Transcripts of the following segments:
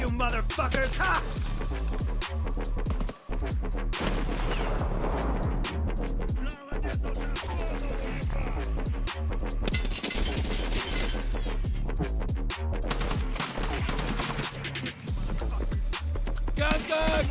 you motherfuckers! Ha! Gun, gun!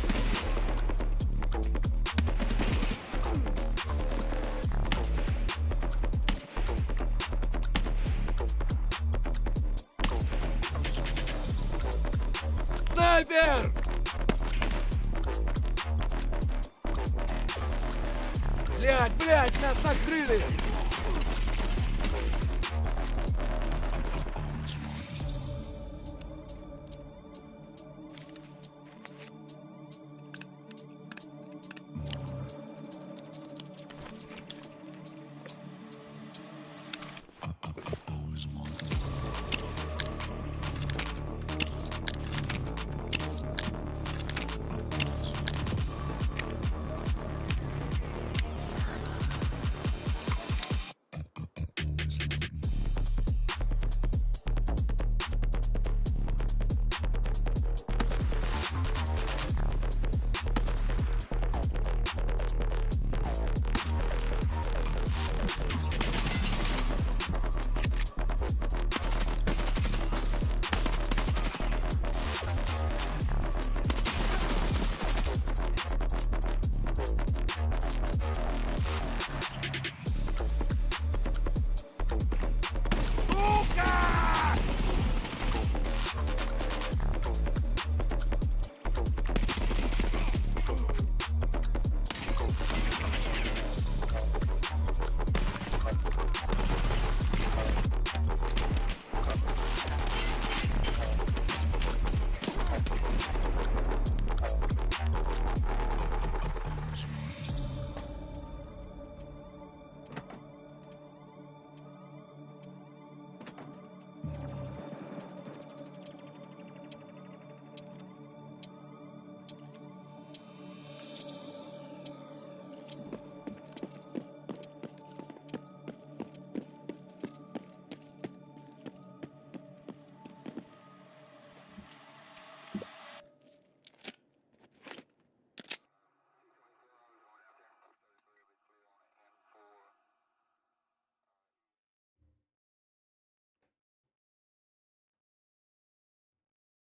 Снайпер! Блядь, нас накрыли!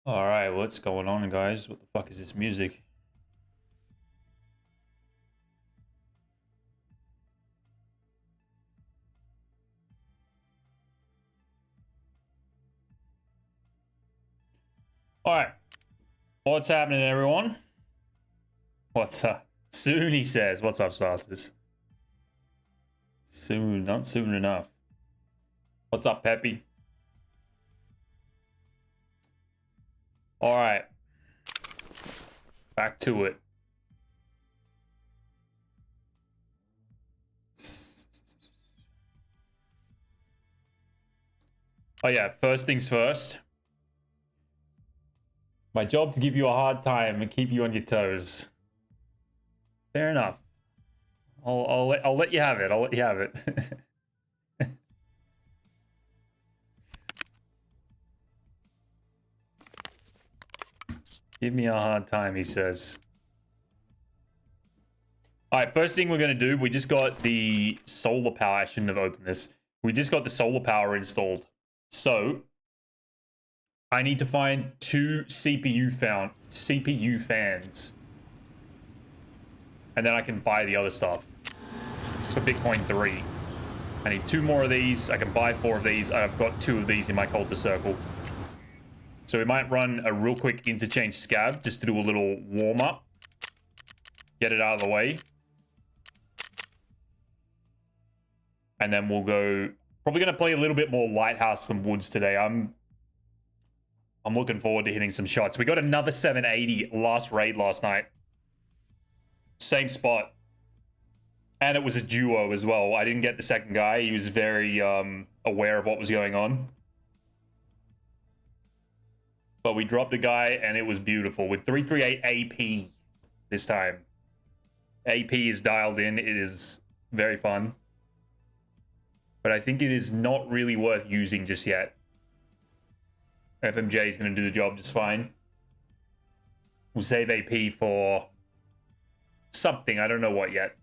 Alright, what's going on, guys? What the fuck is this music? Alright. What's happening, everyone? What's up? Soon, he says. What's up, Starters? Soon, not soon enough. What's up, Peppy? Alright. Back to it. Oh yeah, first things first. My job to give you a hard time and keep you on your toes. Fair enough. I'll let you have it. I'll let you have it. Give me a hard time, he says. Alright, first thing we're going to do, we just got the solar power. I shouldn't have opened this. We just got the solar power installed. So, I need to find 2 CPU fans. And then I can buy the other stuff. For Bitcoin 3. I need 2 more of these. I can buy 4 of these. I've got 2 of these in my cultist circle. So we might run a real quick interchange scab just to do a little warm-up. Get it out of the way. And then we'll go... Probably going to play a little bit more Lighthouse than Woods today. I'm looking forward to hitting some shots. We got another 780 last raid last night. Same spot. And it was a duo as well. I didn't get the second guy. He was very aware of what was going on. But we dropped a guy, and it was beautiful. With 338 AP this time. AP is dialed in. It is very fun. But I think it is not really worth using just yet. FMJ is going to do the job just fine. We'll save AP for something. I don't know what yet.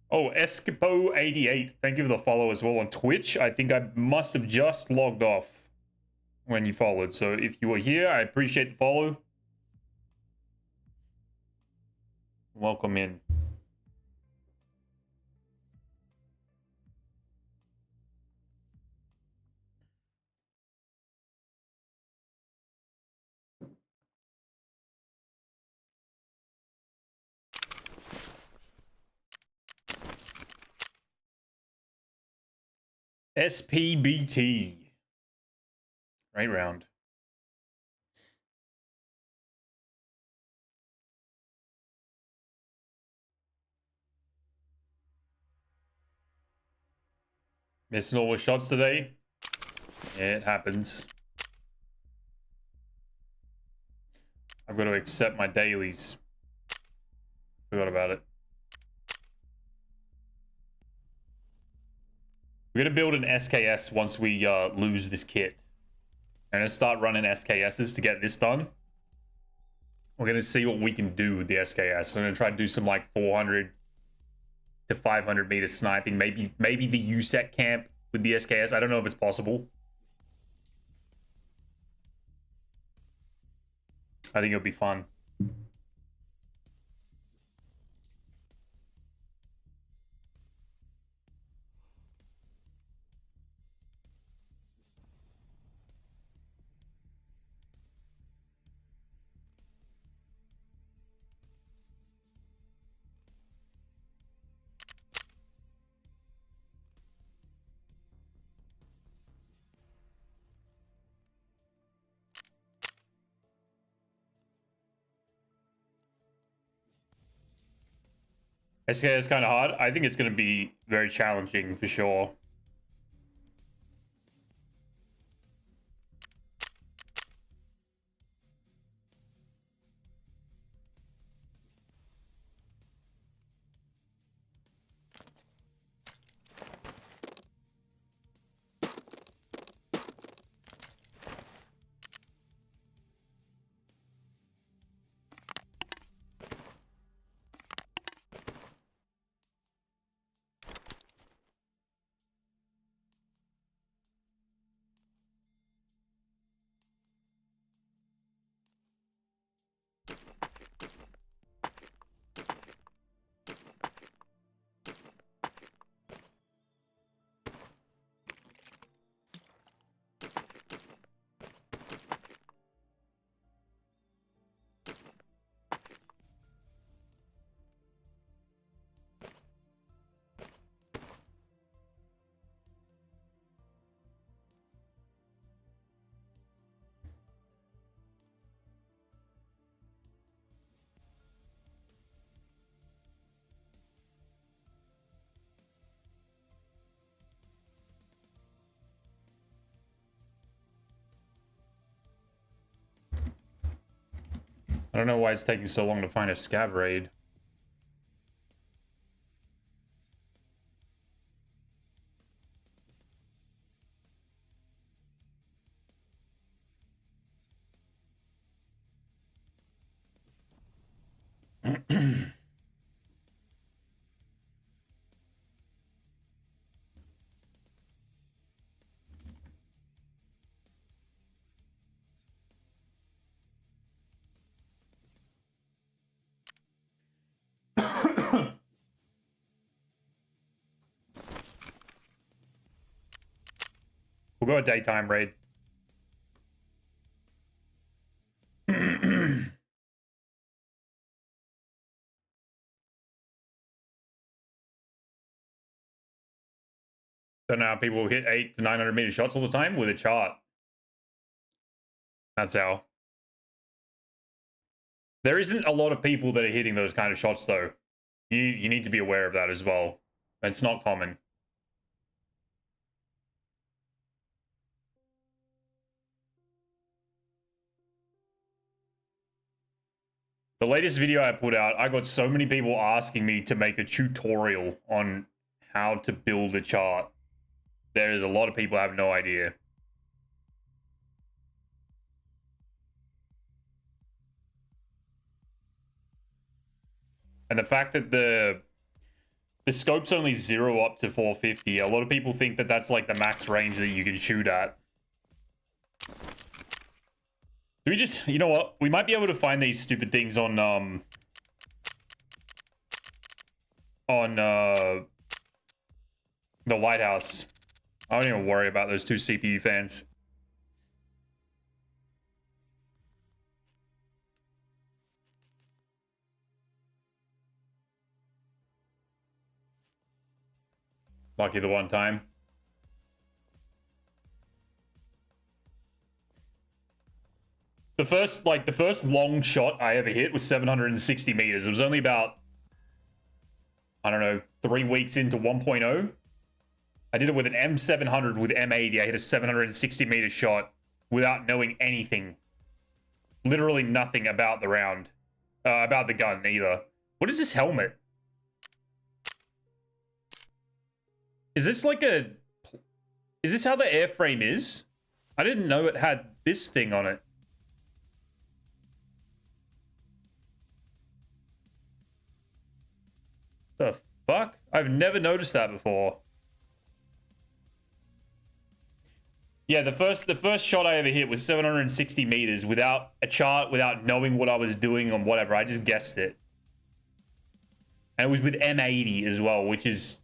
Oh, Escapo88. Thank you for the follow as well on Twitch. I think I must have just logged off when you followed. So if you were here, I appreciate the follow. Welcome in. SPBT. Right round. Missing all the shots today. Yeah, it happens. I've got to accept my dailies. Forgot about it. We're going to build an SKS once we lose this kit. I'm going to start running SKSs to get this done. We're going to see what we can do with the SKS. I'm going to try to do some like 400 to 500 meter sniping. Maybe the USEC camp with the SKS. I don't know if it's possible. I think it'll be fun. SKS is kind of hard. I think it's going to be very challenging for sure. I don't know why it's taking so long to find a scav raid. We'll go a daytime raid. So now people hit 800 to 900 meter shots all the time with a chart. That's how. There isn't a lot of people that are hitting those kind of shots, though. You need to be aware of that as well. It's not common. The latest video I put out, I got so many people asking me to make a tutorial on how to build a chart. There's a lot of people who have no idea. And the fact that the scope's only 0 up to 450, a lot of people think that that's like the max range that you can shoot at. Do we just, you know what? We might be able to find these stupid things on the lighthouse. I don't even worry about those 2 CPU fans. Lucky the one time. The first long shot I ever hit was 760 meters. It was only about, I don't know, 3 weeks into 1.0. I did it with an M700 with M80. I hit a 760 meter shot without knowing anything. Literally nothing about the round. About the gun either. What is this helmet? Is this like a... Is this how the airframe is? I didn't know it had this thing on it. The fuck? I've never noticed that before. Yeah, the first shot I ever hit was 760 meters without a chart, without knowing what I was doing or whatever. I just guessed it. And it was with M80 as well, which is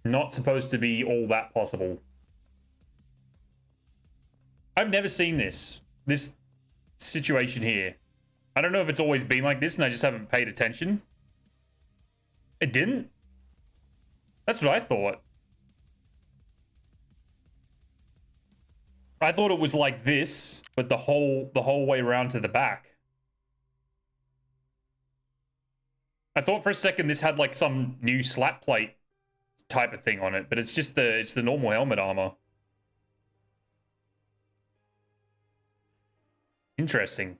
not supposed to be all that possible. I've never seen this situation here. I don't know if it's always been like this and I just haven't paid attention. It didn't? That's what I thought. I thought it was like this, but the whole way around to the back. I thought for a second this had like some new slap plate type of thing on it, but it's just the normal helmet armor. Interesting.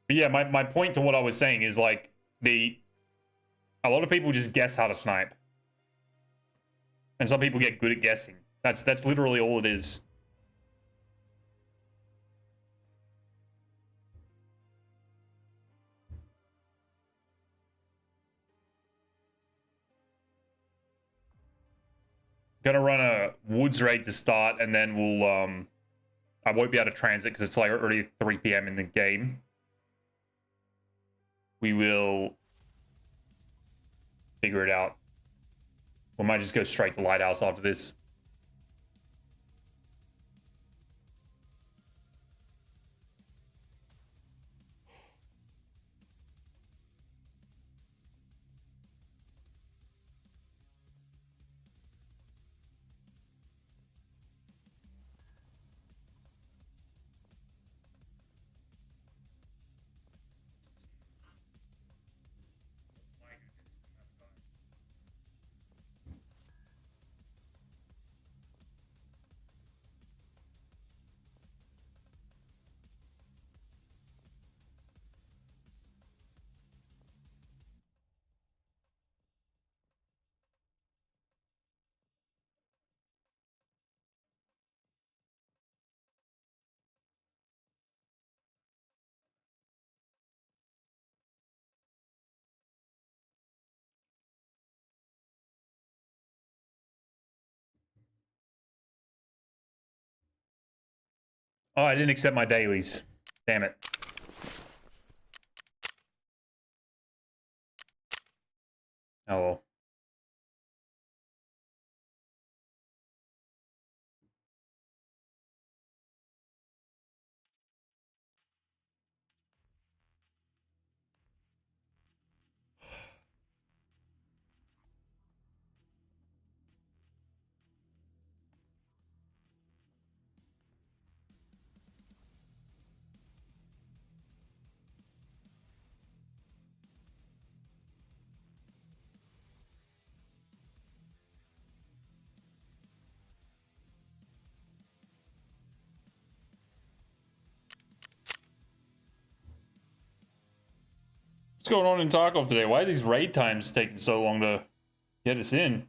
But yeah, my point to what I was saying is like a lot of people just guess how to snipe. And some people get good at guessing. That's literally all it is. Gonna run a woods raid to start, and then we'll I won't be able to transit because it's like already 3 PM in the game. We will figure it out. We might just go straight to Lighthouse after this. Oh, I didn't accept my dailies. Damn it. Oh well. going on in Tarkov today? Why are these raid times taking so long to get us in?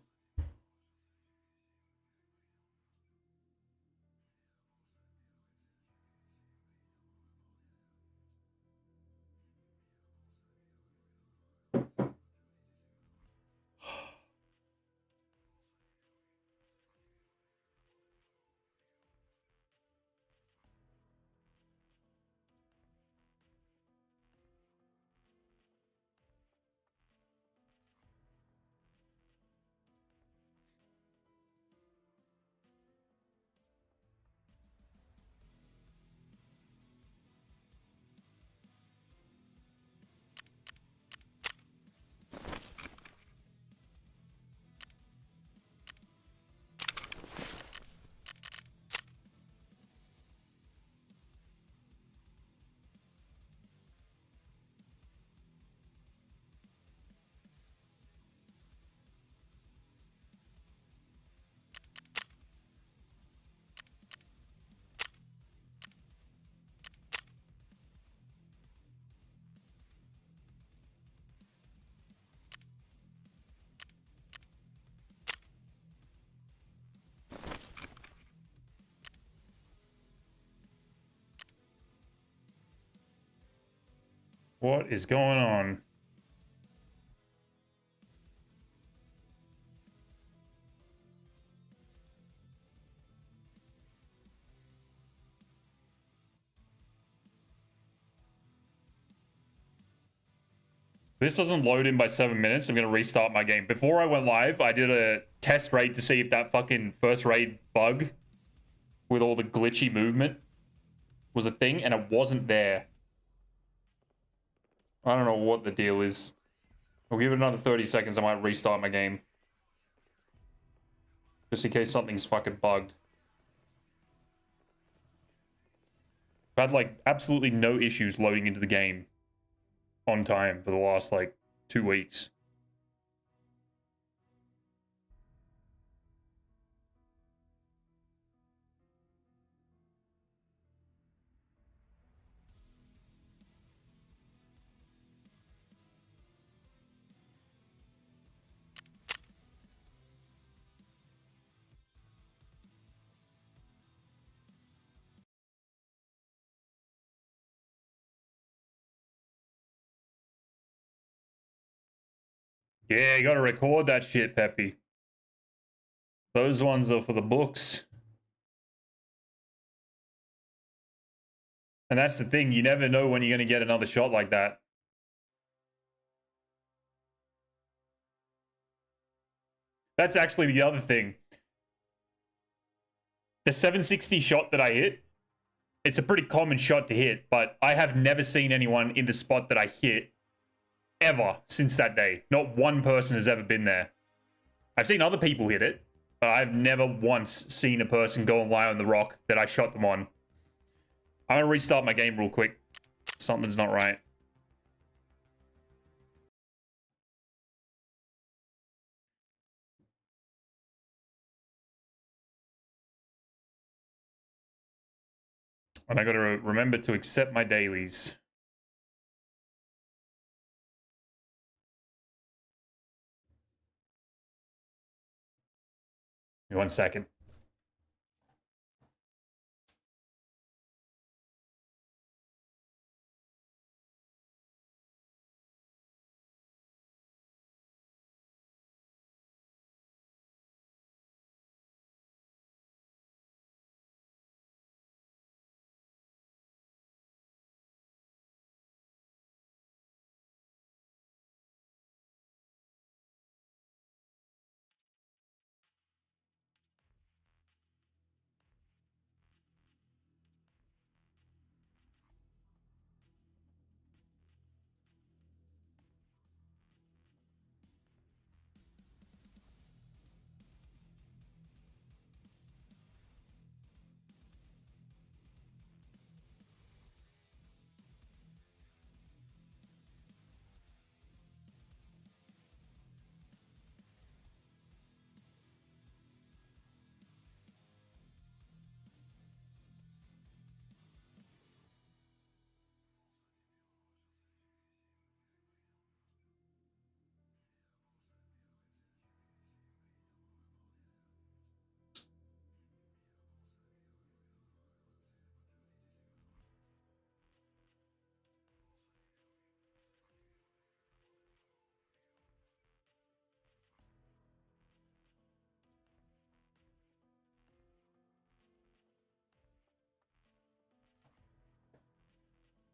What is going on? This doesn't load in by 7 minutes. I'm going to restart my game. Before I went live, I did a test raid to see if that fucking first raid bug with all the glitchy movement was a thing, and it wasn't there. I don't know what the deal is. I'll give it another 30 seconds. I might restart my game. Just in case something's fucking bugged. I've had, like, absolutely no issues loading into the game on time for the last, like, 2 weeks. Yeah, you gotta record that shit, Peppy. Those ones are for the books. And that's the thing, you never know when you're gonna get another shot like that. That's actually the other thing. The 760 shot that I hit, it's a pretty common shot to hit, but I have never seen anyone in the spot that I hit ever since that day. Not one person has ever been there. I've seen other people hit it, but I've never once seen a person go and lie on the rock that I shot them on. I'm gonna restart my game real quick. Something's not right. And I gotta remember to accept my dailies. Give me 1 second.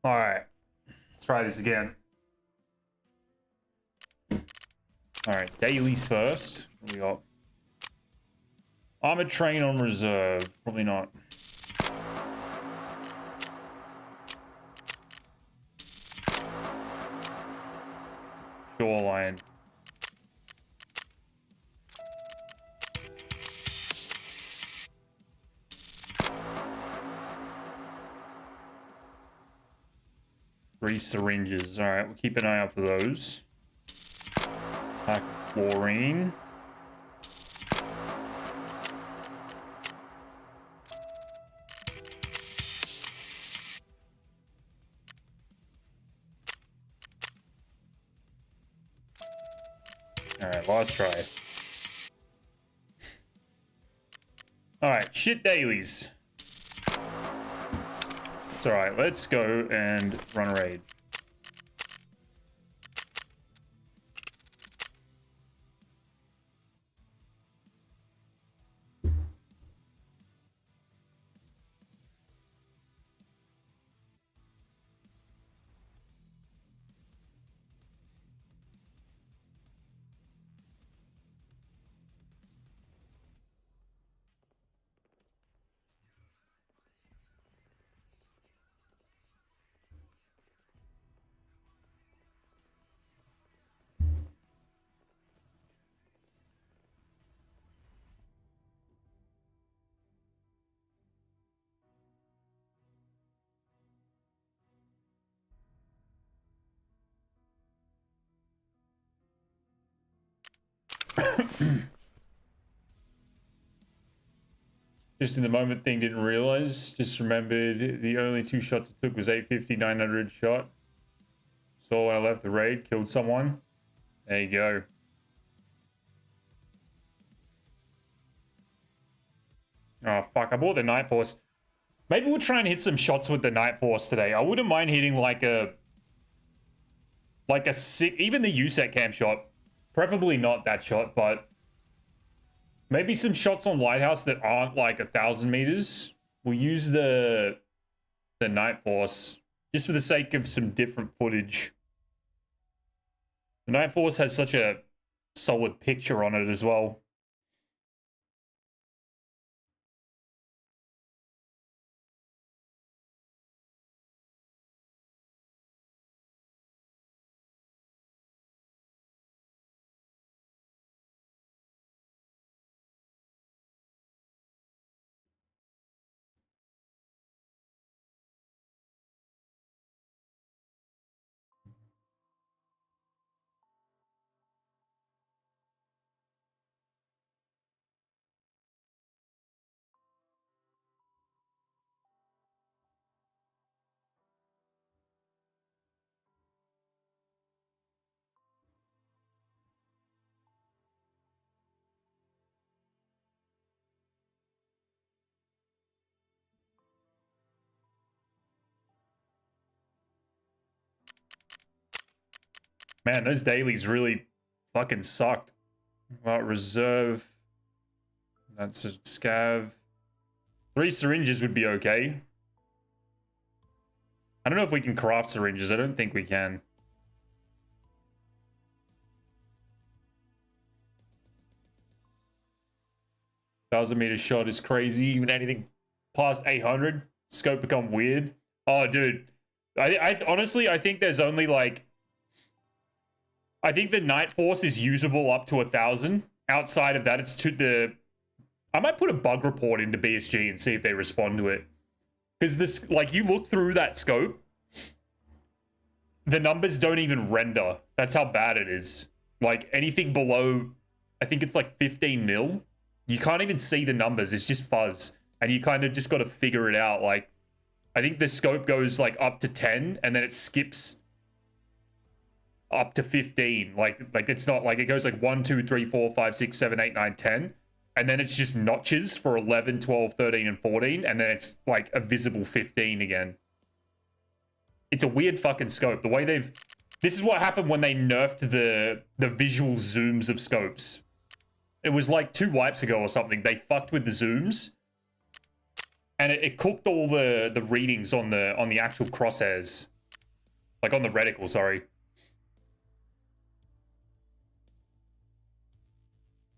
All right, let's try this again. All right, dailies first. What we got? Armored train on reserve. Probably not. Shoreline. Three syringes. All right, we'll keep an eye out for those. Pack of chlorine. All right, last try. All right, shit dailies. It's all right. Let's go and run a raid. Just in the moment thing, didn't realize. Just remembered the only two shots it took was 850, 900 shot. So when I left the raid, killed someone. There you go. Oh, fuck. I bought the Night Force. Maybe we'll try and hit some shots with the Night Force today. I wouldn't mind hitting like a sick, even the USEC camp shot. Preferably not that shot, but maybe some shots on Lighthouse that aren't like 1,000 meters. We'll use the Night Force just for the sake of some different footage. The Night Force has such a solid picture on it as well. Man, those dailies really fucking sucked. Well, reserve. That's a scav. 3 syringes would be okay. I don't know if we can craft syringes. I don't think we can. $1,000-meter shot is crazy. Even anything past 800, scope become weird. Oh, dude. I honestly, I think there's only like... I think the Night Force is usable up to 1,000. Outside of that, it's to the... I might put a bug report into BSG and see if they respond to it. Because this, like, you look through that scope, the numbers don't even render. That's how bad it is. Like, anything below, I think it's like 15 mil, you can't even see the numbers. It's just fuzz. And you kind of just got to figure it out. Like, I think the scope goes, like, up to 10, and then it skips up to 15. Like it's not, like, it goes, like, 1, 2, 3, 4, 5, 6, 7, 8, 9, 10. And then it's just notches for 11, 12, 13, and 14. And then it's, like, a visible 15 again. It's a weird fucking scope. The way they've... This is what happened when they nerfed the visual zooms of scopes. It was like 2 wipes ago or something. They fucked with the zooms. and it cooked all the readings on the actual crosshairs, like on the reticle. Sorry.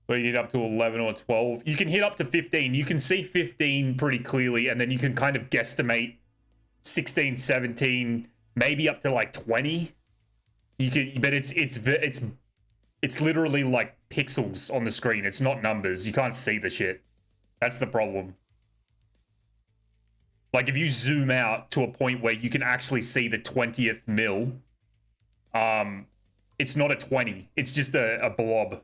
So you hit up to 11 or 12. You can hit up to 15. You can see 15 pretty clearly, and then you can kind of guesstimate 16, 17, maybe up to like 20. You can, but it's literally like pixels on the screen. It's not numbers. You can't see the shit. That's the problem. Like if you zoom out to a point where you can actually see the 20th mil, it's not a 20. It's just a blob.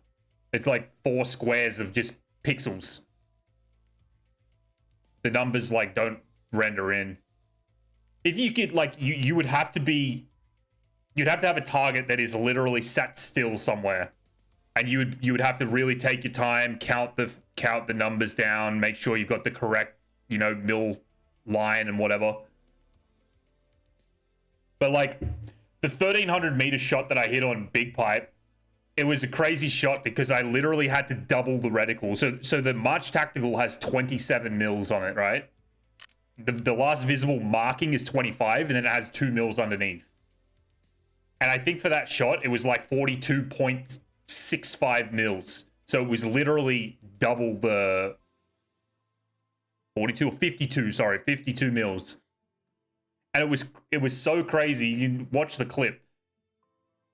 It's like 4 squares of just pixels. The numbers like don't render in. If you could like you would have to be, you'd have to have a target that is literally sat still somewhere, and you would have to really take your time, count the numbers down, make sure you've got the correct, you know, mil line and whatever. But like the 1300 meter shot that I hit on Big Pipe, it was a crazy shot because I literally had to double the reticle. So the March Tactical has 27 mils on it, right? The last visible marking is 25, and then it has 2 mils underneath. And I think for that shot, it was like 42.65 mils. So it was literally double the 42 or 52, sorry, 52 mils. And it was so crazy. You can watch the clip.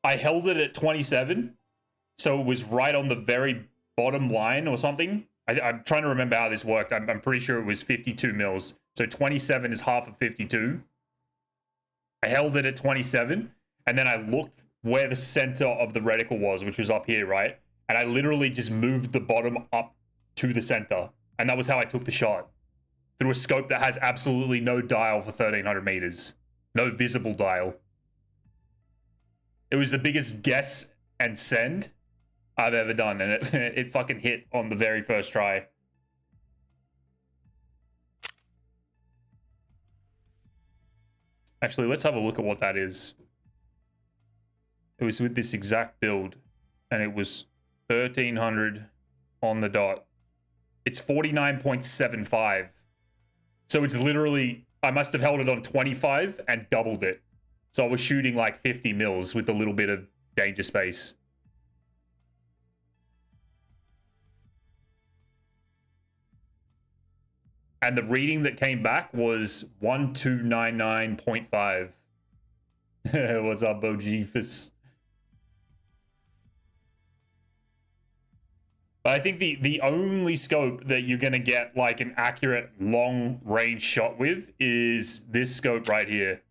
I held it at 27. So it was right on the very bottom line or something. I'm trying to remember how this worked. I'm pretty sure it was 52 mils. So 27 is half of 52. I held it at 27. And then I looked where the center of the reticle was, which was up here, right? And I literally just moved the bottom up to the center. And that was how I took the shot. Through a scope that has absolutely no dial for 1300 meters. No visible dial. It was the biggest guess and send I've ever done, and it fucking hit on the very first try. Actually, let's have a look at what that is. It was with this exact build, and it was 1300 on the dot. It's 49.75. So it's literally, I must have held it on 25 and doubled it. So I was shooting like 50 mils with a little bit of danger space. And the reading that came back was 1299.5. What's up, Bojifus? But I think the only scope that you're going to get like an accurate long range shot with is this scope right here.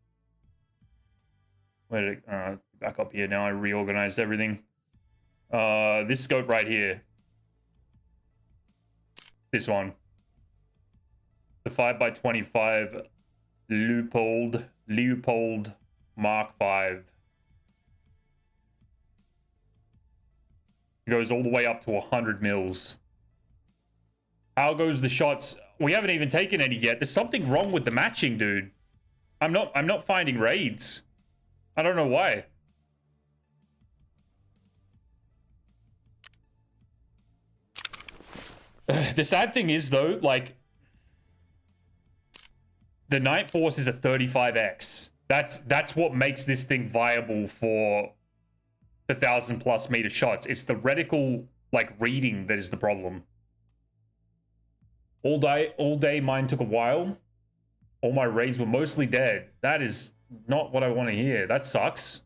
Where did it, back up here now. I reorganized everything. This scope right here. This one. The 5x25 Leopold Mark V. It goes all the way up to 100 mils. How goes the shots? We haven't even taken any yet. There's something wrong with the matching, dude. I'm not finding raids. I don't know why. The sad thing is though, like the Night Force is a 35x. That's what makes this thing viable for the 1,000+ meter shots. It's the reticle like reading that is the problem. All day mine took a while. All my raids were mostly dead. That is not what I want to hear. That sucks.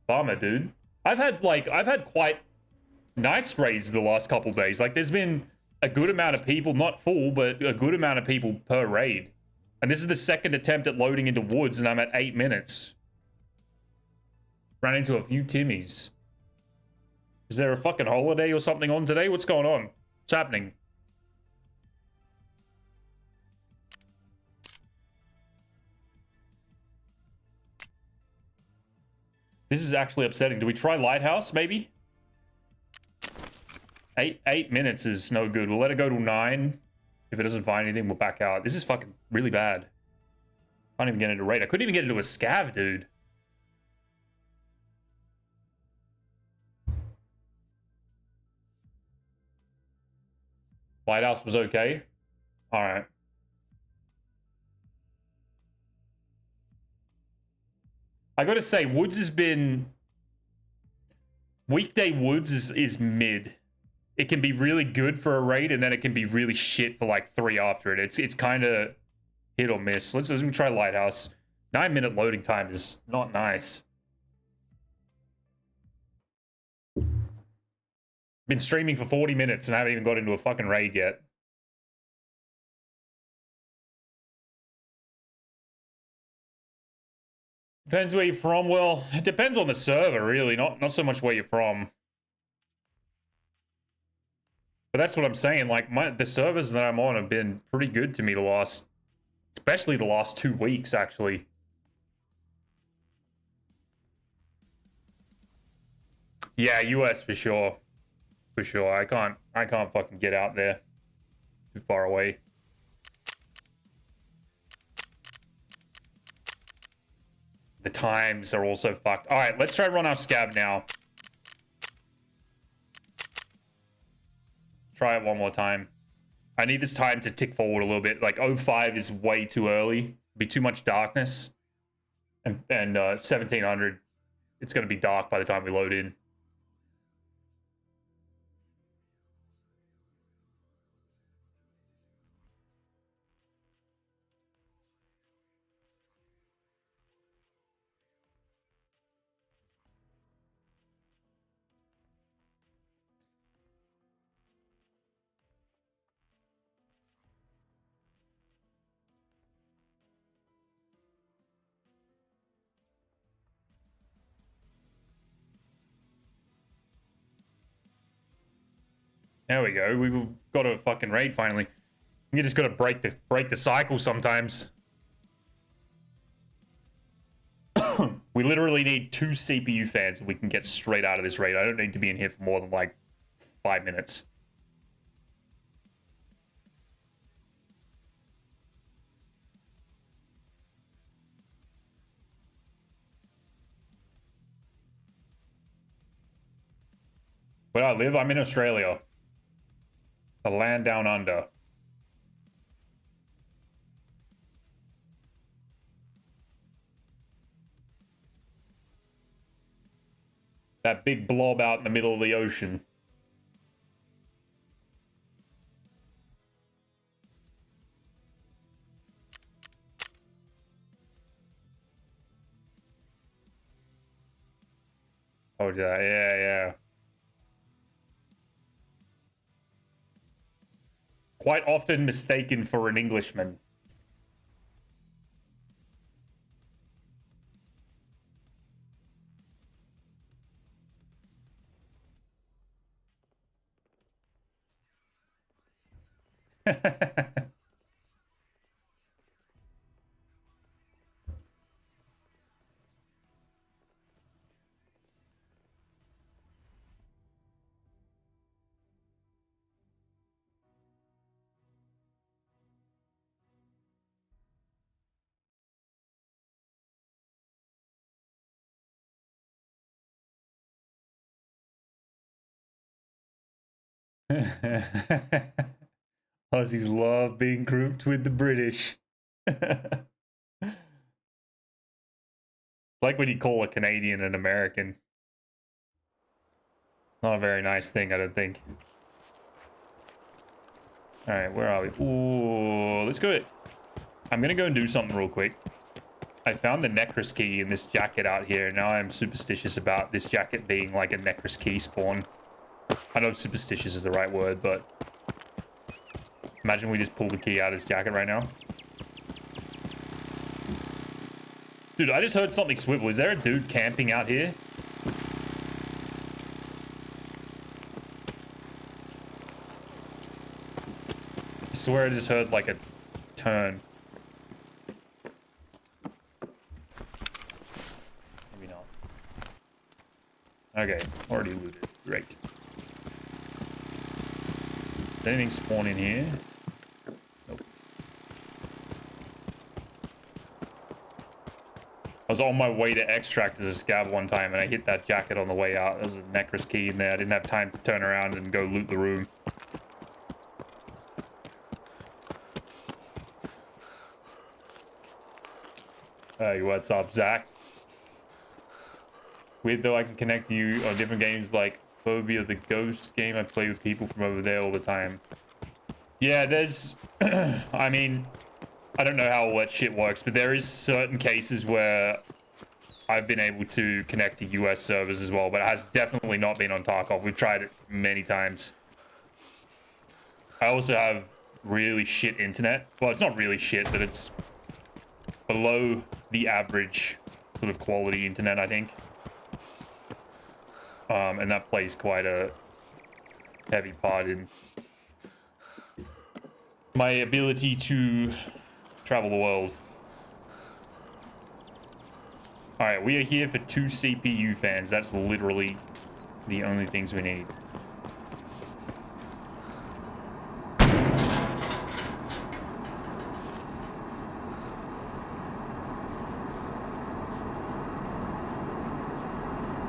Bummer, dude. I've had quite nice raids the last couple days. Like there's been a good amount of people, not full, but a good amount of people per raid. And this is the second attempt at loading into woods, and I'm at 8 minutes. Ran into a few Timmies. Is there a fucking holiday or something on today? What's going on? What's happening? This is actually upsetting. Do we try Lighthouse, maybe? 8 minutes is no good. We'll let it go to 9. If it doesn't find anything, we'll back out. This is fucking really bad. Can't even get into raid. I couldn't even get into a scav, dude. Lighthouse was okay. All right. I gotta say, Woods has been... Weekday Woods is mid. It can be really good for a raid, and then it can be really shit for like 3 after it. It's kind of hit or miss. Let's try Lighthouse. 9-minute loading time is not nice. Been streaming for 40 minutes and I haven't even got into a fucking raid yet. Depends where you're from. Well, it depends on the server, really. Not so much where you're from. But that's what I'm saying. Like, the servers that I'm on have been pretty good to me especially the last 2 weeks, actually. Yeah, US for sure. For sure. I can't fucking get out there. Too far away. The times are also fucked. All right, let's try run our scab now. Try it one more time. I need this time to tick forward a little bit. Like 05 is way too early. Be too much darkness. And 1700, it's going to be dark by the time we load in. There we go. We've got a fucking raid finally. You just got to break the cycle sometimes. We literally need 2 CPU fans and we can get straight out of this raid. I don't need to be in here for more than like 5 minutes. Where I live, I'm in Australia. The land down under. That big blob out in the middle of the ocean. Oh, yeah. Quite often mistaken for an Englishman. Aussies love being grouped with the British. Like when you call a Canadian an American. Not a very nice thing, I don't think. Alright, where are we? Ooh, let's go. I'm gonna go and do something real quick. I found the Necros key in this jacket out here. Now I'm superstitious about this jacket being like a Necros key spawn. I know superstitious is the right word, but... Imagine we just pull the key out of his jacket right now. Dude, I just heard something swivel. Is there a dude camping out here? I swear I just heard like a turn. Maybe not. Okay, already looted. Great. Did anything spawn in here? Nope. I was on my way to extract as a scab one time and I hit that jacket on the way out. There was a Necros key in there. I didn't have time to turn around and go loot the room. Hey, what's up, Zach? Weird though, I can connect to you on different games like Phobia, the Ghost game. I play with people from over there all the time. Yeah, there's... I mean, I don't know how all that shit works, but there is certain cases where I've been able to connect to US servers as well, but it has definitely not been on Tarkov. We've tried it many times. I also have really shit internet. Well, it's not really shit, but it's below the average sort of quality internet, I think. And that plays quite a heavy part in my ability to travel the world. All right, we are here for 2 CPU fans. That's literally the only things we need.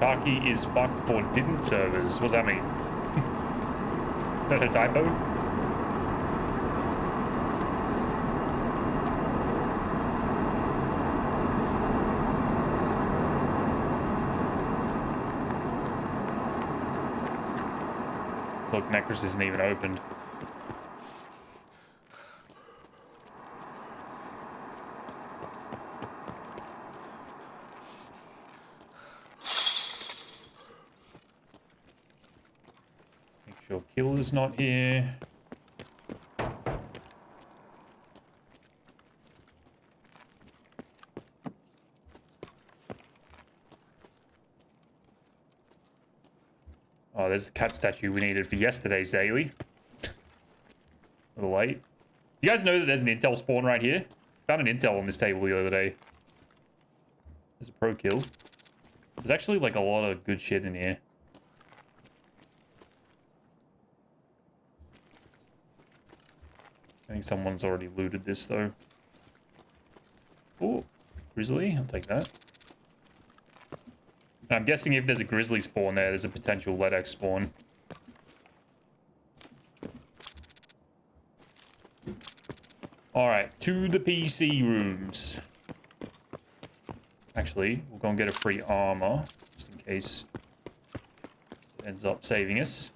Taki is fucked for didn't servers. What does that mean? Is that a typo? Look, Necros isn't even opened. Make sure Killer's not here. Oh, there's the cat statue we needed for yesterday's daily. A little late. You guys know that there's an intel spawn right here? Found an intel on this table the other day. There's a pro kill. There's actually like a lot of good shit in here. I think someone's already looted this though. Oh, grizzly, I'll take that. And I'm guessing if there's a grizzly spawn there, there's a potential LEDX spawn. Alright, to the PC rooms. Actually, we'll go and get a free armor, just in case it ends up saving us.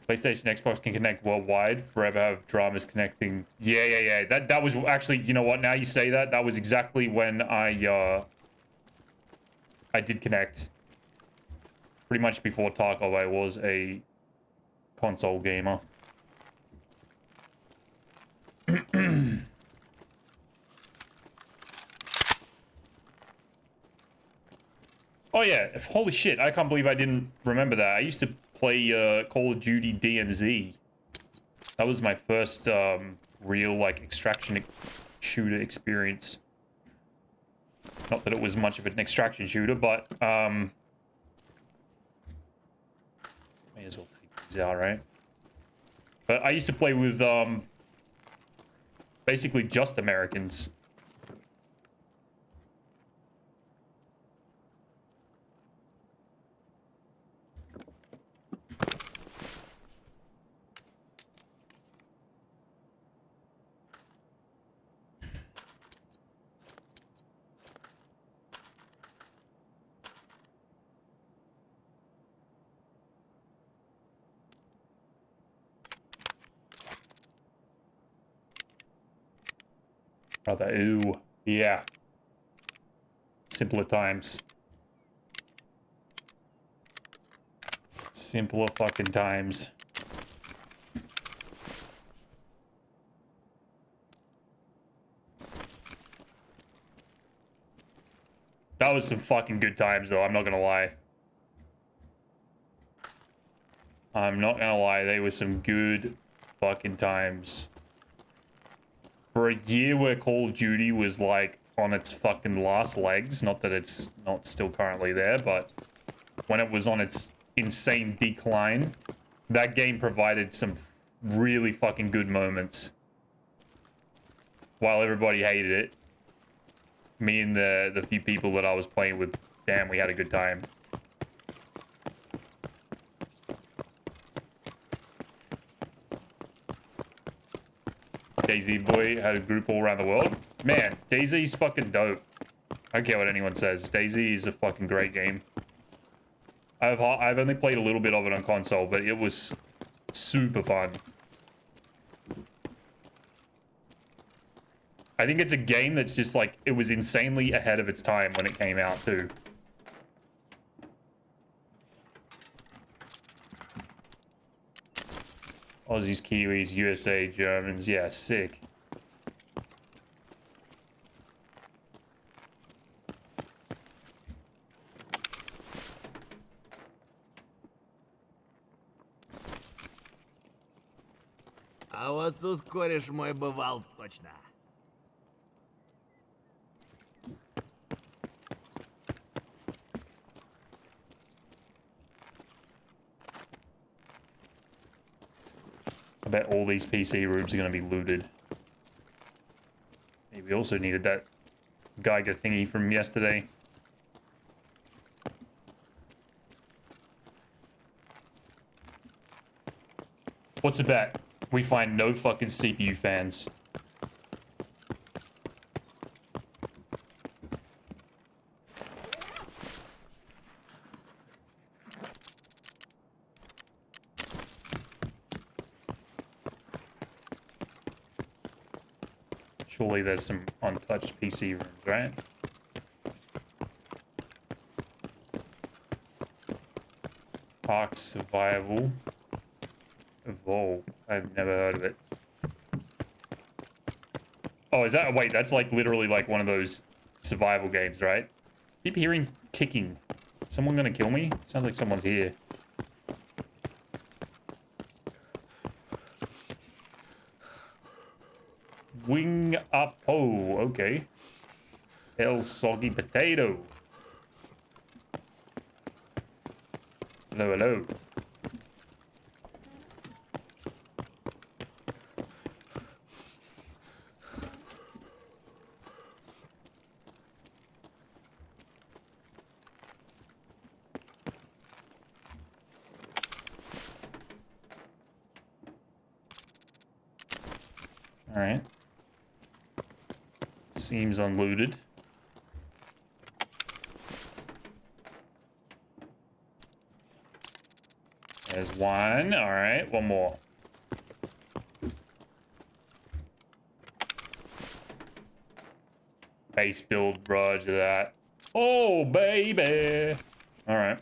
PlayStation, Xbox can connect worldwide. Forever have dramas connecting. Yeah. That was actually, you know what? Now you say that, that was exactly when I did connect. Pretty much before Tarkov, I was a console gamer. Oh yeah, holy shit, I can't believe I didn't remember that. I used to play Call of Duty DMZ. That was my first real like extraction shooter experience. Not that it was much of an extraction shooter, but may as well take these out, right? But I used to play with basically just Americans. Brother, ooh, yeah. Simpler times. Simpler fucking times. That was some fucking good times, though. I'm not gonna lie. I'm not gonna lie. They were some good fucking times. For a year where Call of Duty was like on its fucking last legs, not that it's not still currently there, but when it was on its insane decline, that game provided some really fucking good moments. While everybody hated it, me and the few people that I was playing with, damn, we had a good time. DayZ boy had a group all around the world. Man, DayZ's fucking dope. I don't care what anyone says. DayZ is a fucking great game. I've only played a little bit of it on console, but it was super fun. I think it's a game that's just like, it was insanely ahead of its time when it came out too. Aussies, Kiwis, USA, Germans, yeah, sick. А вот тут кореш мой бывал точно. I bet all these PC rooms are going to be looted. Hey, we also needed that Geiger thingy from yesterday. What's the bet? We find no fucking CPU fans. Surely there's some untouched PC rooms, right? Park Survival. Evolve. I've never heard of it. Oh, is that... Wait, that's like literally like one of those survival games, right? Keep hearing ticking. Someone gonna kill me? Sounds like someone's here. Wing up. Oh, okay. El soggy potato. Hello, hello. All right. Seems unlooted. There's one. All right, one more. Base build, roger that. Oh, baby. All right.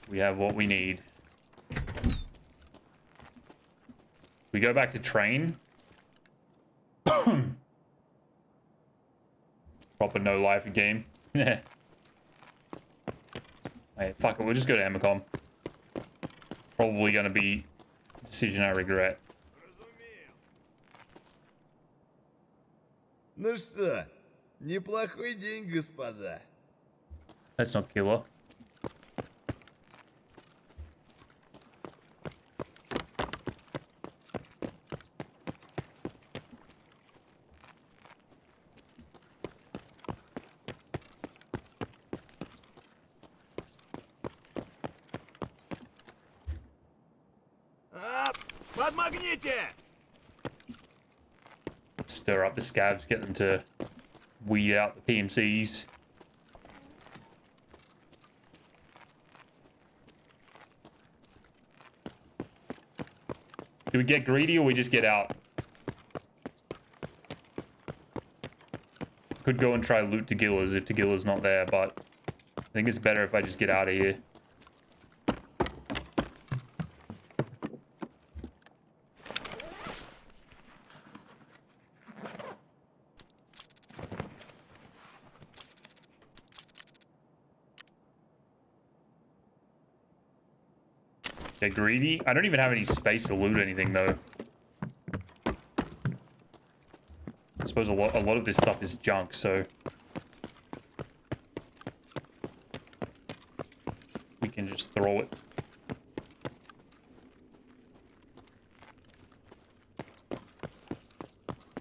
We have what we need. We go back to train. Proper no life game. Yeah. Hey, fuck it, we'll just go to Emicom. Probably gonna be a decision I regret. Ну что, неплохой день, господа. That's not killer. Подмагните! Stir up the scavs, get them to weed out the PMCs. Do we get greedy or we just get out? Could go and try loot Tagilla's if Tagilla's not there, but I think it's better if I just get out of here. Get greedy? I don't even have any space to loot anything though. I suppose a lot of this stuff is junk, so we can just throw it.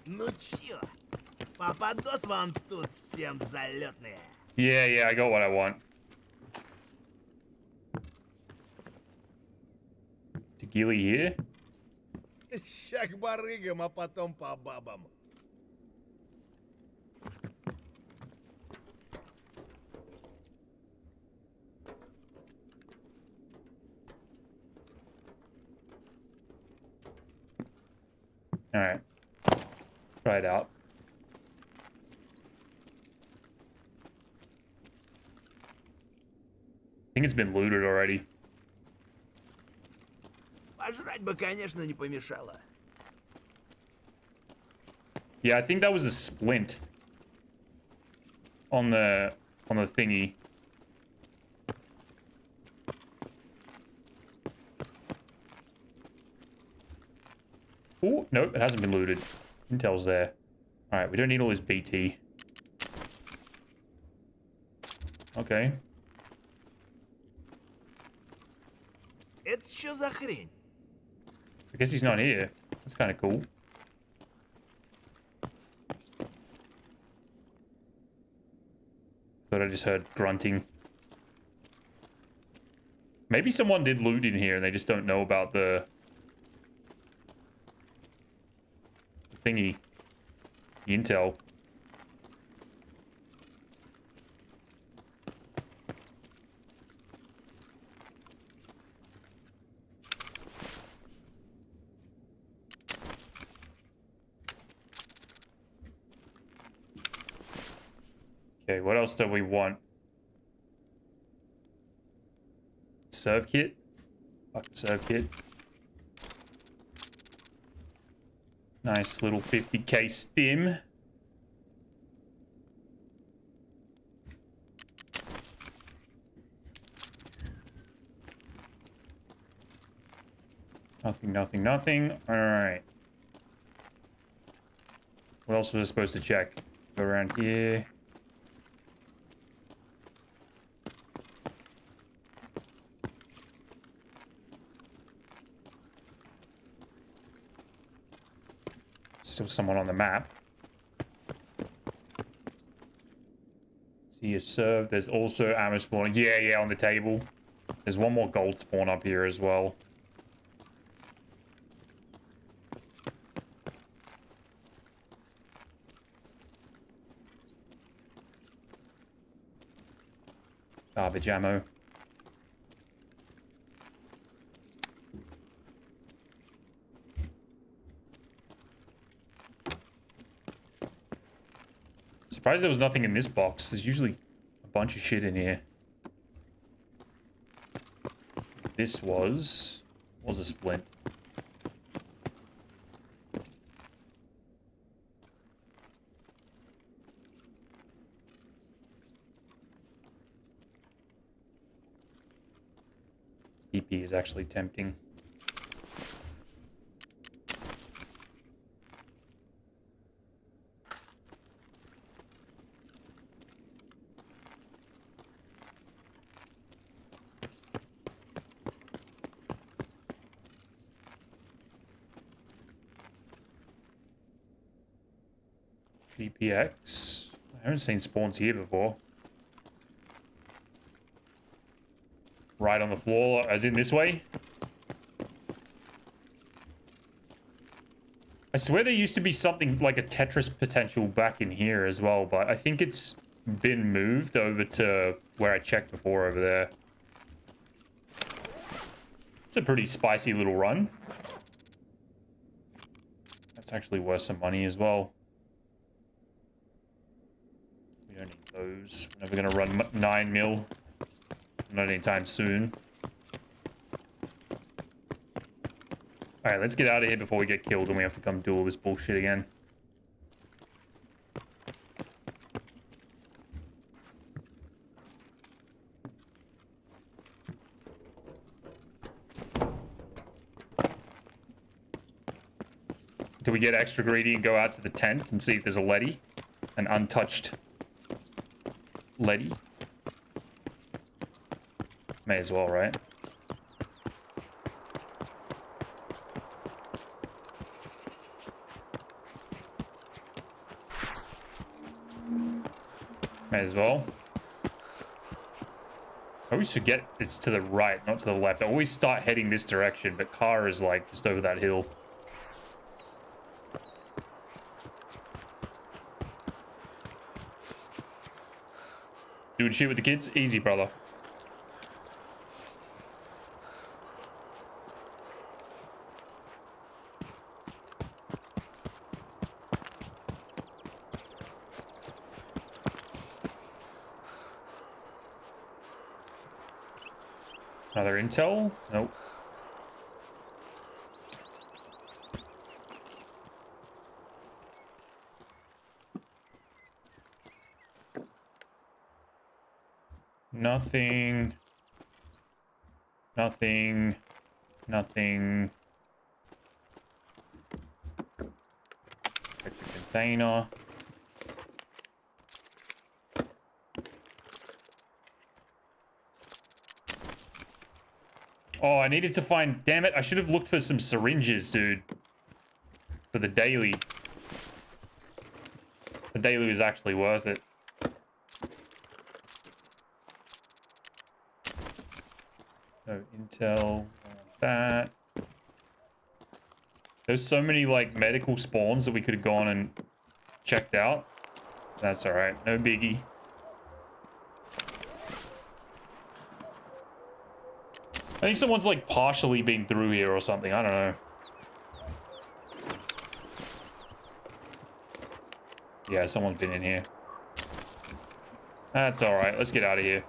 Ну чё, попадос вам тут всем залетные. Yeah, I got what I want. Tequila here? Ща к барыгам, а потом по бабам. Alright. Try it out. I think it's been looted already. Пожрать бы, конечно, не помешало. Yeah, I think that was a splint on the thingy. Oh, nope, it hasn't been looted. Intel's there. Alright, we don't need all this BT. Okay. Это что за хрень? I guess he's not here. That's kind of cool. Thought I just heard grunting. Maybe someone did loot in here and they just don't know about the thingy. The intel. Okay, what else do we want? Serve kit? Fuck the serve kit. Nice little 50k stim. Nothing. Alright. What else was I supposed to check? Go around here. Still someone on the map. See you serve. There's also ammo spawn. Yeah, on the table. There's one more gold spawn up here as well. Garbage ammo. Surprised there was nothing in this box. There's usually a bunch of shit in here. This was a splint. PP is actually tempting. GPX. I haven't seen spawns here before. Right on the floor, as in this way. I swear there used to be something like a Tetris potential back in here as well, but I think it's been moved over to where I checked before over there. It's a pretty spicy little run. That's actually worth some money as well. We don't need those. We're never gonna run 9 mil. Not anytime soon. Alright, let's get out of here before we get killed and we have to come do all this bullshit again. Do we get extra greedy and go out to the tent and see if there's a leady? An untouched leady? May as well, right? May as well. I always forget it's to the right, not to the left. I always start heading this direction, but car is like just over that hill. Doing shit with the kids? Easy, brother. Another intel? Nope. Nothing. Nothing. Nothing. Check the container. Oh, I needed to find... Damn it, I should have looked for some syringes, dude. For the daily. The daily was actually worth it. No intel. That. There's so many, like, medical spawns that we could have gone and checked out. That's alright. No biggie. I think someone's, like, partially been through here or something. I don't know. Yeah, someone's been in here. That's alright. Let's get out of here.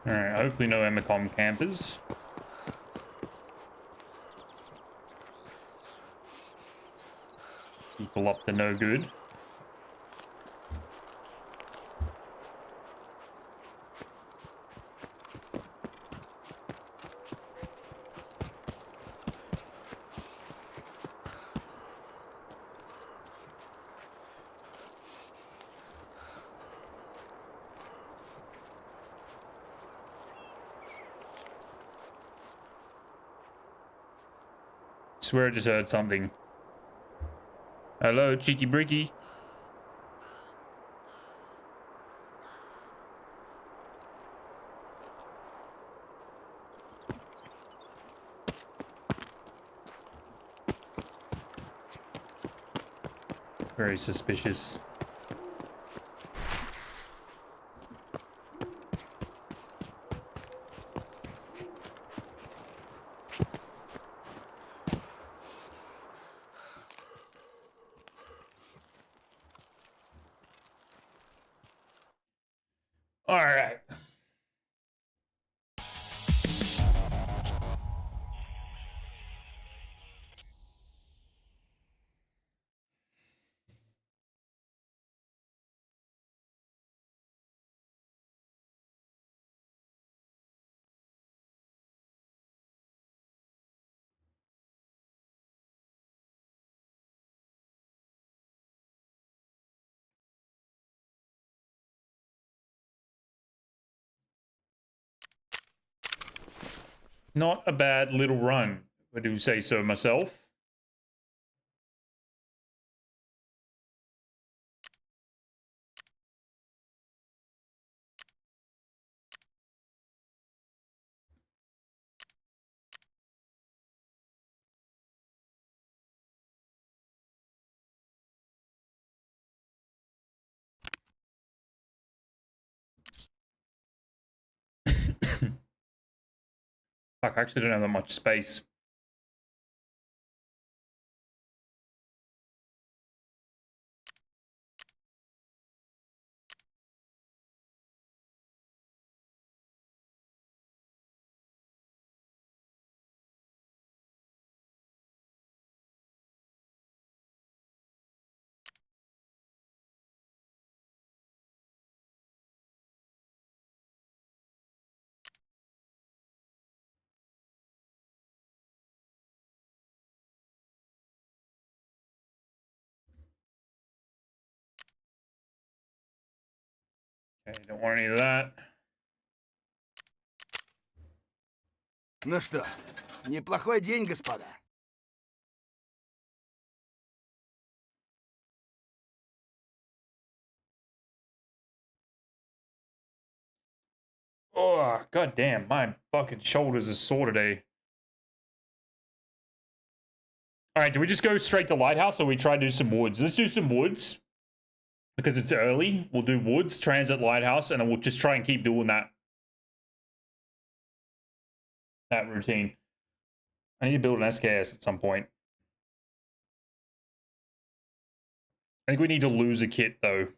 Alright, hopefully no Emicom campers. People up to no good. Swear I just heard something. Hello, cheeky bricky. Very suspicious. All right. Not a bad little run. I do say so myself. Fuck, I actually don't have that much space. Okay, don't want any of that. Ну что, неплохой день, господа. Oh, god damn, my fucking shoulders are sore today. Alright, do we just go straight to Lighthouse or we try to do some woods? Let's do some woods. Because it's early. We'll do woods, transit, Lighthouse, and then we'll just try and keep doing that routine. I need to build an SKS at some point. I think we need to lose a kit, though.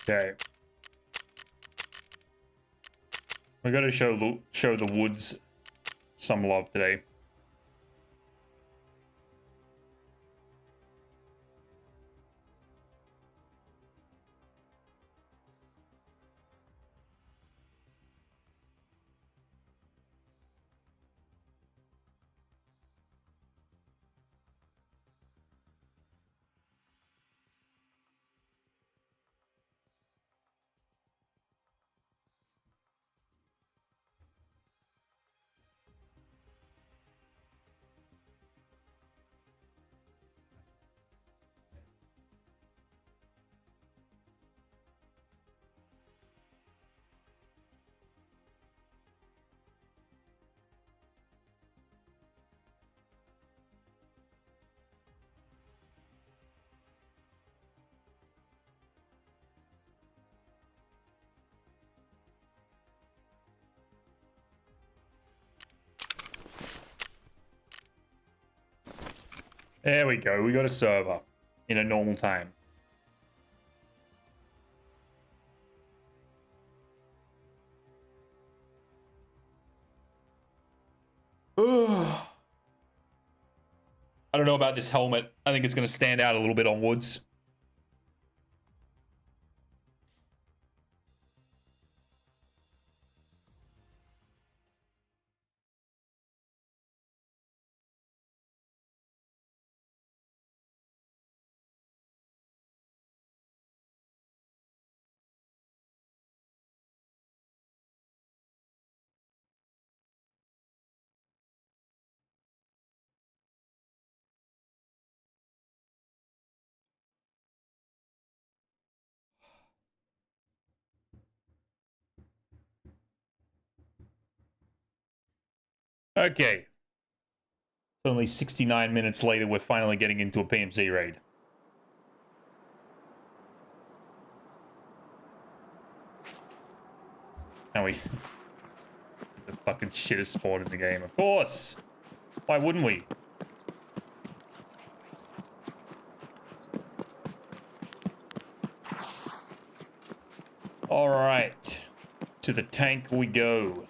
Okay. We got to show the woods some love today. There we go. We got a server in a normal time. I don't know about this helmet. I think it's going to stand out a little bit on woods. Okay. Only 69 minutes later, we're finally getting into a PMC raid. Now we... the fucking shittest spawn in the game, of course! Why wouldn't we? Alright. To the tank we go.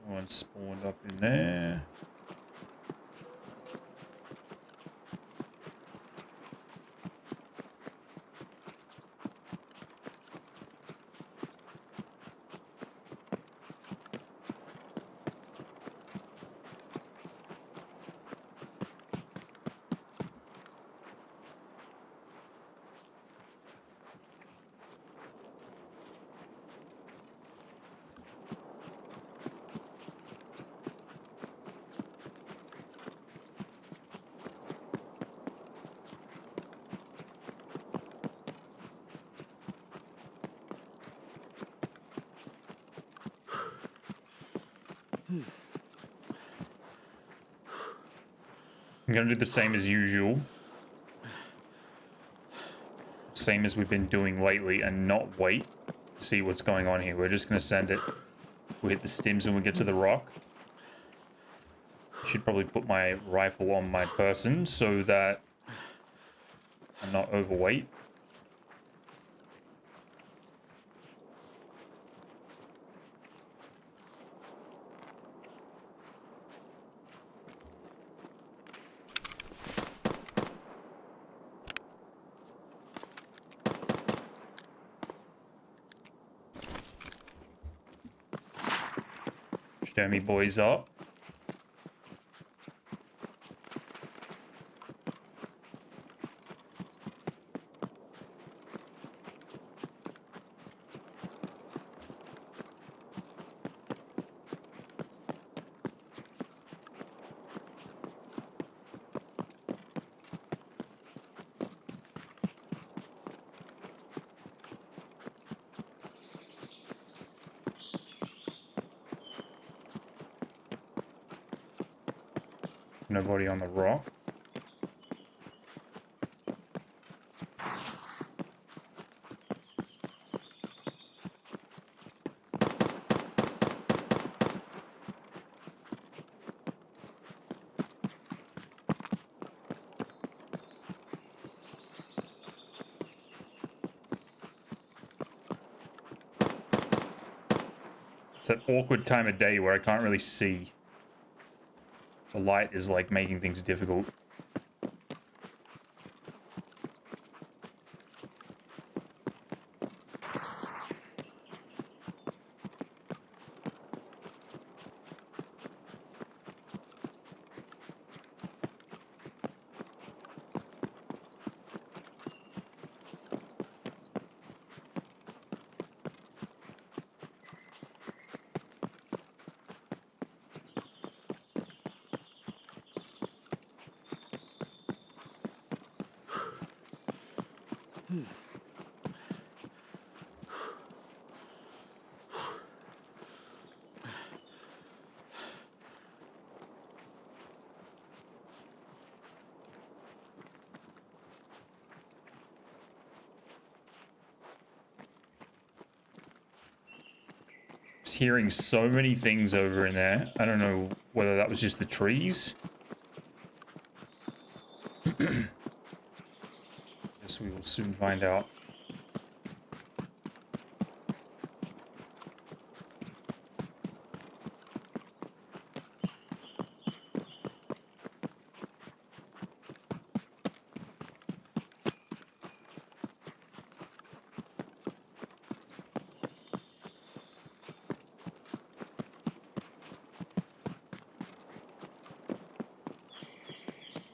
One spawned up in there. I'm gonna do the same as usual. Same as we've been doing lately and not wait to see what's going on here. We're just gonna send it. We'll hit the stims when we get to the rock. Should probably put my rifle on my person so that I'm not overweight. Show me boys up. Nobody on the rock. It's an awkward time of day where I can't really see. The light is like making things difficult. Was hearing so many things over in there. I don't know whether that was just the trees. Guess we will soon find out.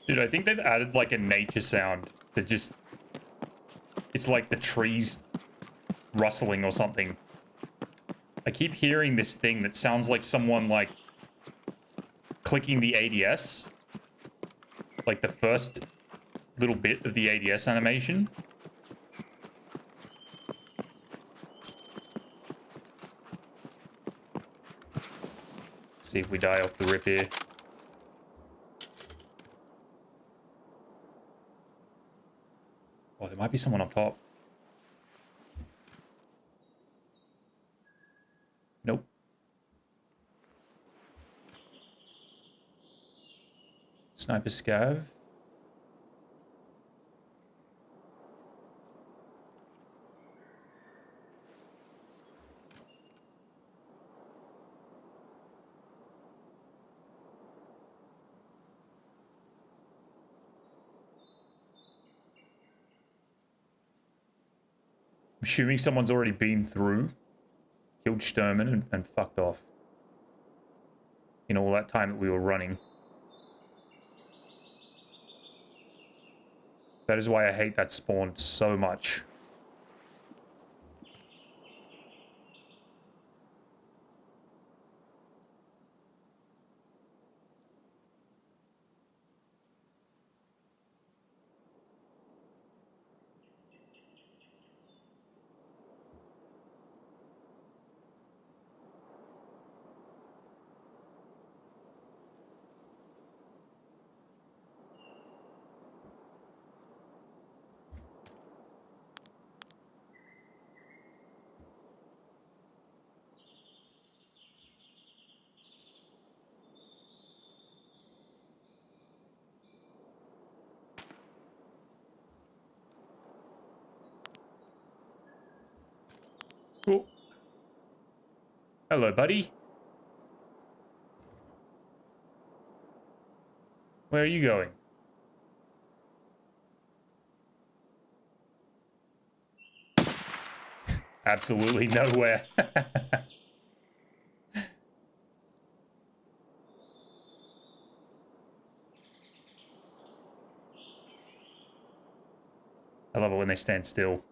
Dude, I think they've added like a nature sound that just... It's like the trees rustling or something. I keep hearing this thing that sounds like someone like clicking the ADS. Like the first little bit of the ADS animation. See if we die off the rip here. Oh, there might be someone up top. Nope. Sniper scav. I'm assuming someone's already been through, killed Sturman and fucked off. In all that time that we were running. That is why I hate that spawn so much. Oh. Hello, buddy. Where are you going? Absolutely nowhere. I love it when they stand still.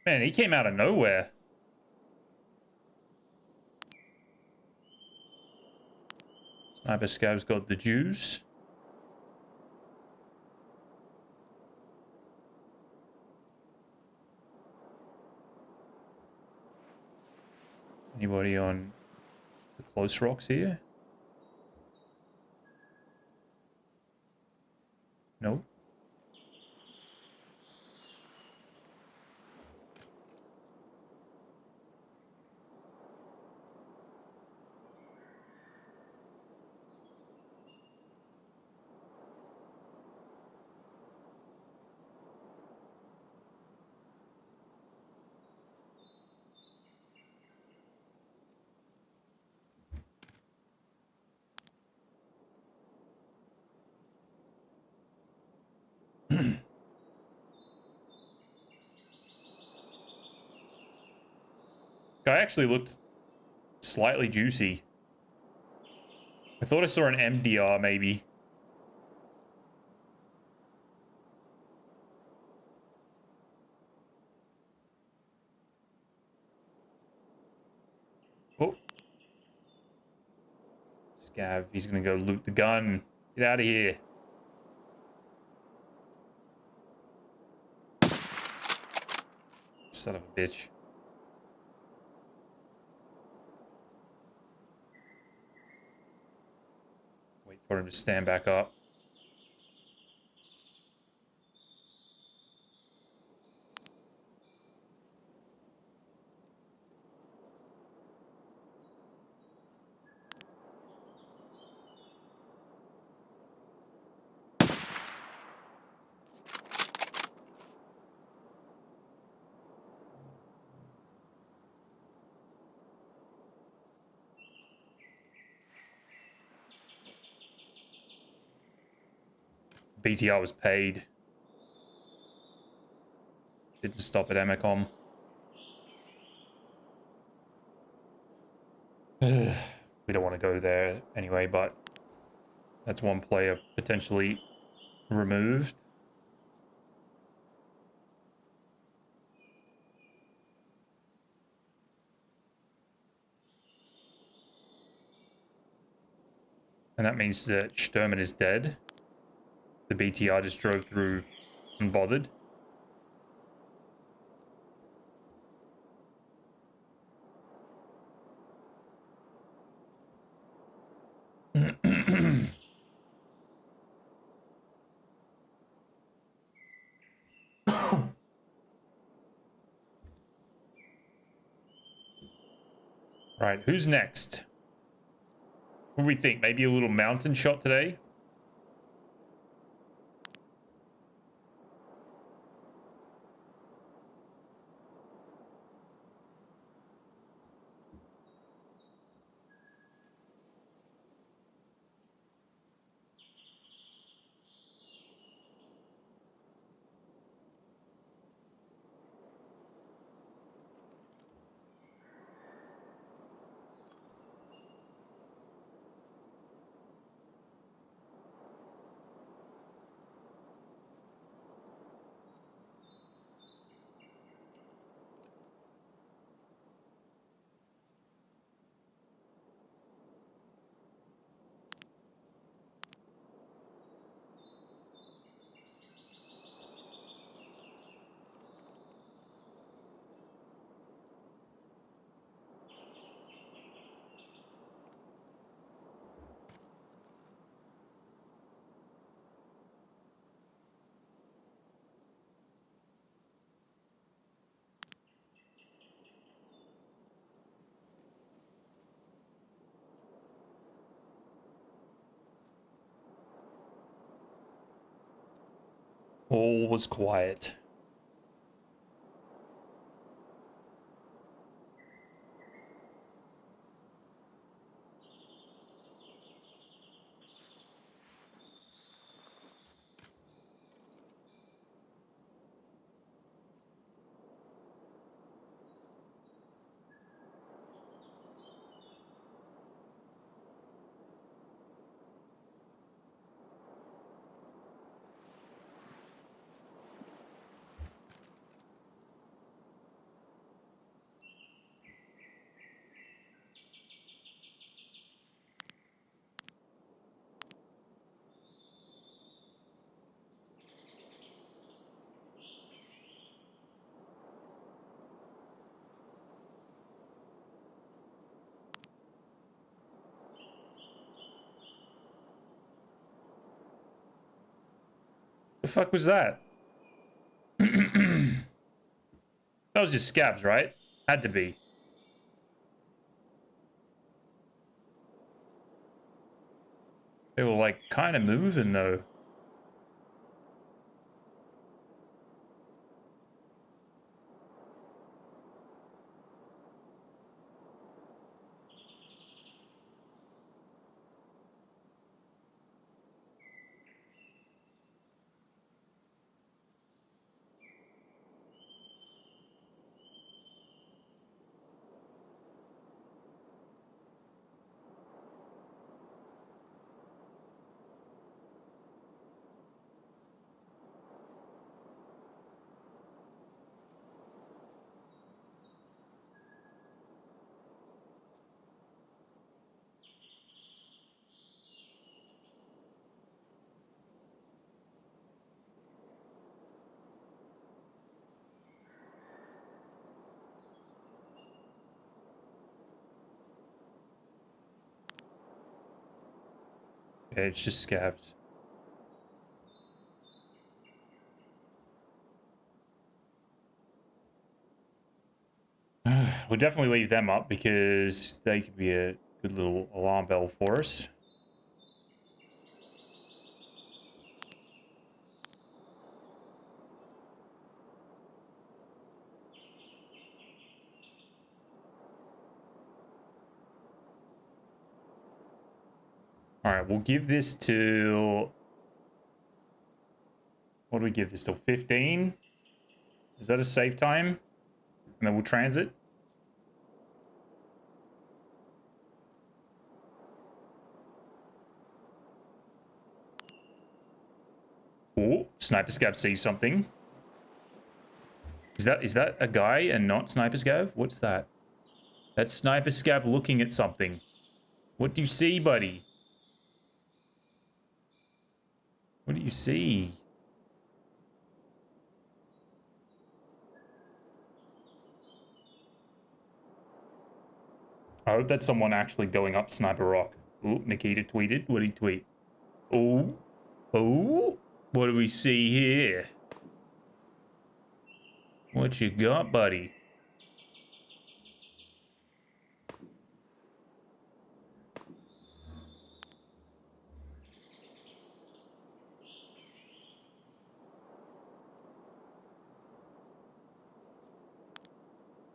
Man, he came out of nowhere. Sniper Scav's got the juice. Anybody on the close rocks here? Nope. Guy actually looked slightly juicy. I thought I saw an MDR maybe. Oh. Scav, he's gonna go loot the gun. Get out of here. Son of a bitch. Wait for him to stand back up. BTR was paid. Didn't stop at Emacom. We don't want to go there anyway, but that's one player potentially removed. And that means that Sturman is dead. The BTR just drove through unbothered. Right, who's next? What do we think? Maybe a little mountain shot today? All was quiet. The fuck was that? That was just scavs, right? Had to be. They were like kind of moving though. Yeah, it's just scabs. We'll definitely leave them up because they could be a good little alarm bell for us. All right, we'll give this to... What do we give this till? 15? Is that a safe time? And then we'll transit? Oh, Sniper Scav sees something. Is that a guy and not Sniper Scav? What's that? That's Sniper Scav looking at something. What do you see, buddy? What do you see? I hope that's someone actually going up Sniper Rock. Oh, Nikita tweeted. What did he tweet? Oh, oh, what do we see here? What you got, buddy?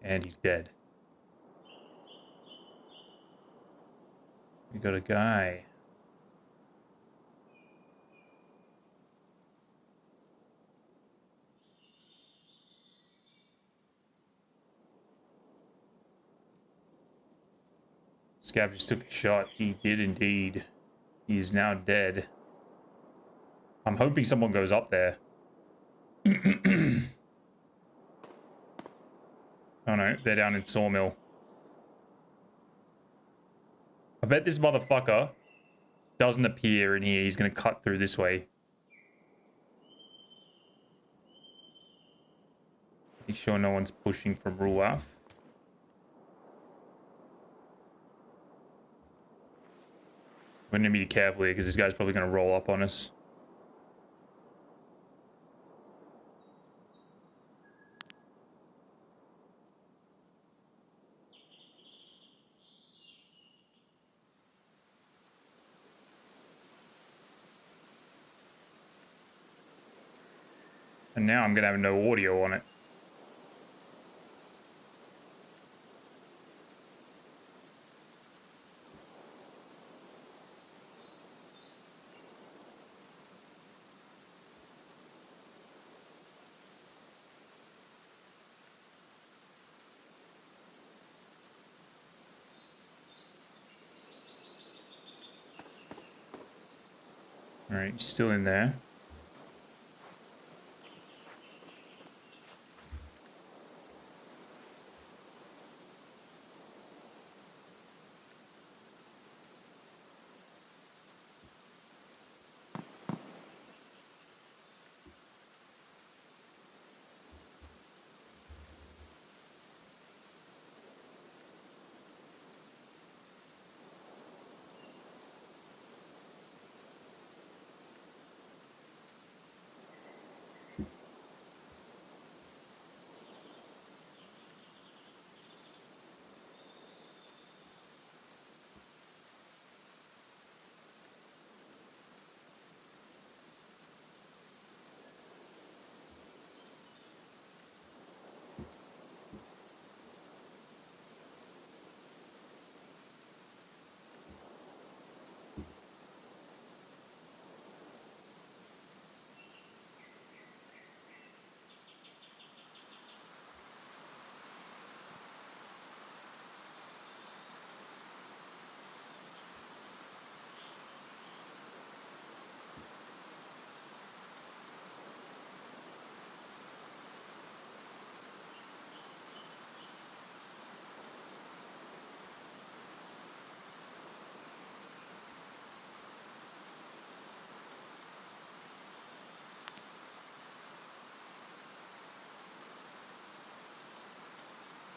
And he's dead. We got a guy. Scav just took a shot. He did indeed. He is now dead. I'm hoping someone goes up there. Oh no, they're down in Sawmill. I bet this motherfucker doesn't appear in here. He's gonna cut through this way. Make sure no one's pushing from Rule F. We're gonna be careful here because this guy's probably gonna roll up on us. And now I'm gonna have no audio on it. All right, still in there.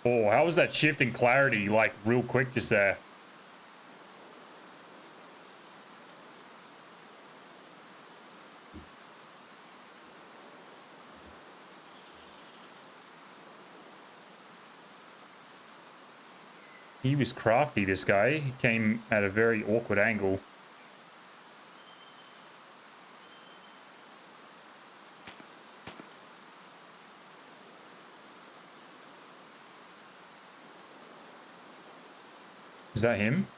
Oh, how was that shift in clarity, like, real quick just there? He was crafty, this guy. He came at a very awkward angle. Is that him?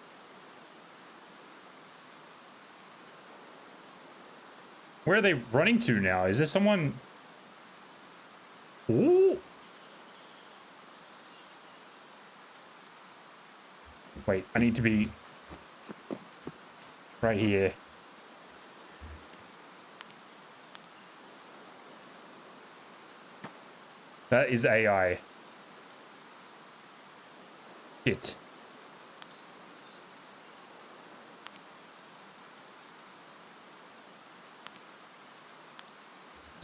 Where are they running to now? Is there someone... Ooh! Wait, I need to be... right here. That is AI. Shit.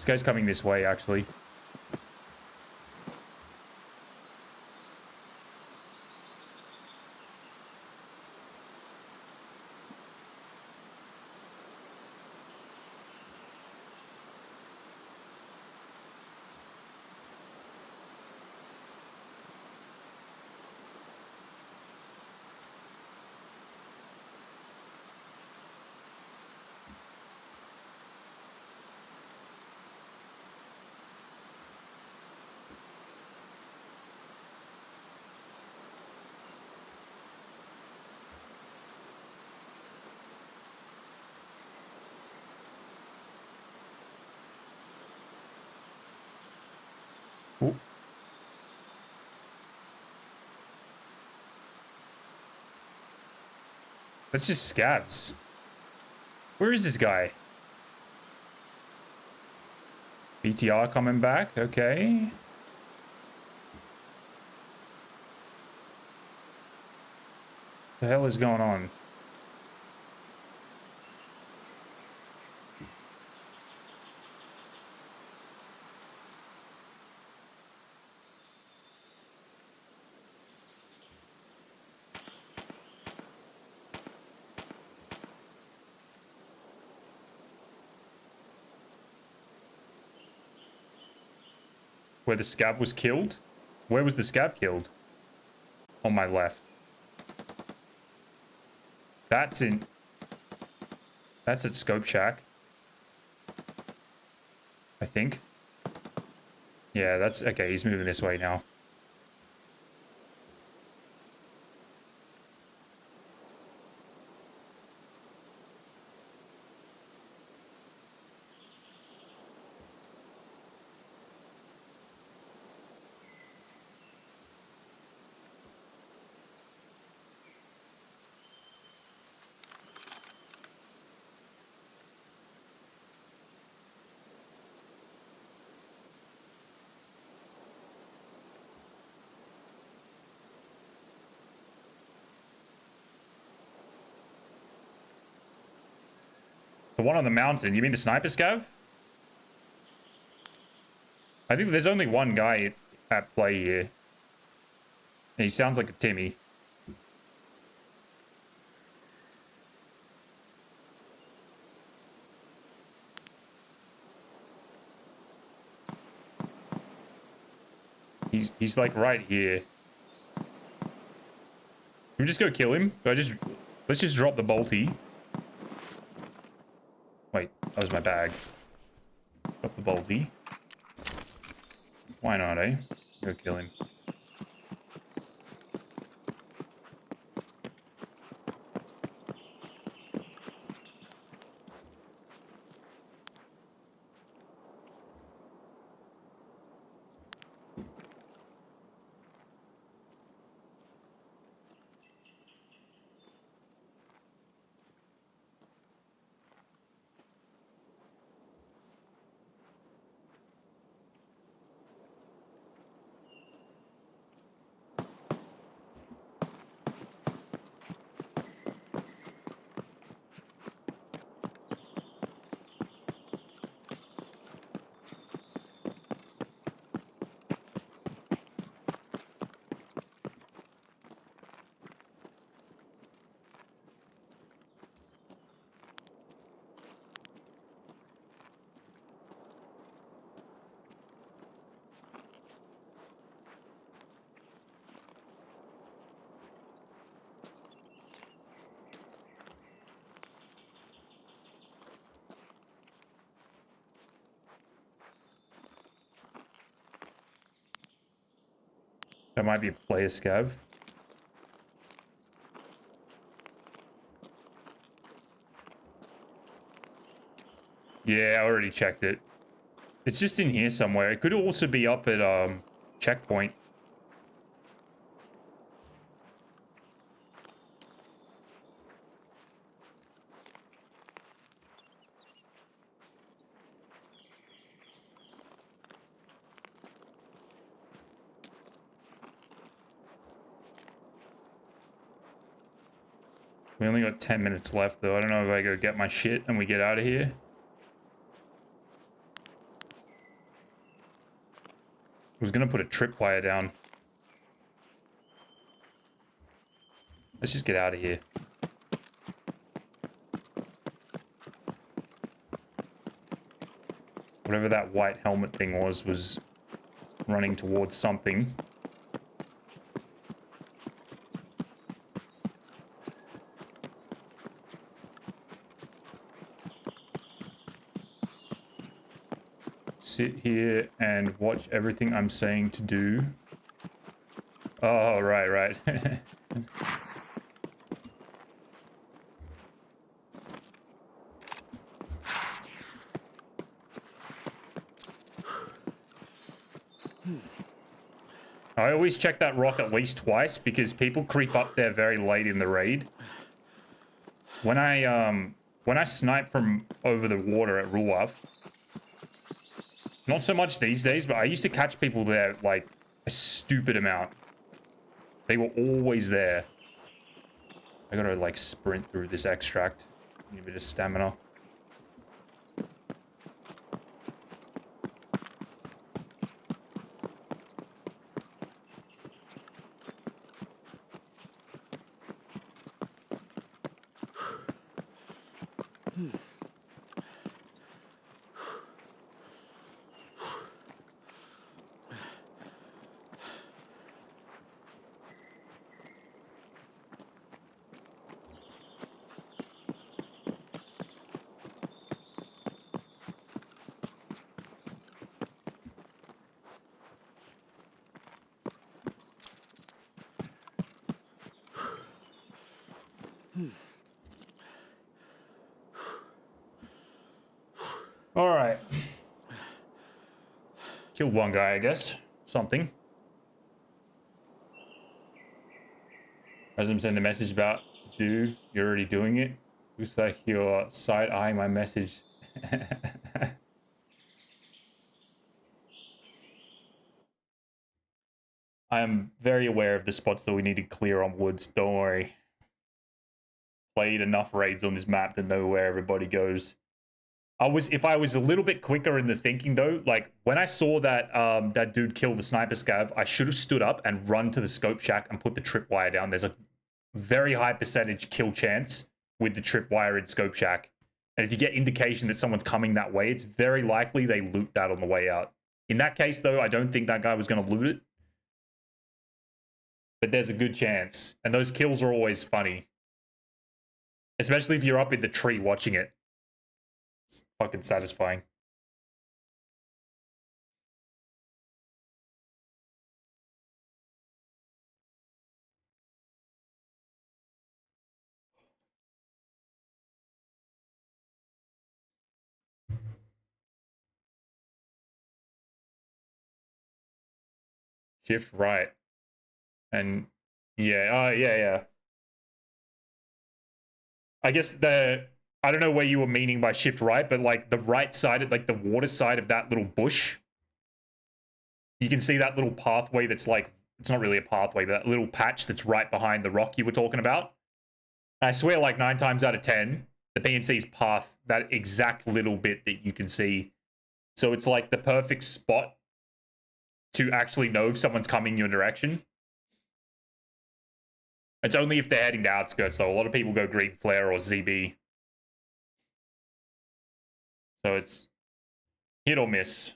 This guy's coming this way, actually. Ooh. That's just scabs. Where is this guy? BTR coming back, okay. The hell is going on? Where the scav was killed? Where was the scav killed? On my left. That's in... That's at Scope Shack. I think. Yeah, that's okay. He's moving this way now. The one on the mountain. You mean the sniper scav? I think there's only one guy at play here. And he sounds like a Timmy. He's like right here. Can we just go kill him? Let's just drop the bolty. Wait, that was my bag. Drop the bolty. Why not, eh? Go kill him. That might be a player scav. Yeah, I already checked it. It's just in here somewhere. It could also be up at checkpoint. We only got 10 minutes left though. I don't know if I go get my shit and we get out of here. I was gonna put a tripwire down. Let's just get out of here. Whatever that white helmet thing was running towards something. Sit here and watch everything I'm saying to do. Oh, right. I always check that rock at least twice because people creep up there very late in the raid. When I snipe from over the water at Ruaf, not so much these days, but I used to catch people there like a stupid amount. They were always there. I gotta like sprint through this extract. Need a bit of stamina. All right. Killed one guy, I guess. Something. As I'm sending a message about, dude, you're already doing it. Looks like you're side-eyeing my message. I am very aware of the spots that we need to clear on woods. Don't worry. Played enough raids on this map to know where everybody goes. If I was a little bit quicker in the thinking though, like when I saw that that dude kill the sniper scav, I should have stood up and run to the scope shack and put the tripwire down. There's a very high percentage kill chance with the tripwire in scope shack. And if you get indication that someone's coming that way, it's very likely they loot that on the way out. In that case though, I don't think that guy was going to loot it. But there's a good chance. And those kills are always funny. Especially if you're up in the tree watching it. It's fucking satisfying. Shift right. And yeah, yeah. I guess I don't know where you were meaning by shift right, but like the right side, like the water side of that little bush, you can see that little pathway that's like, it's not really a pathway, but that little patch that's right behind the rock you were talking about. And I swear like 9 times out of 10, the PMC's path, that exact little bit that you can see. So it's like the perfect spot to actually know if someone's coming your direction. It's only if they're heading to outskirts, though. A lot of people go green flare or ZB. So it's hit or miss.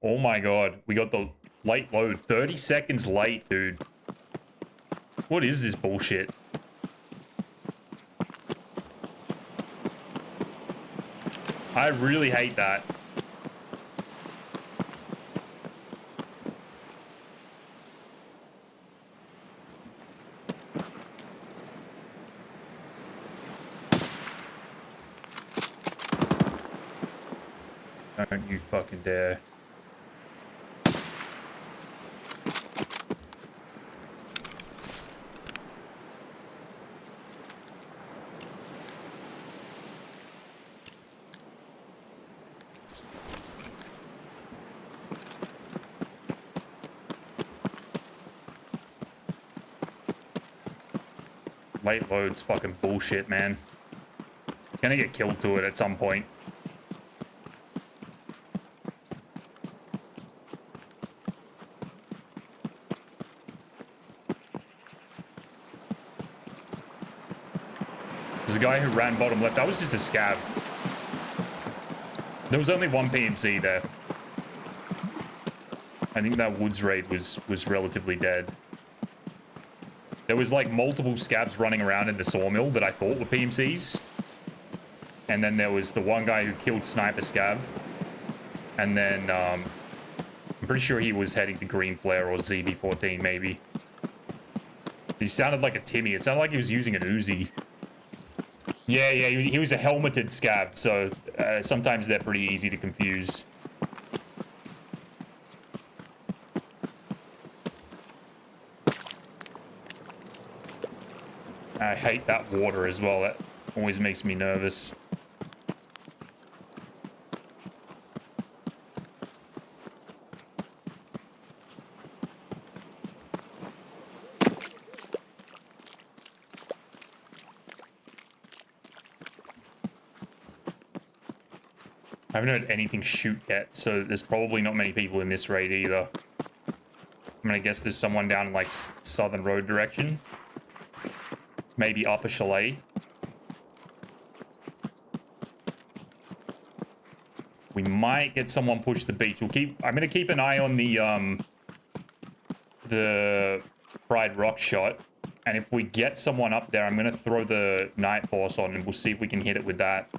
Oh my god, we got the late load. 30 seconds late, dude. What is this bullshit? I really hate that. Don't you fucking dare. Late load's fucking bullshit, man. Gonna get killed to it at some point. There's a guy who ran bottom left. That was just a scav. There was only one PMC there. I think that woods raid was relatively dead. There was like multiple scavs running around in the sawmill that I thought were PMCs. And then there was the one guy who killed Sniper Scav. And then I'm pretty sure he was heading to Green Flare or ZB14 maybe. He sounded like a Timmy. It sounded like he was using an Uzi. Yeah, he was a helmeted scav, so sometimes they're pretty easy to confuse. I hate that water as well. That always makes me nervous. I haven't heard anything shoot yet, so there's probably not many people in this raid either. I'm gonna guess there's someone down in like Southern Road direction. Maybe Upper Chalet. We might get someone push the beach. I'm gonna keep an eye on the fried rock shot. And if we get someone up there, I'm gonna throw the night force on and we'll see if we can hit it with that.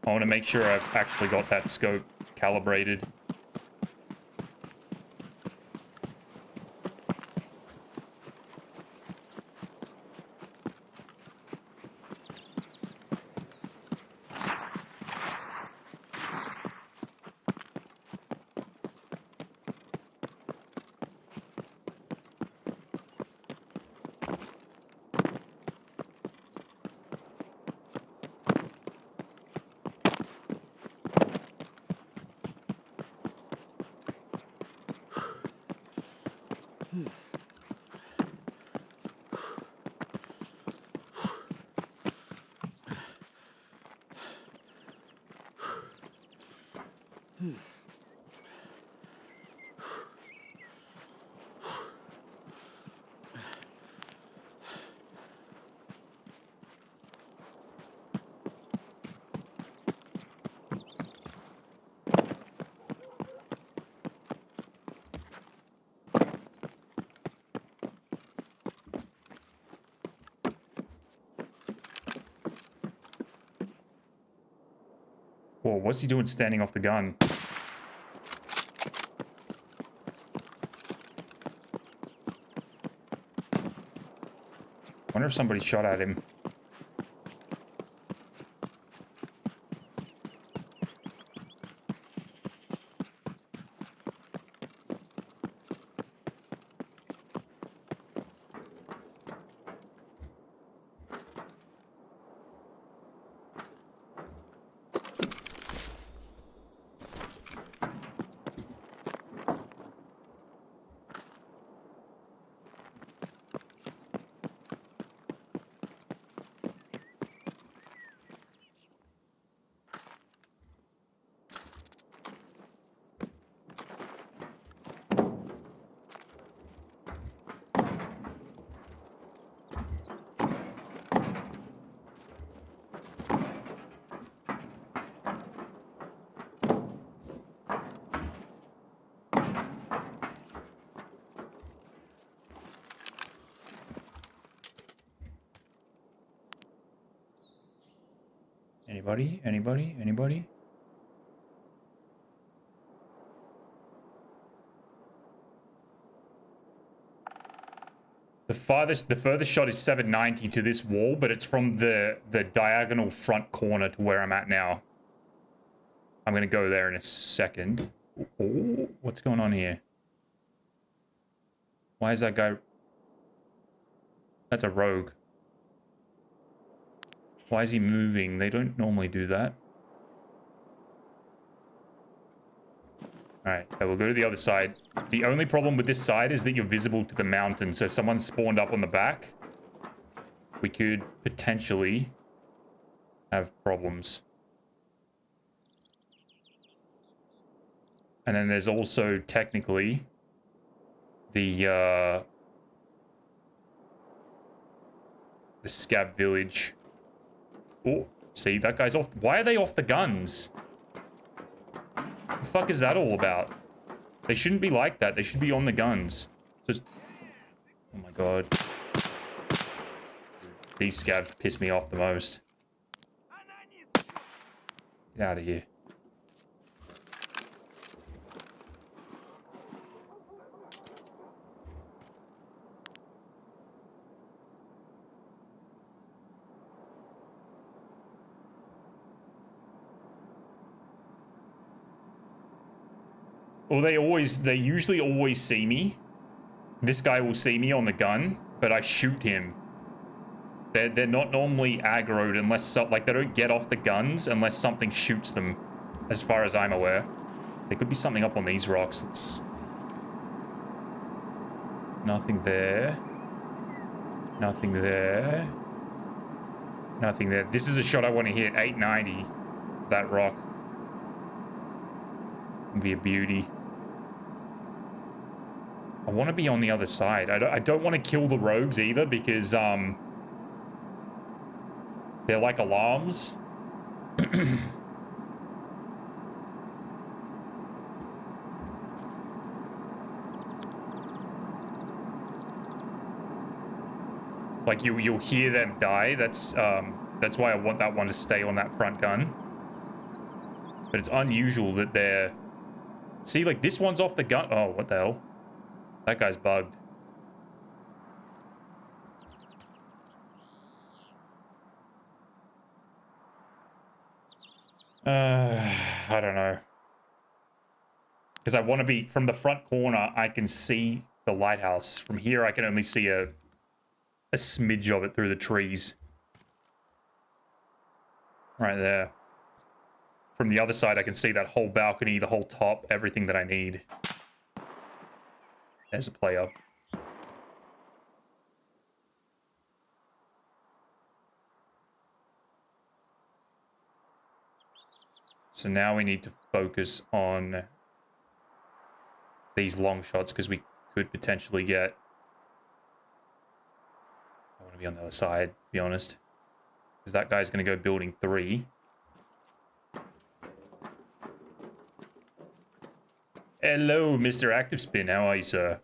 I want to make sure I've actually got that scope calibrated. Whoa, what's he doing standing off the gun? Wonder if somebody shot at him. Anybody? Anybody? Anybody? The furthest shot is 790 to this wall, but it's from the diagonal front corner to where I'm at now. I'm gonna go there in a second. Oh, what's going on here? Why is that guy? That's a rogue. Why is he moving? They don't normally do that. Alright, so we'll go to the other side. The only problem with this side is that you're visible to the mountain, so if someone spawned up on the back, we could potentially have problems. And then there's also technically the scab village. Oh, see, that guy's off. Why are they off the guns? What the fuck is that all about? They shouldn't be like that. They should be on the guns. Just... Oh my god. These scabs piss me off the most. Get out of here. Well, they usually always see me. This guy will see me on the gun, but I shoot him. They're not normally aggroed unless, like, they don't get off the guns unless something shoots them, as far as I'm aware. There could be something up on these rocks. It's... Nothing there. Nothing there. Nothing there. This is a shot I want to hit. 890. That rock. It'd be a beauty. I want to be on the other side. I don't want to kill the rogues either because they're like alarms. Like you'll hear them die. That's why I want that one to stay on that front gun. But it's unusual that they're... See, like this one's off the gun. Oh, what the hell? That guy's bugged. I don't know. Because I want to be... From the front corner, I can see the lighthouse. From here, I can only see a smidge of it through the trees. Right there. From the other side, I can see that whole balcony, the whole top, everything that I need. As a player. So now we need to focus on these long shots because we could potentially get... I want to be on the other side, to be honest. Because that guy's going to go building 3. Hello, Mr. Active Spin. How are you, sir?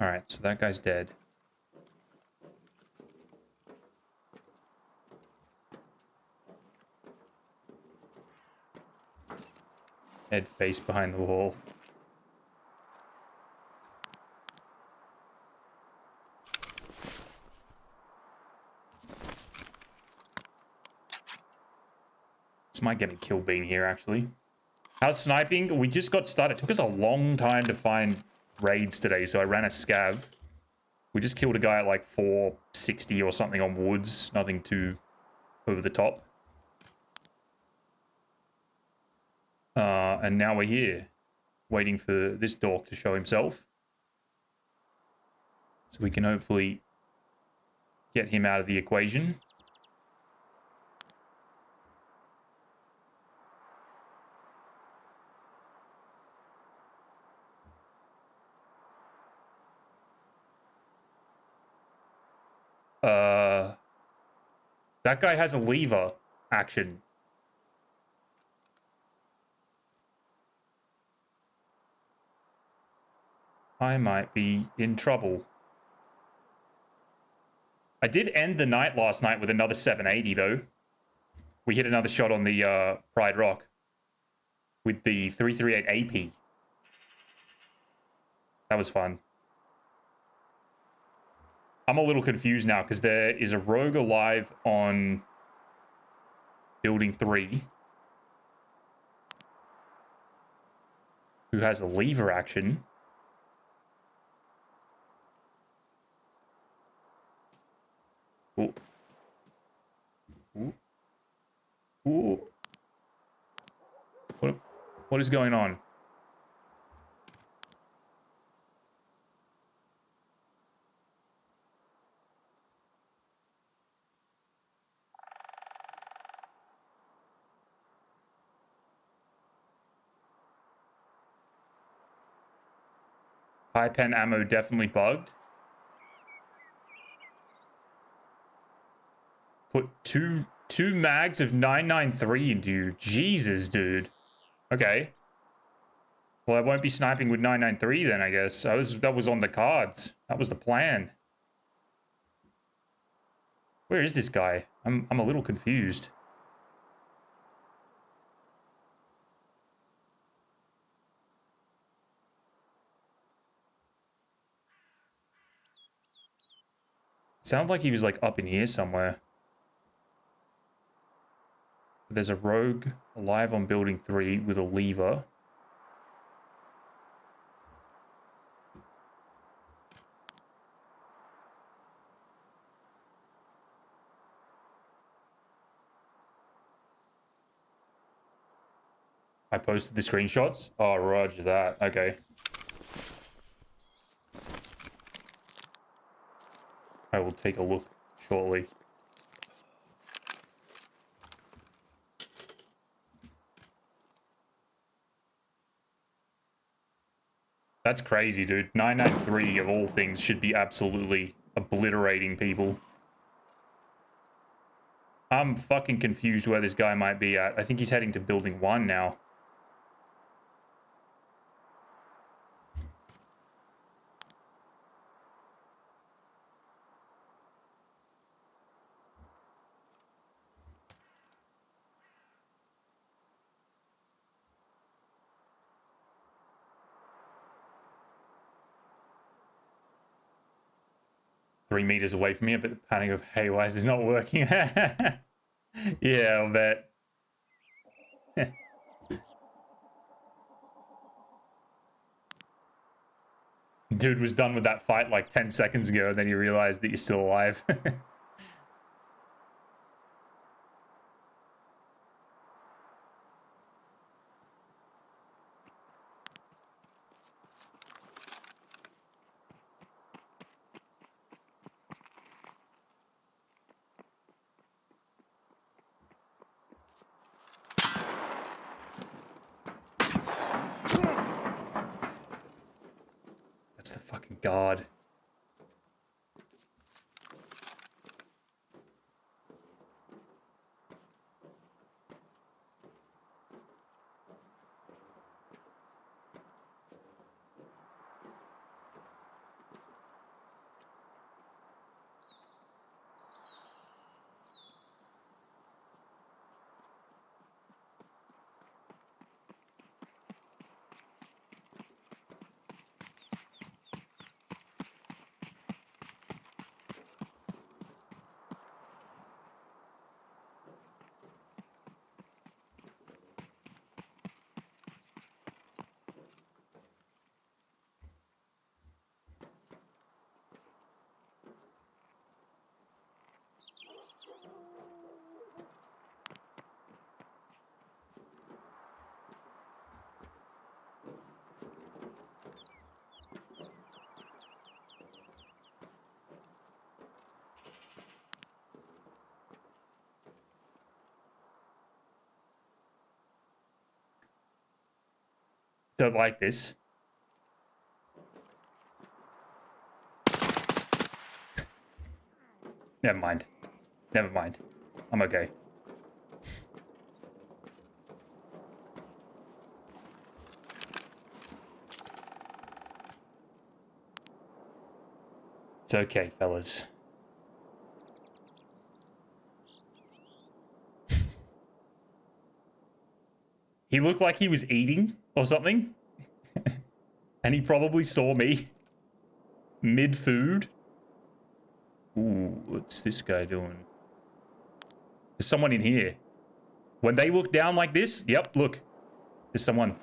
Alright, so that guy's dead. Head face behind the wall. This might get me killed being here, actually. How's sniping? We just got started. It took us a long time to find raids today, so I ran a scav. We just killed a guy at like 460 or something on woods. Nothing too over the top. And now we're here, waiting for this dork to show himself. So we can hopefully get him out of the equation. That guy has a lever action. I might be in trouble. I did end the night last night with another 780 though. We hit another shot on the Pride Rock with the 338 AP. That was fun. I'm a little confused now because there is a rogue alive on building 3 who has a lever action. Ooh. Ooh. Ooh. What is going on? High pen ammo definitely bugged. Put two mags of 993 into you. Jesus, dude. Okay. Well, I won't be sniping with 993 then, I guess. That was on the cards. That was the plan. Where is this guy? I'm a little confused. Sounded like he was like up in here somewhere. There's a rogue alive on building 3 with a lever. I posted the screenshots? Oh, roger that. Okay. I will take a look shortly. That's crazy, dude. 993 of all things should be absolutely obliterating people. I'm fucking confused where this guy might be at. I think he's heading to building 1 now. $3 meters away from me, but the panning of Haywise is not working. Yeah, I'll bet. Dude was done with that fight like 10 seconds ago, and then you realize that you're still alive. That's the fucking guard. Don't like this. Never mind. Never mind. I'm okay. It's okay, fellas. He looked like he was eating or something. And he probably saw me mid-food. Ooh, what's this guy doing? There's someone in here. When they look down like this, yep, look. There's someone.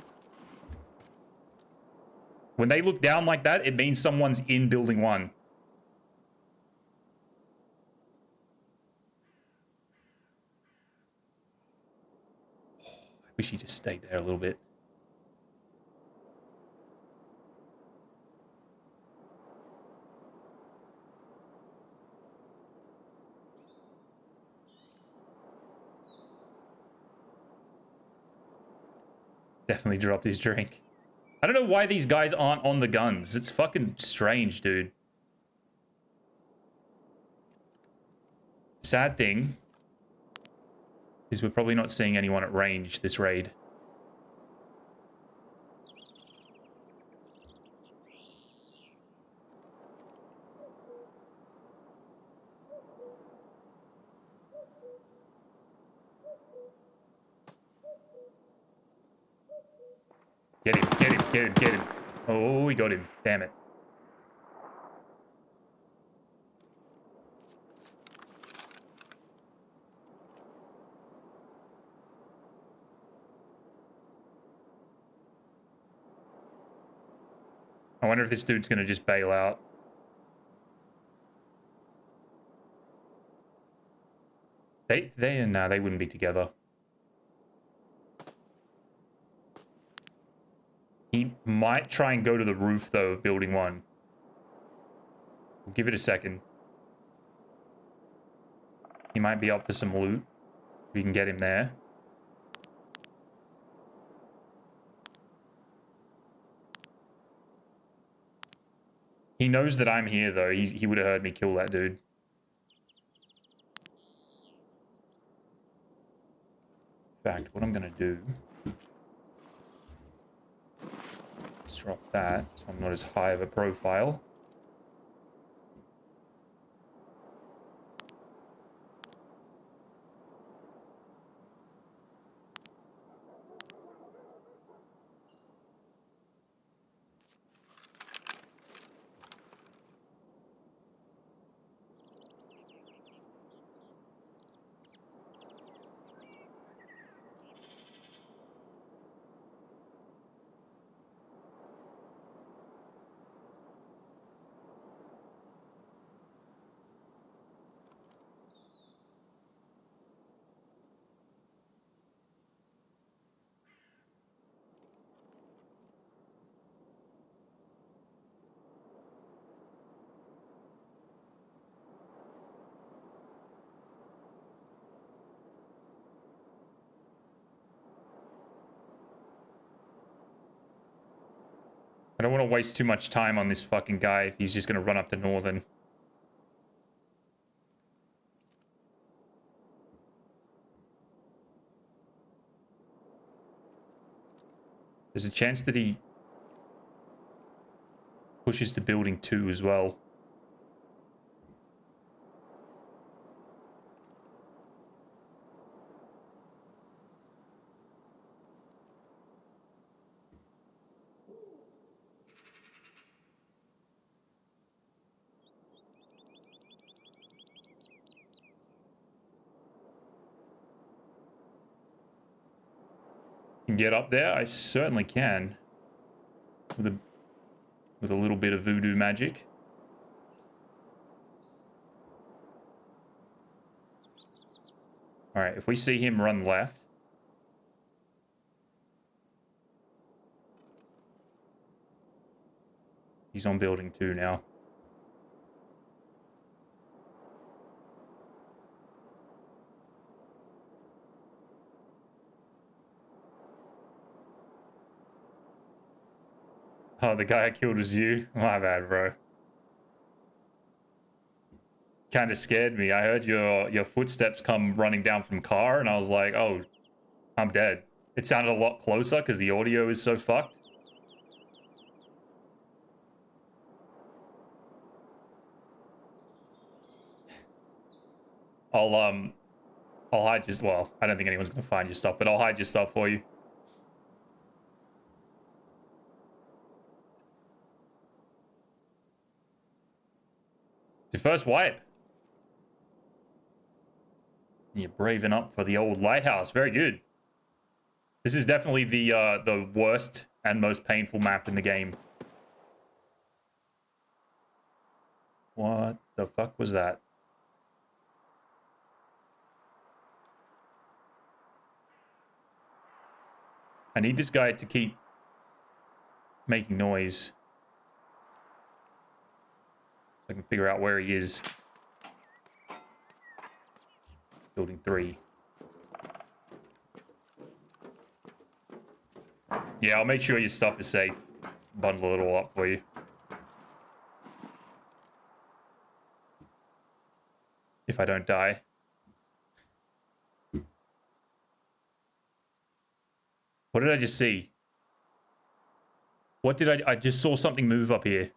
When they look down like that, it means someone's in building 1. I wish he just stayed there a little bit. Definitely dropped his drink. I don't know why these guys aren't on the guns. It's fucking strange, dude. Sad thing is we're probably not seeing anyone at range this raid. Get him, get him, get him, get him. Oh, we got him. Damn it. I wonder if this dude's gonna just bail out. Nah, they wouldn't be together. He might try and go to the roof, though, of building 1. We'll give it a second. He might be up for some loot. We can get him there. He knows that I'm here, though. He would have heard me kill that dude. fact, what I'm gonna do is drop that so I'm not as high of a profile. I don't want to waste too much time on this fucking guy if he's just going to run up to Northern. There's a chance that he pushes to building 2 as well. Can get up there? I certainly can. With a little bit of voodoo magic. Alright, if we see him run left. He's on building 2 now. Oh, the guy I killed was you? My bad, bro. Kind of scared me. I heard your footsteps come running down from car, and I was like, oh, I'm dead. It sounded a lot closer because the audio is so fucked. I'll hide your, well, I don't think anyone's gonna find your stuff, but I'll hide your stuff for you. Your first wipe. You're braving up for the old lighthouse. Very good. This is definitely the worst and most painful map in the game. What the fuck was that? I need this guy to keep making noise. So I can figure out where he is. Building 3. Yeah, I'll make sure your stuff is safe. Bundle it all up for you. If I don't die. What did I just see? What did I just saw something move up here.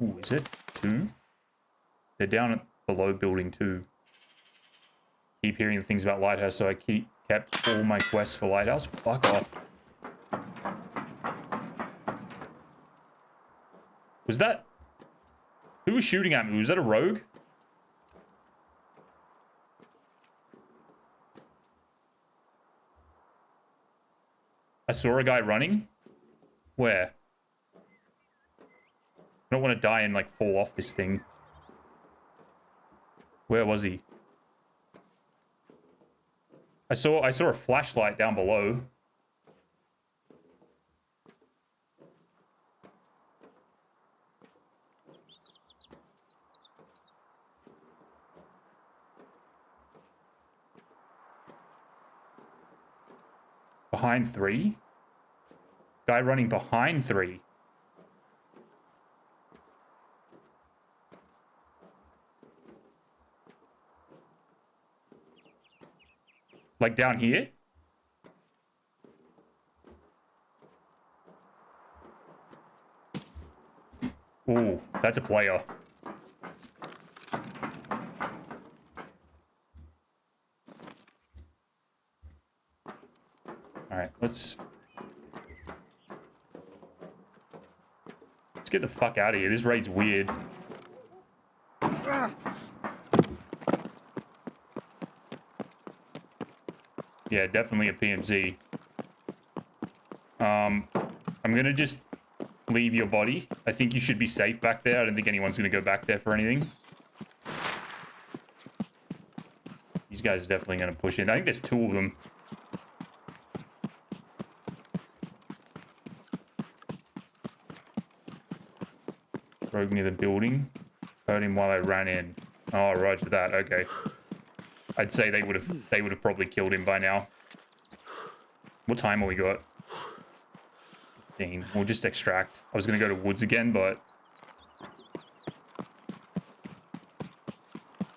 Ooh, is it 2? They're down at below building 2. Keep hearing the things about Lighthouse, so I kept all my quests for Lighthouse. Fuck off. Was that... Who was shooting at me? Was that a rogue? I saw a guy running. Where? I don't want to die and, like, fall off this thing. Where was he? I saw a flashlight down below. Behind 3? Guy running behind 3. Like down here? Ooh, that's a player. Alright, let's get the fuck out of here. This raid's weird. Yeah, definitely a PMC. I'm gonna just leave your body. I think you should be safe back there. I don't think anyone's gonna go back there for anything. These guys are definitely gonna push in. I think there's 2 of them. Broke near the building. Heard him while I ran in. Oh, roger that. Okay. I'd say they would have probably killed him by now. What time have we got? 15. We'll just extract. I was gonna go to woods again, but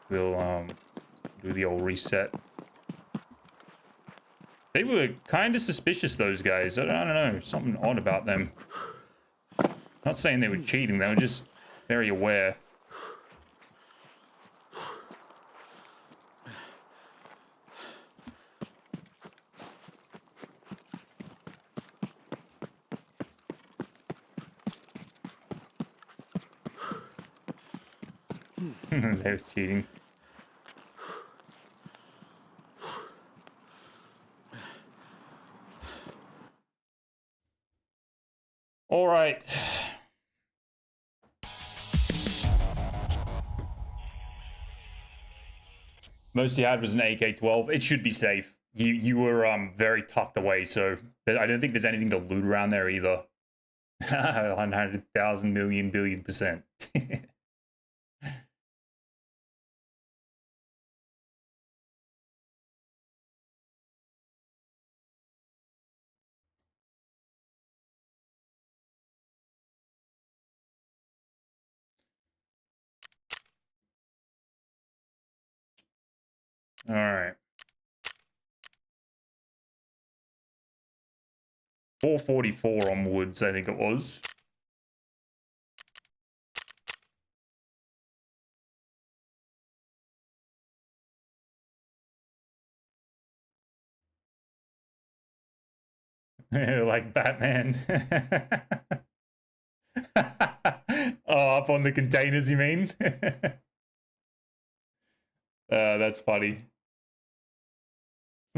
we'll do the old reset. They were kind of suspicious, those guys. I don't know, something odd about them. Not saying they were cheating, they were just very aware. They were cheating. All right. Most you had was an AK-12. It should be safe. You were very tucked away, so I don't think there's anything to loot around there either. 100,000 million billion %. All right. 444 on woods, I think it was. Like Batman. Oh, up on the containers, you mean? That's funny.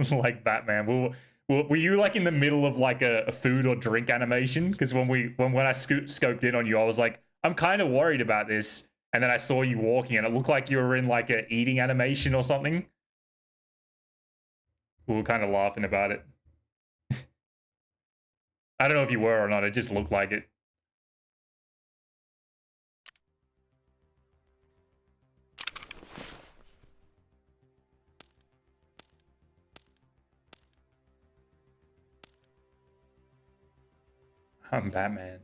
Like Batman. Were you like in the middle of like a food or drink animation? Because when I scoped in on you, I was like, I'm kind of worried about this. And then I saw you walking, and it looked like you were in like a eating animation or something. We were kind of laughing about it. I don't know if you were or not. It just looked like it. I'm Batman.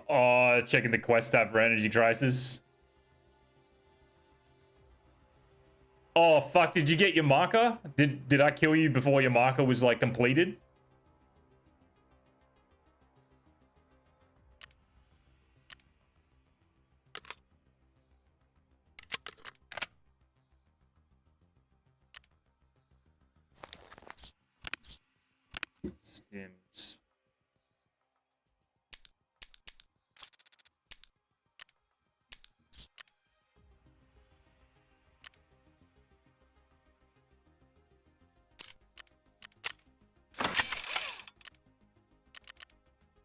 Oh, checking the quest tab for energy crisis. Oh, fuck, did you get your marker? Did I kill you before your marker was, like, completed? Stims.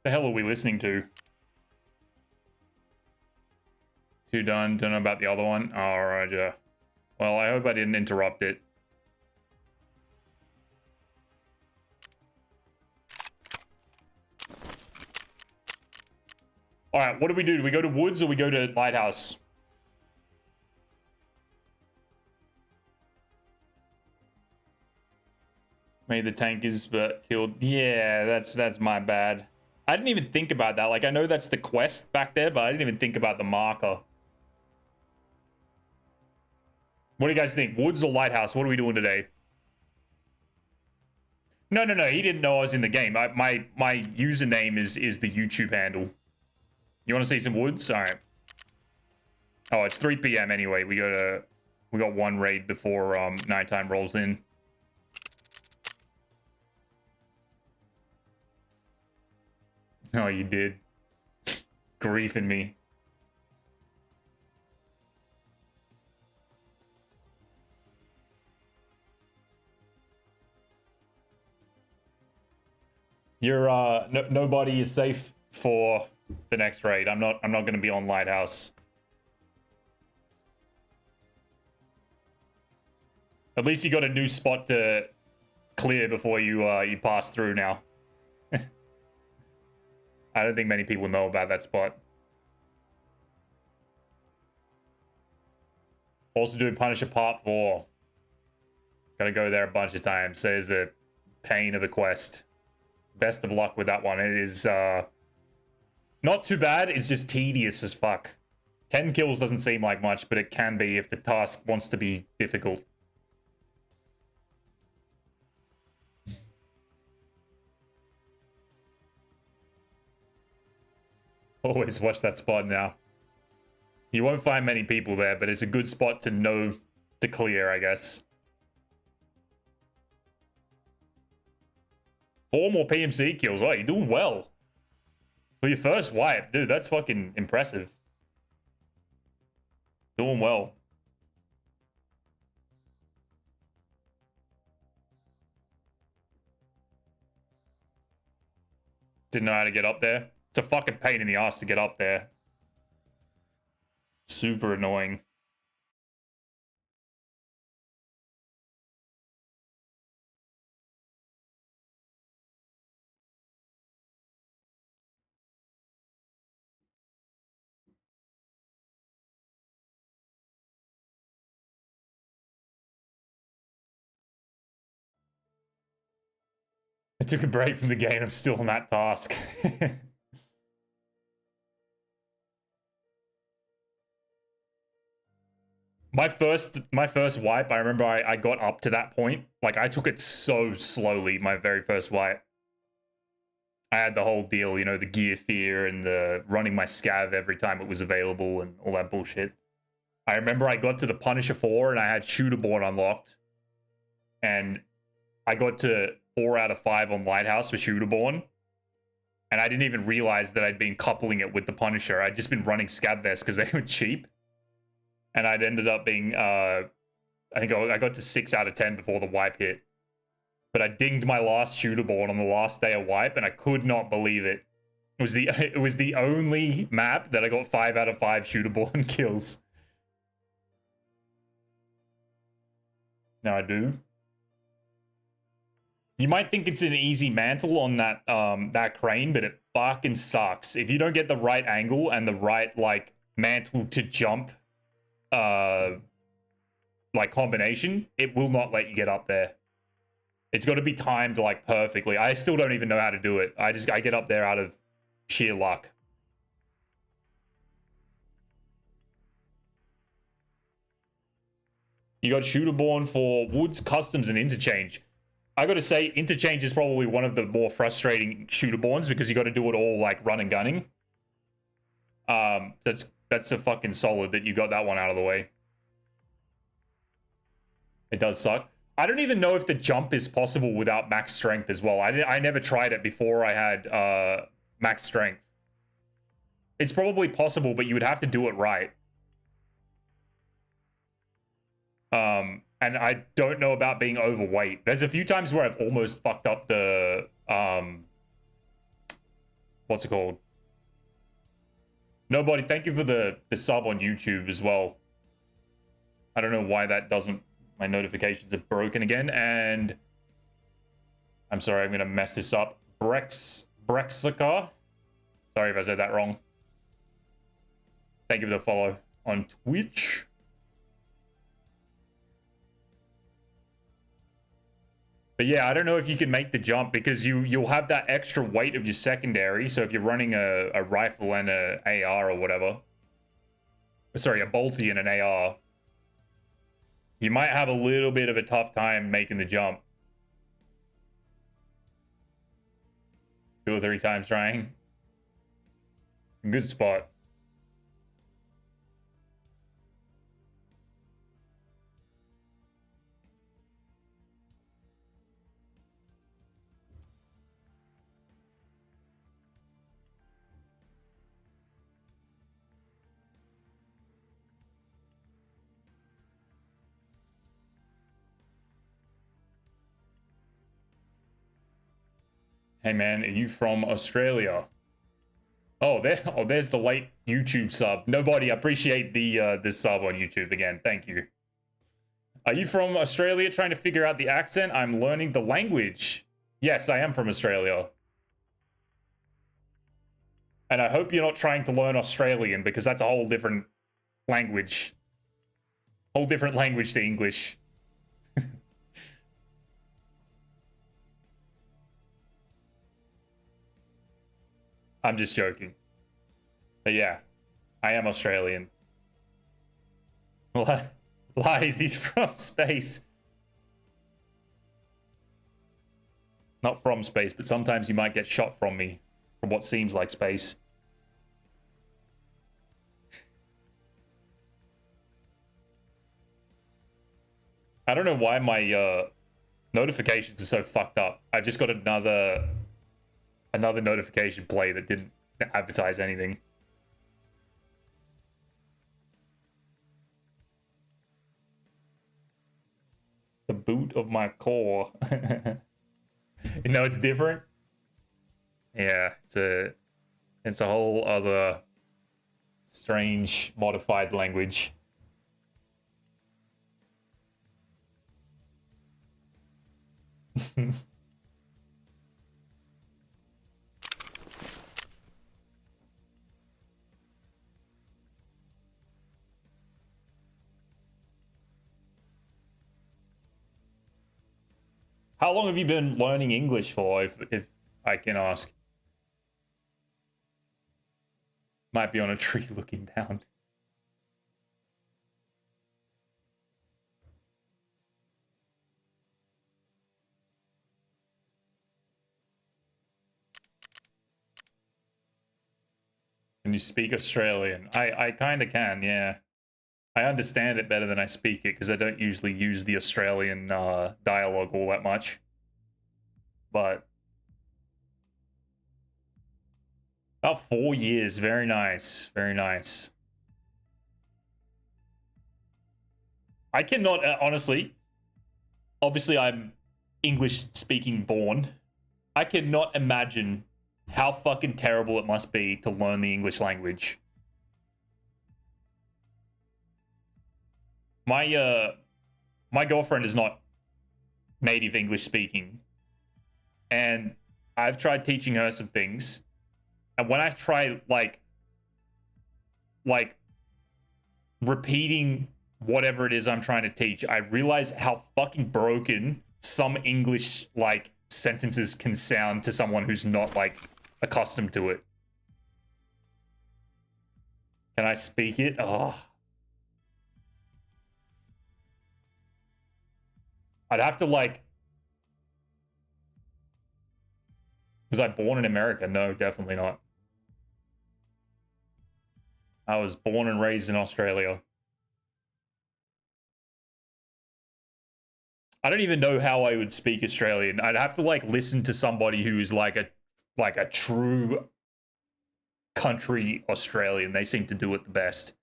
The hell are we listening to? Two done. Don't know about the other one. All right, yeah. Well, I hope I didn't interrupt it. All right, what do we do? Do we go to woods or we go to lighthouse? Maybe the tank is killed. Yeah, that's my bad. I didn't even think about that. Like, I know that's the quest back there, but I didn't even think about the marker. What do you guys think? Woods or lighthouse? What are we doing today? No. He didn't know I was in the game. My username is the YouTube handle. You want to see some woods? All right. Oh, it's 3 p.m. anyway. We got one raid before nighttime rolls in. Oh, you did. Griefing me. You're nobody is safe for the next raid. I'm not going to be on lighthouse. At least you got a new spot to clear before you you pass through now. I don't think many people know about that spot. Also doing Punisher Part 4. Gotta go there a bunch of times. Says the pain of the quest. Best of luck with that one. It is not too bad. It's just tedious as fuck. 10 kills doesn't seem like much, but it can be if the task wants to be difficult. Always watch that spot now. You won't find many people there, but it's a good spot to know to clear, I guess. 4 more PMC kills. Oh, you're doing well. For your first wipe, dude, that's fucking impressive. Doing well. Didn't know how to get up there. It's a fucking pain in the ass to get up there. Super annoying. I took a break from the game. I'm still on that task. My first wipe, I remember I got up to that point. Like, I took it so slowly, my very first wipe. I had the whole deal, you know, the gear fear and the running my scav every time it was available and all that bullshit. I remember I got to the Punisher 4 and I had Shooterborn unlocked. And I got to 4 out of 5 on Lighthouse with Shooterborn. And I didn't even realize that I'd been coupling it with the Punisher. I'd just been running Scav Vests because they were cheap. And I'd ended up being, I think I got to 6 out of 10 before the wipe hit. But I dinged my last Shooterborn on the last day of wipe, and I could not believe it. It was the only map that I got 5 out of 5 Shooterborn kills. Now I do. You might think it's an easy mantle on that that crane, but it fucking sucks. If you don't get the right angle and the right like mantle to jump like combination, it will not let you get up there. It's got to be timed like perfectly. I still don't even know how to do it. I get up there out of sheer luck. You got Shooterborn for Woods, Customs, and Interchange. I got to say, Interchange is probably one of the more frustrating Shooterborns because you got to do it all like run and gunning. That's a fucking solid that you got that one out of the way. It does suck. I don't even know if the jump is possible without max strength as well. I never tried it before I had max strength. It's probably possible, but you would have to do it right. And I don't know about being overweight. There's a few times where I've almost fucked up the what's it called? Nobody, thank you for the sub on YouTube as well. I don't know why that doesn't, my notifications are broken again. And I'm sorry, I'm gonna mess this up. Brexica. Sorry if I said that wrong. Thank you for the follow on Twitch. But yeah, I don't know if you can make the jump because you'll have that extra weight of your secondary. So if you're running a rifle and a AR or whatever, sorry, a bolty and an AR, you might have a little bit of a tough time making the jump. 2 or 3 times trying. Good spot. Hey man, are you from Australia? Oh, there's the late YouTube sub. Nobody, I appreciate the sub on YouTube again. Thank you. Are you from Australia trying to figure out the accent? I'm learning the language. Yes, I am from Australia. And I hope you're not trying to learn Australian because that's a whole different language. Whole different language to English. I'm just joking. But yeah, I am Australian. Lies, he's from space. Not from space, but sometimes you might get shot from me. From what seems like space. I don't know why my notifications are so fucked up. I just got another notification play that didn't advertise anything. The boot of my core. You know, it's different. Yeah, it's a whole other strange modified language. How long have you been learning English for, if I can ask? Might be on a tree looking down. Can you speak Australian? I kind of can, yeah. I understand it better than I speak it because I don't usually use the Australian dialogue all that much. But about 4 years, very nice, very nice. I cannot, honestly, obviously I'm English speaking born. I cannot imagine how fucking terrible it must be to learn the English language. My girlfriend is not native English speaking, and I've tried teaching her some things, and when I try like repeating whatever it is I'm trying to teach, I realize how fucking broken some English like sentences can sound to someone who's not like accustomed to it. Can I speak it? Oh. I'd have to like... Was I born in America? No, definitely not. I was born and raised in Australia. I don't even know how I would speak Australian. I'd have to like listen to somebody who is like a true country Australian. They seem to do it the best.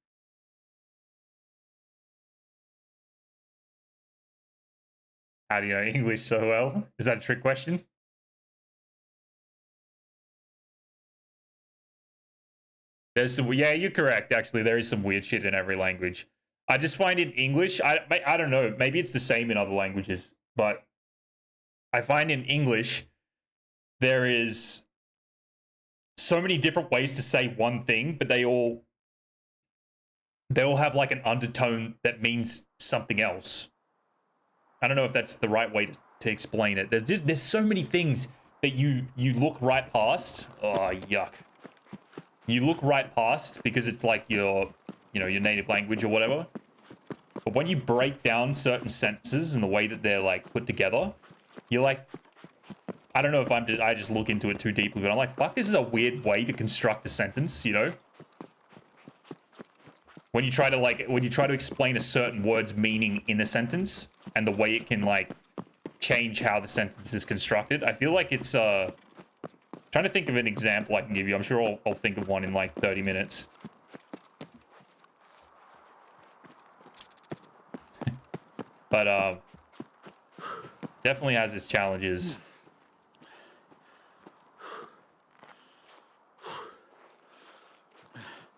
How do you know English so well? Is that a trick question? There's some, yeah, you're correct. Actually, there is some weird shit in every language. I just find in English, I don't know, maybe it's the same in other languages, but I find in English there is so many different ways to say one thing, but they all have like an undertone that means something else. I don't know if that's the right way to explain it. There's so many things that you look right past. Oh, yuck. You look right past because it's like your native language or whatever. But when you break down certain sentences and the way that they're like put together, you're like, I don't know if I just look into it too deeply, but I'm like, fuck, this is a weird way to construct a sentence, you know? When you try to explain a certain word's meaning in a sentence and the way it can like change how the sentence is constructed, I feel like it's trying to think of an example I can give you. I'm sure I'll think of one in like 30 minutes. But definitely has its challenges.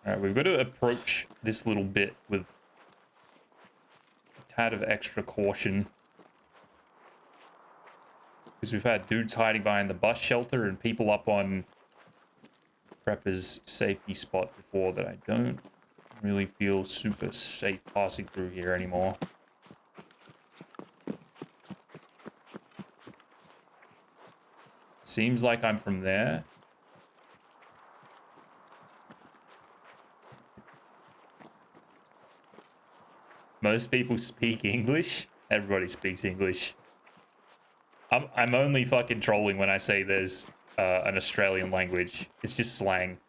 All right, we've got to approach this little bit with a tad of extra caution. Because we've had dudes hiding behind the bus shelter and people up on Prepper's safety spot before that I don't really feel super safe passing through here anymore. Seems like I'm from there. Most people speak English. Everybody speaks English. I'm only fucking trolling when I say there's an Australian language. It's just slang.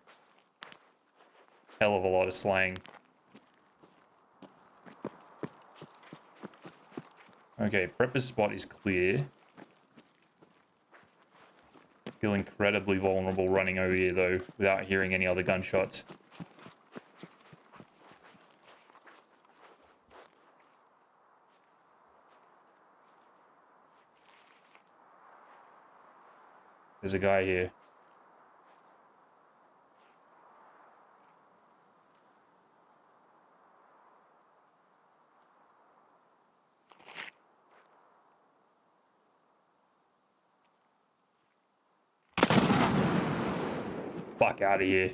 Hell of a lot of slang. Okay, Prepper's spot is clear. Feel incredibly vulnerable running over here though, without hearing any other gunshots. There's a guy here. Fuck out of here.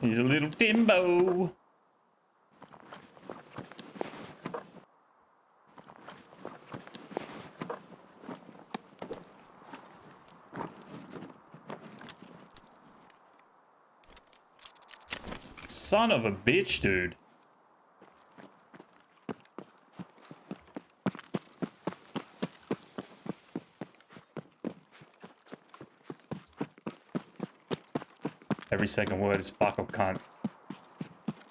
He's a little Timbo. Son of a bitch, dude. Every second word is fuck or cunt.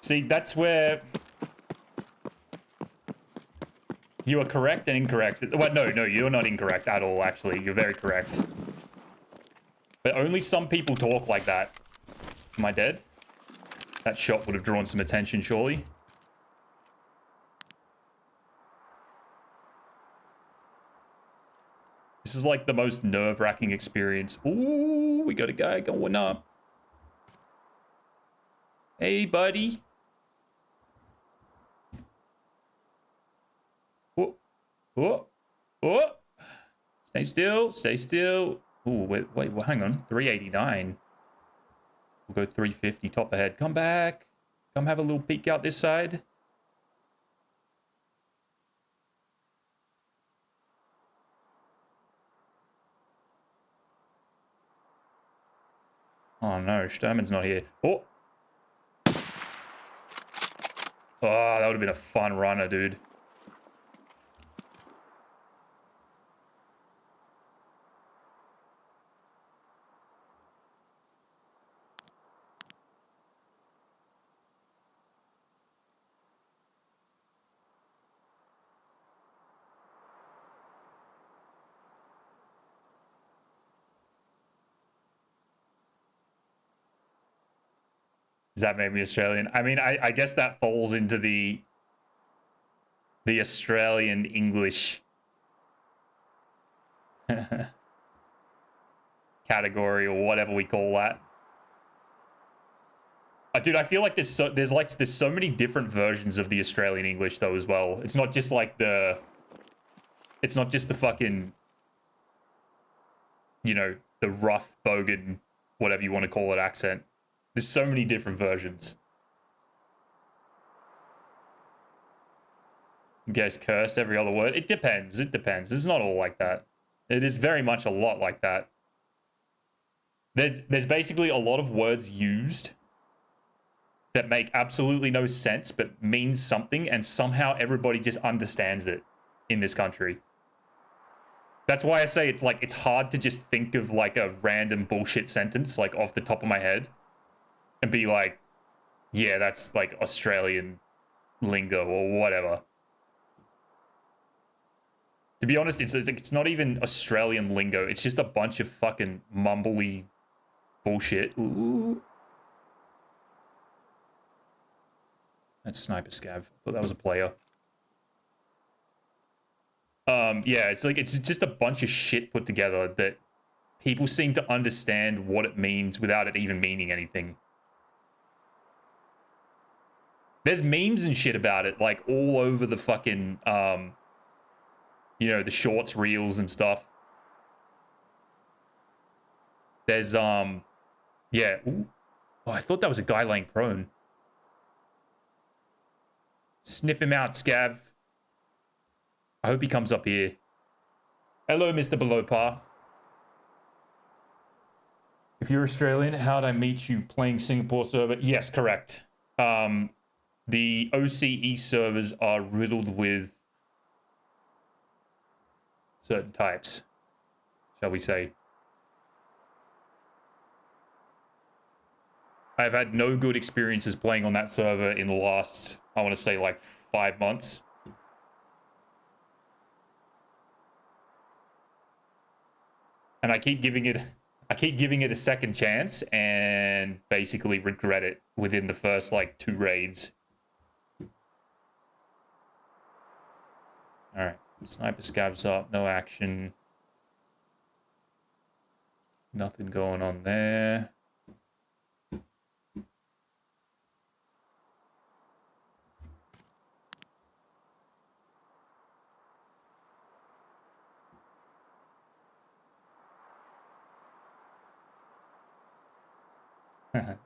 See, that's where you are correct and incorrect. Well, no, you're not incorrect at all, actually. You're very correct. But only some people talk like that. Am I dead? That shot would have drawn some attention, surely. This is like the most nerve-wracking experience. Ooh, we got a guy going up. Hey, buddy. Oh, oh, oh. Stay still, stay still. Ooh, wait, well, hang on. 389. We'll go 350 top ahead. Come back. Come have a little peek out this side. Oh no, Sturman's not here. Oh! Oh, that would have been a fun runner, dude. Does that make me Australian? I mean, I guess that falls into the The Australian English category, or whatever we call that. Dude, I feel like there's so many different versions of the Australian English though as well. It's not just like the fucking, you know, the rough bogan, whatever you want to call it, accent. There's so many different versions. You guys curse every other word. It depends. It depends. It's not all like that. It is very much a lot like that. There's basically a lot of words used that make absolutely no sense but mean something, and somehow everybody just understands it in this country. That's why I say it's like it's hard to just think of like a random bullshit sentence like off the top of my head and be like, yeah, that's like Australian lingo or whatever. To be honest, it's not even Australian lingo. It's just a bunch of fucking mumbly bullshit. Ooh. That's Sniper Scav. Thought that was a player. Yeah, it's like it's just a bunch of shit put together that people seem to understand what it means without it even meaning anything. There's memes and shit about it, like all over the fucking you know, the shorts, reels and stuff. There's yeah. Ooh. Oh, I thought that was a guy laying prone. Sniff him out, Scav. I hope he comes up here. Hello, Mr. Below Par. If you're Australian, how'd I meet you playing Singapore server? Yes, correct. The OCE servers are riddled with certain types, shall we say. I've had no good experiences playing on that server in the last, I want to say, like 5 months. And I keep giving it a second chance and basically regret it within the first like 2 raids. All right, Sniper Scavs up, no action. Nothing going on there.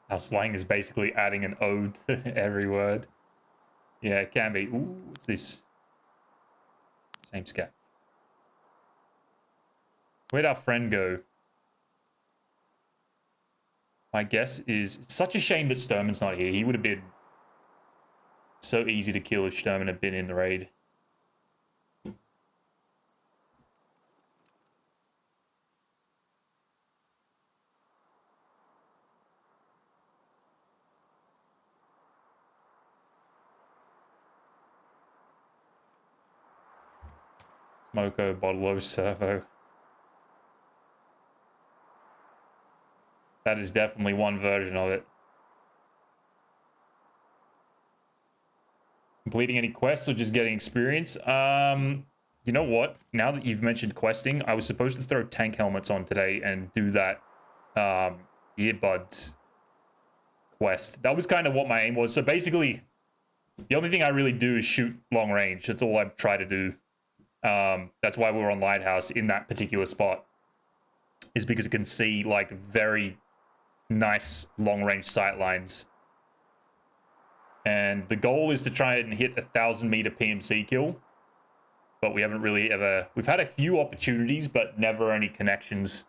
Our slang is basically adding an ode to every word. Yeah, it can be. Ooh, what's this? Same scat. Where'd our friend go? My guess is... It's such a shame that Sturman's not here. He would have been so easy to kill if Sturman had been in the raid. Smoko, Bottle Servo. That is definitely one version of it. Completing any quests or just getting experience? You know what? Now that you've mentioned questing, I was supposed to throw tank helmets on today and do that earbuds quest. That was kind of what my aim was. So basically, the only thing I really do is shoot long range. That's all I try to do. That's why we were on Lighthouse in that particular spot, is because it can see like very nice long range sight lines. And the goal is to try and hit 1,000-meter PMC kill, but we haven't really ever... We've had a few opportunities, but never any connections.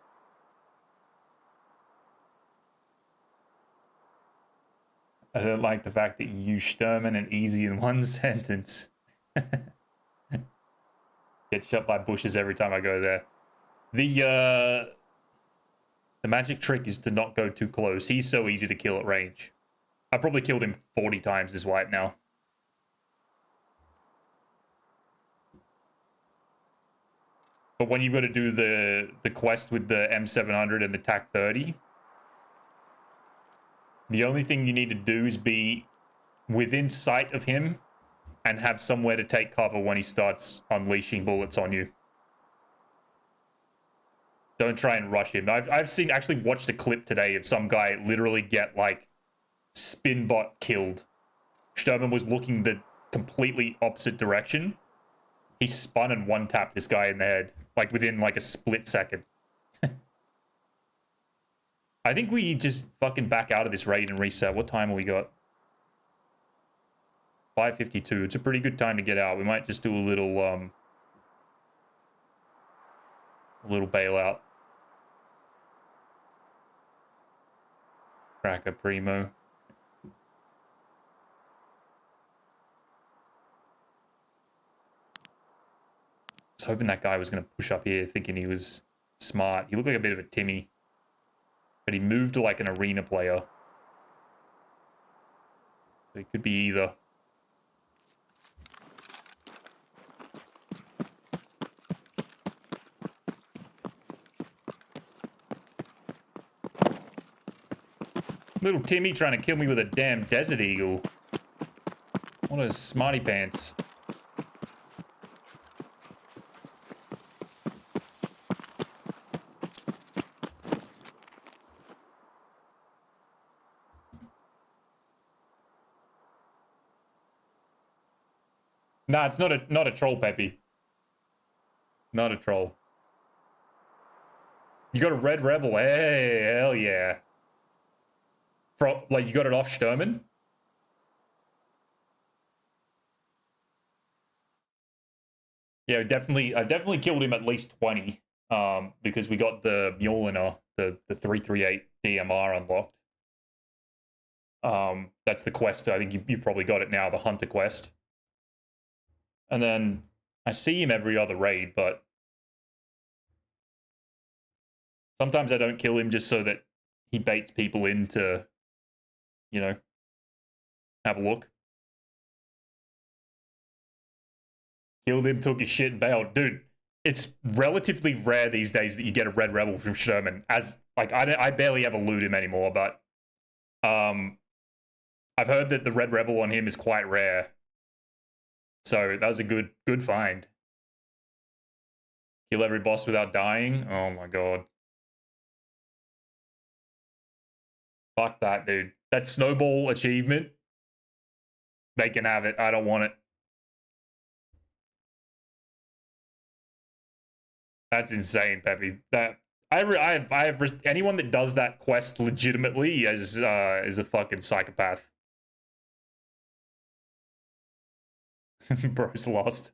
I don't like the fact that you use Sturman and easy in one sentence. Get shot by bushes every time I go there. The magic trick is to not go too close. He's so easy to kill at range. I probably killed him 40 times this wipe now. But when you've got to do the quest with the M700 and the TAC-30, the only thing you need to do is be within sight of him and have somewhere to take cover when he starts unleashing bullets on you. Don't try and rush him. I've seen, actually watched a clip today of some guy literally get, like, spinbot killed. Sturman was looking the completely opposite direction. He spun and one-tapped this guy in the head, like, within, like, a split second. I think we just fucking back out of this raid and reset. What time have we got? 5:52. It's a pretty good time to get out. We might just do a little bailout. Cracker primo. I was hoping that guy was going to push up here thinking he was smart. He looked like a bit of a Timmy. But he moved to like an arena player. So he could be either. Little Timmy trying to kill me with a damn Desert Eagle. What a smarty pants. Nah, it's not a troll, Peppy. Not a troll. You got a red rebel. Hey, hell yeah. Like, you got it off Sturman? Yeah, I definitely killed him at least 20. Because we got the Mjolnir, the 338 DMR unlocked. That's the quest. I think you've probably got it now, the Hunter quest. And then I see him every other raid, but sometimes I don't kill him just so that he baits people into, you know, have a look. Killed him, took his shit, and bailed. Dude, it's relatively rare these days that you get a Red Rebel from Sherman. As, like, I barely ever loot him anymore, but I've heard that the Red Rebel on him is quite rare. So that was a good find. Kill every boss without dying. Oh my god. Fuck that, dude. That snowball achievement. They can have it. I don't want it. That's insane, Peppy. That anyone that does that quest legitimately is a fucking psychopath. Bro's lost.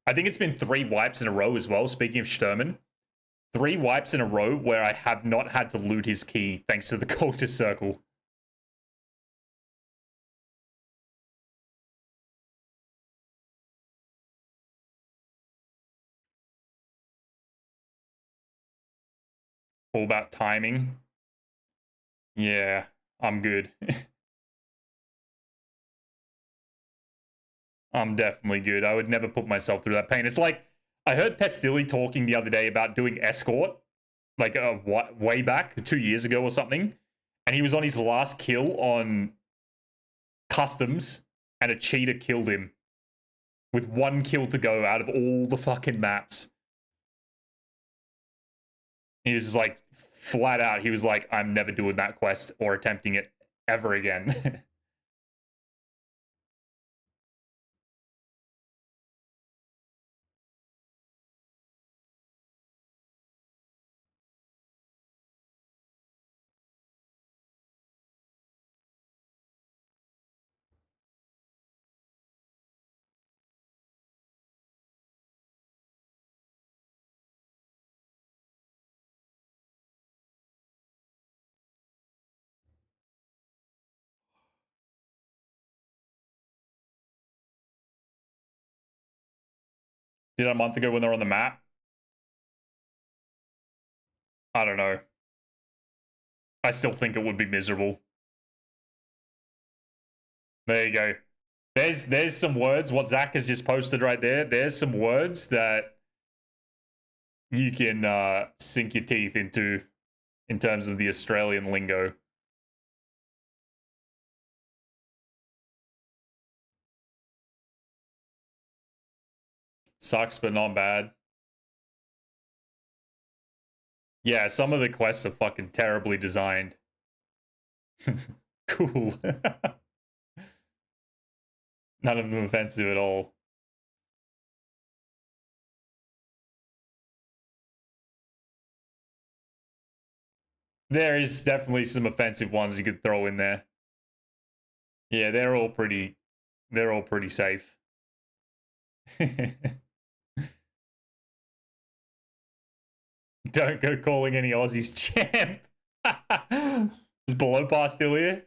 I think it's been 3 wipes in a row as well, speaking of Sturman. 3 wipes in a row where I have not had to loot his key thanks to the cultist circle. All about timing. Yeah, I'm good. I'm definitely good. I would never put myself through that pain. It's like, I heard Pestilli talking the other day about doing escort, like way back, 2 years ago or something. And he was on his last kill on customs, and a cheater killed him with 1 kill to go out of all the fucking maps. He was like, flat out, he was like, I'm never doing that quest or attempting it ever again. Did a month ago when they're on the map? I don't know. I still think it would be miserable. There you go. There's some words. What Zach has just posted right there. There's some words that you can sink your teeth into in terms of the Australian lingo. Sucks, but not bad. Yeah, some of the quests are fucking terribly designed. Cool. None of them offensive at all. There is definitely some offensive ones you could throw in there. Yeah, they're all pretty safe. Don't go calling any Aussies champ. Is Below Par still here?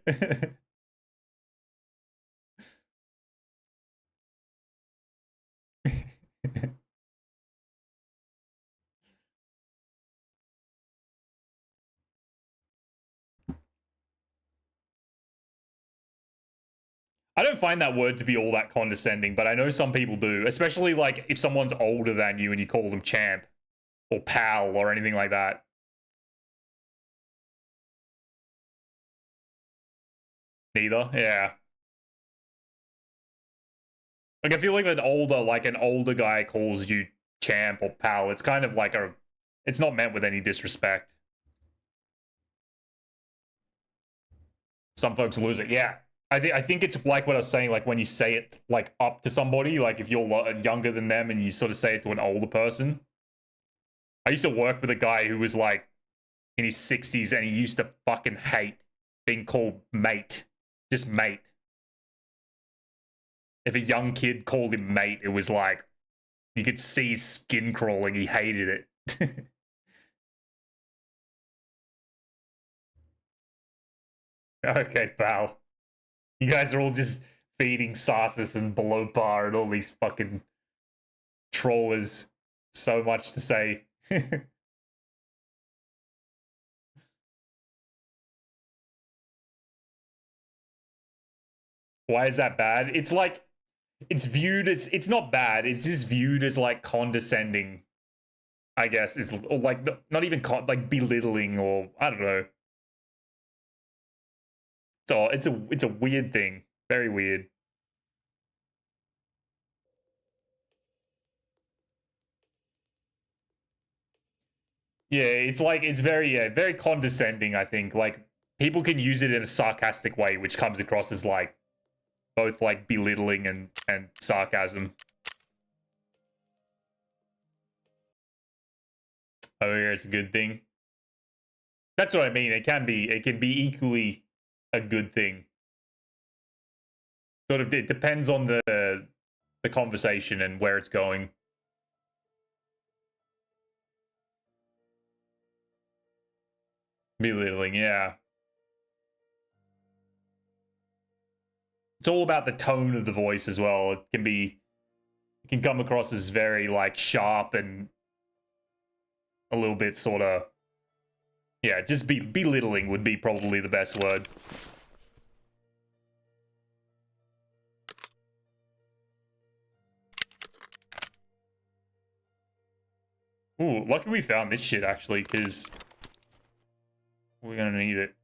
I don't find that word to be all that condescending, but I know some people do, especially like if someone's older than you and you call them champ or pal or anything like that. Neither, yeah. Like I feel like an older guy calls you champ or pal, it's kind of like it's not meant with any disrespect. Some folks lose it, yeah. I think it's like what I was saying, like when you say it like up to somebody, like if you're younger than them and you sort of say it to an older person. I used to work with a guy who was like in his 60s and he used to fucking hate being called mate. Just mate. If a young kid called him mate, it was like you could see his skin crawling. He hated it. Okay, pal. You guys are all just feeding Sarsis and Below Par and all these fucking trollers. So much to say. Why is that bad? It's like, it's not bad. It's just viewed as like condescending, I guess, or like not even like belittling or I don't know. So it's a weird thing. Very weird. Yeah, it's like it's very condescending, I think. Like people can use it in a sarcastic way, which comes across as like both like belittling and sarcasm. Oh yeah, it's a good thing. That's what I mean. It can be equally a good thing. Sort of it depends on the conversation and where it's going. Belittling, yeah. It's all about the tone of the voice as well. It can come across as very like sharp and a little bit sort of, yeah, just belittling would be probably the best word. Ooh, lucky we found this shit actually, because we're gonna need it.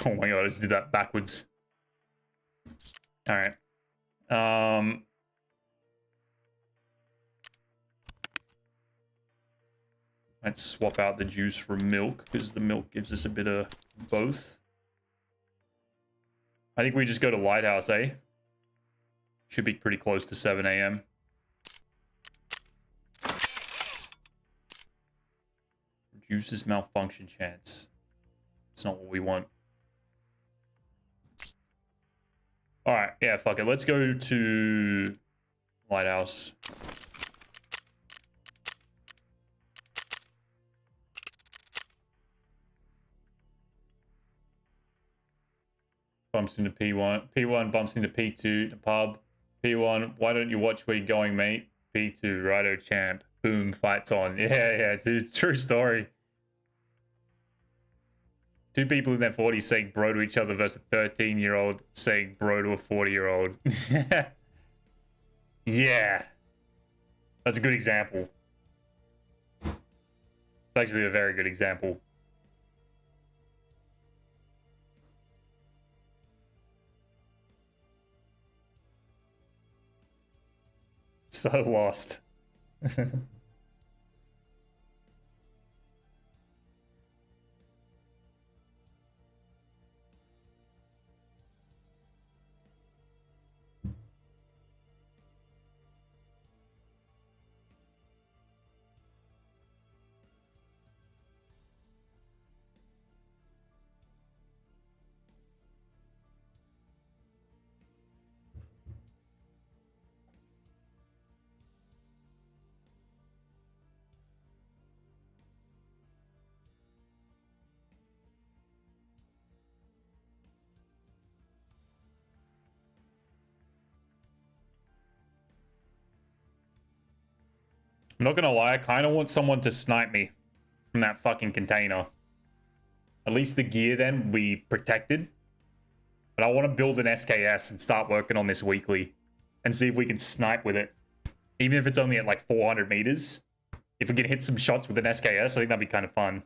Oh my god, I just did that backwards. Alright. Let's swap out the juice for milk, because the milk gives us a bit of both. I think we just go to Lighthouse, eh? Should be pretty close to 7 a.m. Reduces malfunction chance. It's not what we want. Alright, yeah, fuck it. Let's go to Lighthouse. Bumps into P1. P1 bumps into P2, the pub. P1, why don't you watch where you're going, mate? P2, righto champ. Boom, fights on. Yeah, it's a true story. Two people in their 40s saying bro to each other versus a 13-year-old saying bro to a 40-year-old. Yeah. That's a good example. It's actually a very good example. So lost. I'm not gonna lie, I kind of want someone to snipe me from that fucking container. At least the gear then will be protected. But I want to build an SKS and start working on this weekly and see if we can snipe with it. Even if it's only at like 400 meters. If we can hit some shots with an SKS, I think that'd be kind of fun.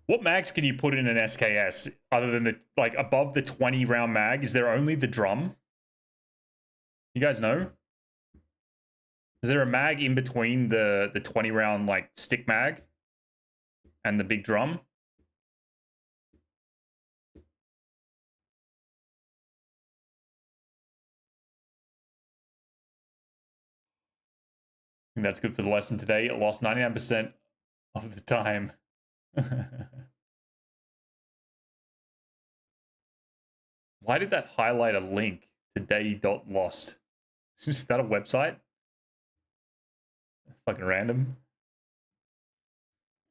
What mags can you put in an SKS other than the, like, above the 20 round mag? Is there only the drum? You guys know? Is there a mag in between the 20 round, like, stick mag and the big drum? I think that's good for the lesson today. It lost 99% of the time. Why did that highlight a link to day.lost? Is that a website? That's fucking random.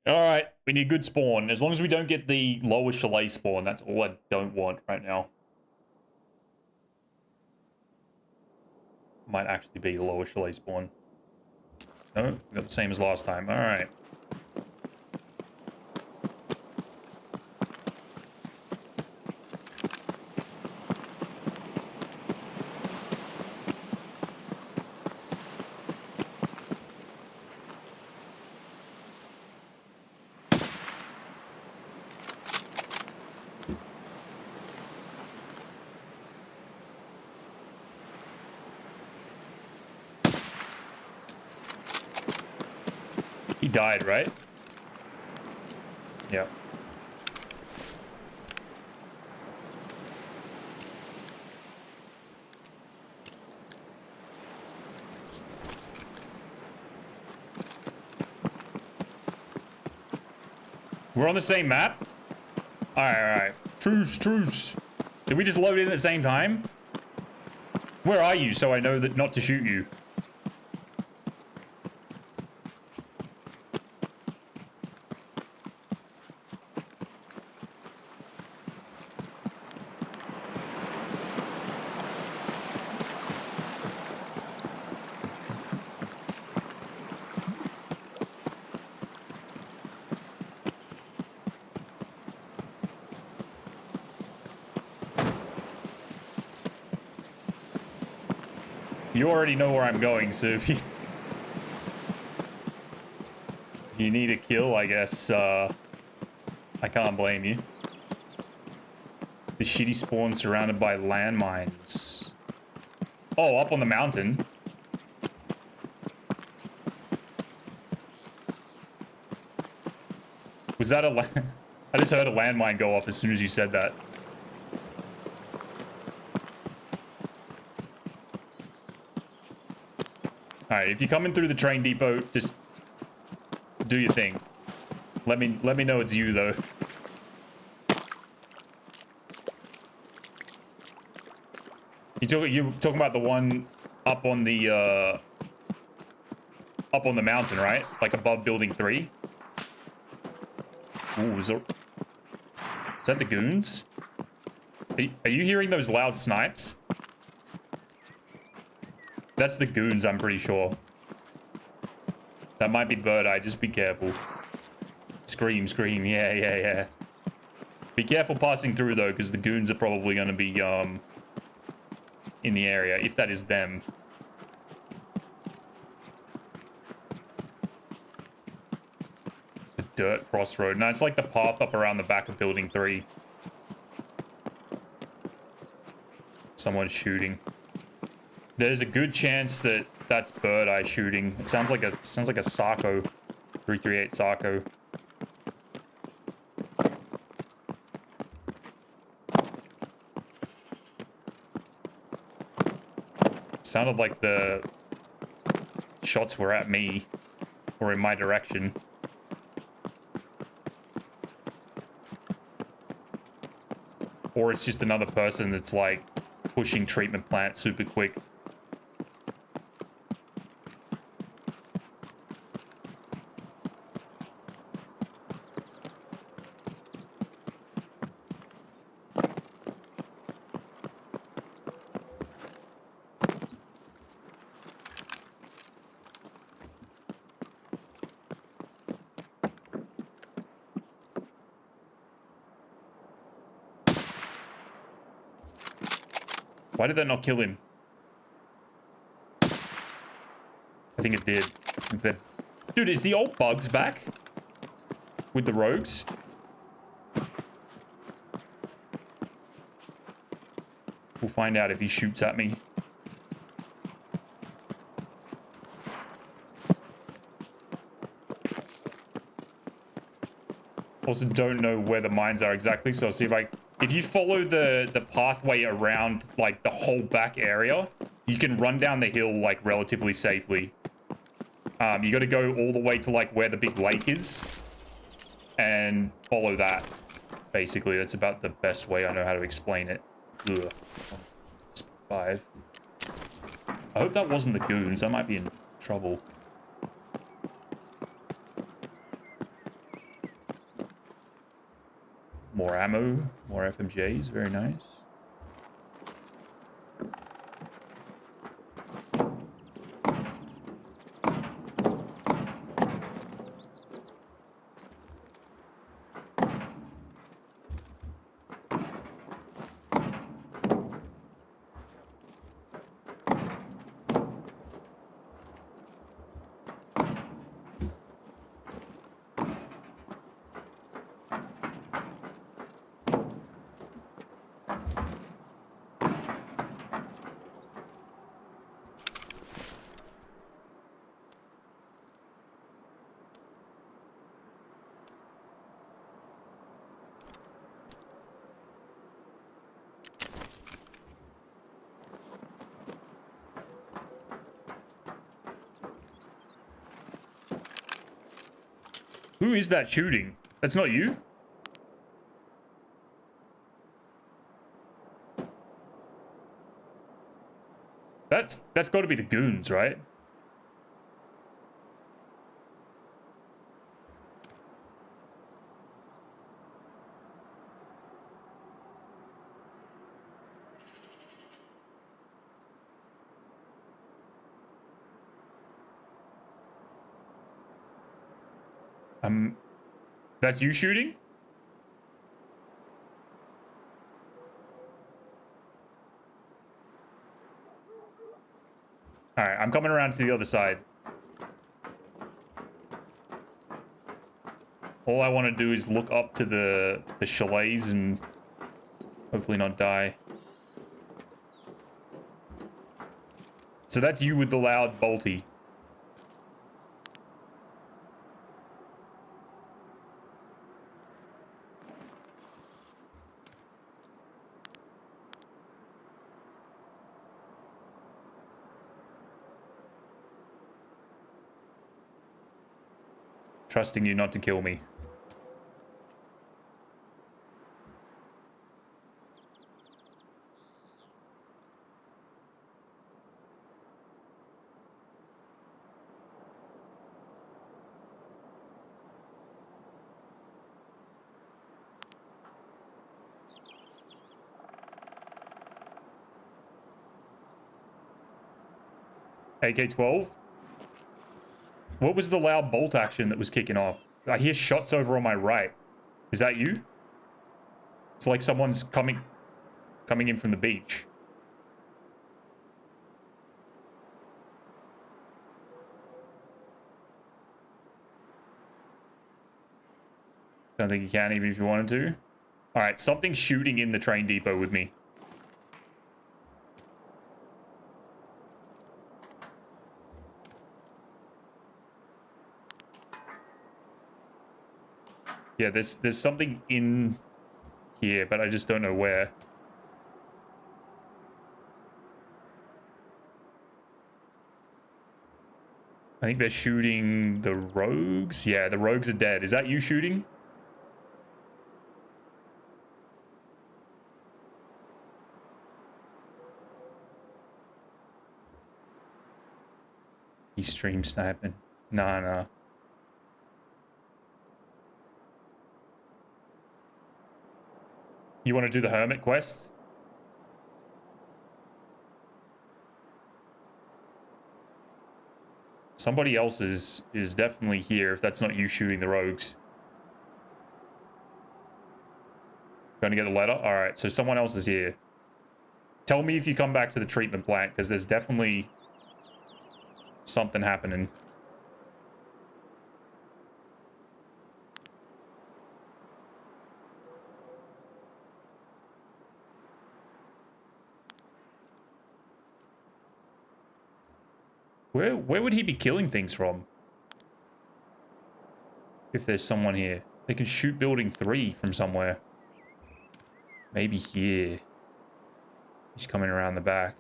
Alright, we need good spawn. As long as we don't get the lower chalet spawn, that's all I don't want right now. Might actually be the lower chalet spawn. No, we got the same as last time. Alright. He died, right? Yeah. We're on the same map? Alright. Truce, truce. Did we just load in at the same time? Where are you so I know that not to shoot you? You already know where I'm going, so if you... You need a kill, I guess. I can't blame you. The shitty spawn surrounded by landmines. Oh, up on the mountain. Was that a I just heard a landmine go off as soon as you said that. Alright, if you're coming through the train depot, just do your thing. Let me know it's you though. You talking about the one up on the mountain, right? Like above building 3? Ooh, is that the goons? Are you hearing those loud snipes? That's the goons, I'm pretty sure. That might be Bird Eye, just be careful. Scream, scream, yeah. Be careful passing through though, because the goons are probably going to be in the area, if that is them. The dirt crossroad. No, it's like the path up around the back of building 3. Someone's shooting. There's a good chance that that's Bird Eye shooting. It sounds like a Sarko, 338 Sarko. Sounded like the shots were at me or in my direction. Or it's just another person that's like pushing treatment plant super quick. Why did that not kill him? I think it did. Dude, is the old Bugs back? With the rogues? We'll find out if he shoots at me. Also don't know where the mines are exactly, so I'll see if you follow the pathway around like the whole back area, you can run down the hill like relatively safely. You got to go all the way to like where the big lake is and follow that. Basically, that's about the best way I know how to explain it. Ugh. 5. I hope that wasn't the goons. I might be in trouble. More ammo, more FMJs, very nice. Who is that shooting? That's not you? That's got to be the goons, right? That's you shooting? All right, I'm coming around to the other side. All I want to do is look up to the chalets and hopefully not die. So that's you with the loud bolty. Trusting you not to kill me. AK-12? What was the loud bolt action that was kicking off? I hear shots over on my right. Is that you? It's like someone's coming in from the beach. Don't think you can even if you wanted to. All right, something's shooting in the train depot with me. Yeah, there's something in here, but I just don't know where. I think they're shooting the rogues. Yeah, the rogues are dead. Is that you shooting? He's stream sniping. Nah. You want to do the hermit quest? Somebody else is definitely here if that's not you shooting the rogues. Going to get a letter? All right, so someone else is here. Tell me if you come back to the treatment plant, because there's definitely something happening. Where would he be killing things from? If there's someone here. They can shoot building 3 from somewhere. Maybe here. He's coming around the back.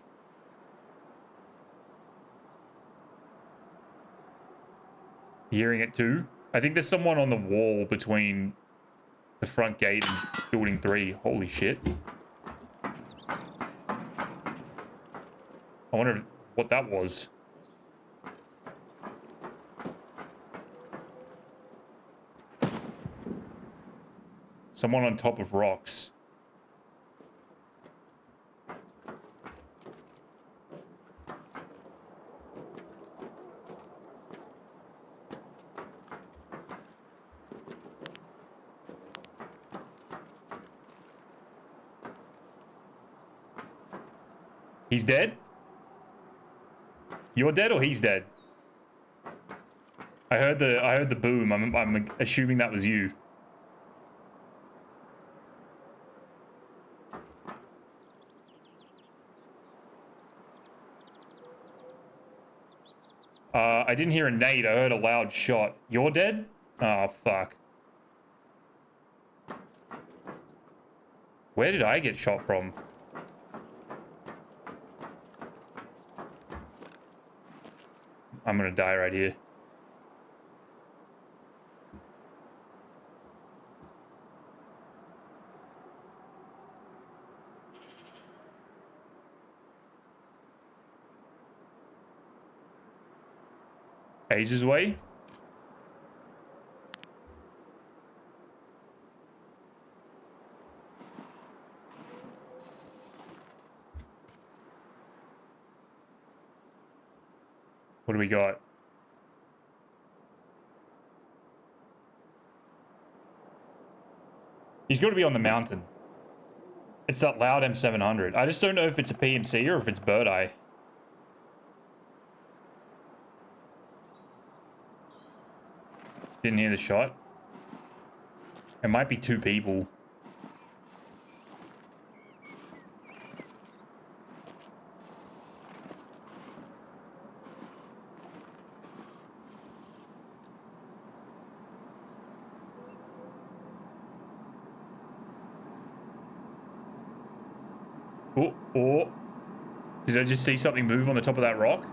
Hearing it too? I think there's someone on the wall between the front gate and building 3. Holy shit. I wonder what that was. Someone on top of rocks. He's dead? You're dead or he's dead? I heard the boom. I'm assuming that was you. I didn't hear a nade. I heard a loud shot. You're dead? Oh, fuck. Where did I get shot from? I'm gonna die right here. Ages away? What do we got? He's got to be on the mountain. It's that loud M700. I just don't know if it's a PMC or if it's bird eye. Didn't hear the shot. It might be two people. Oh, oh. Did I just see something move on the top of that rock?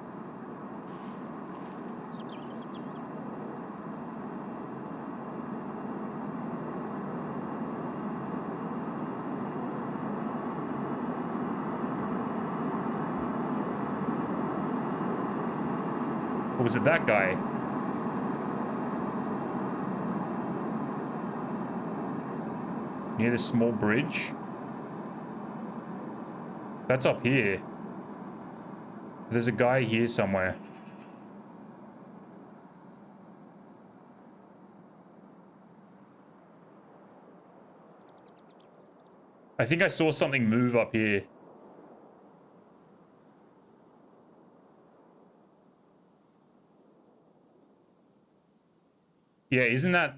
Or was it that guy? Near the small bridge? That's up here. There's a guy here somewhere. I think I saw something move up here. Yeah, isn't that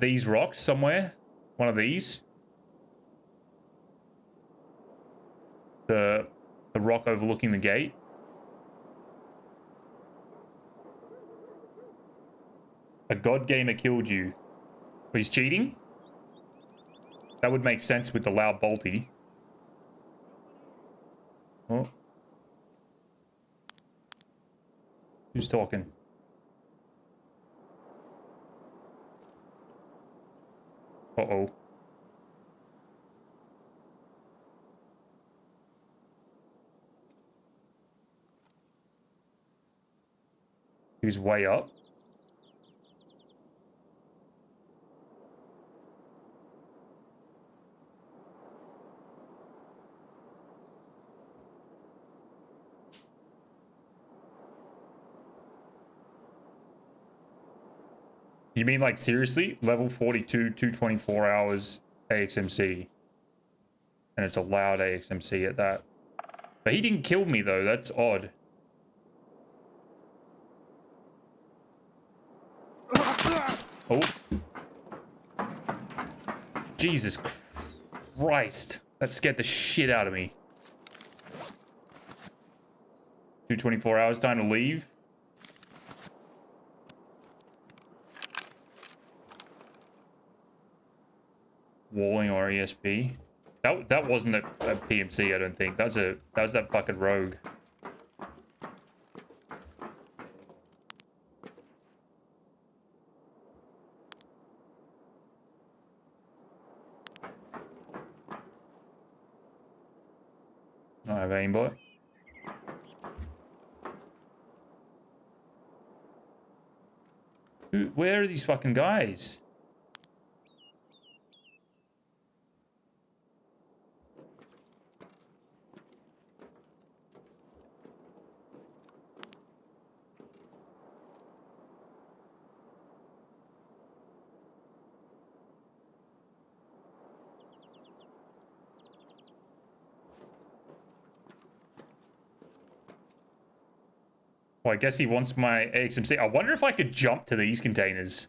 these rocks somewhere? One of these? The rock overlooking the gate? A god gamer killed you. He's cheating? That would make sense with the loud bolty. Oh. Who's talking? Uh-oh. He's way up. You mean like seriously? Level 42, 224 hours AXMC. And it's a loud AXMC at that. But he didn't kill me though, that's odd. Oh. Jesus Christ. That scared the shit out of me. 224 hours time to leave. Walling or ESP. That wasn't a PMC, I don't think. That was that fucking rogue. I don't have aimbot. Where are these fucking guys? Well, I guess he wants my AXMC. I wonder if I could jump to these containers.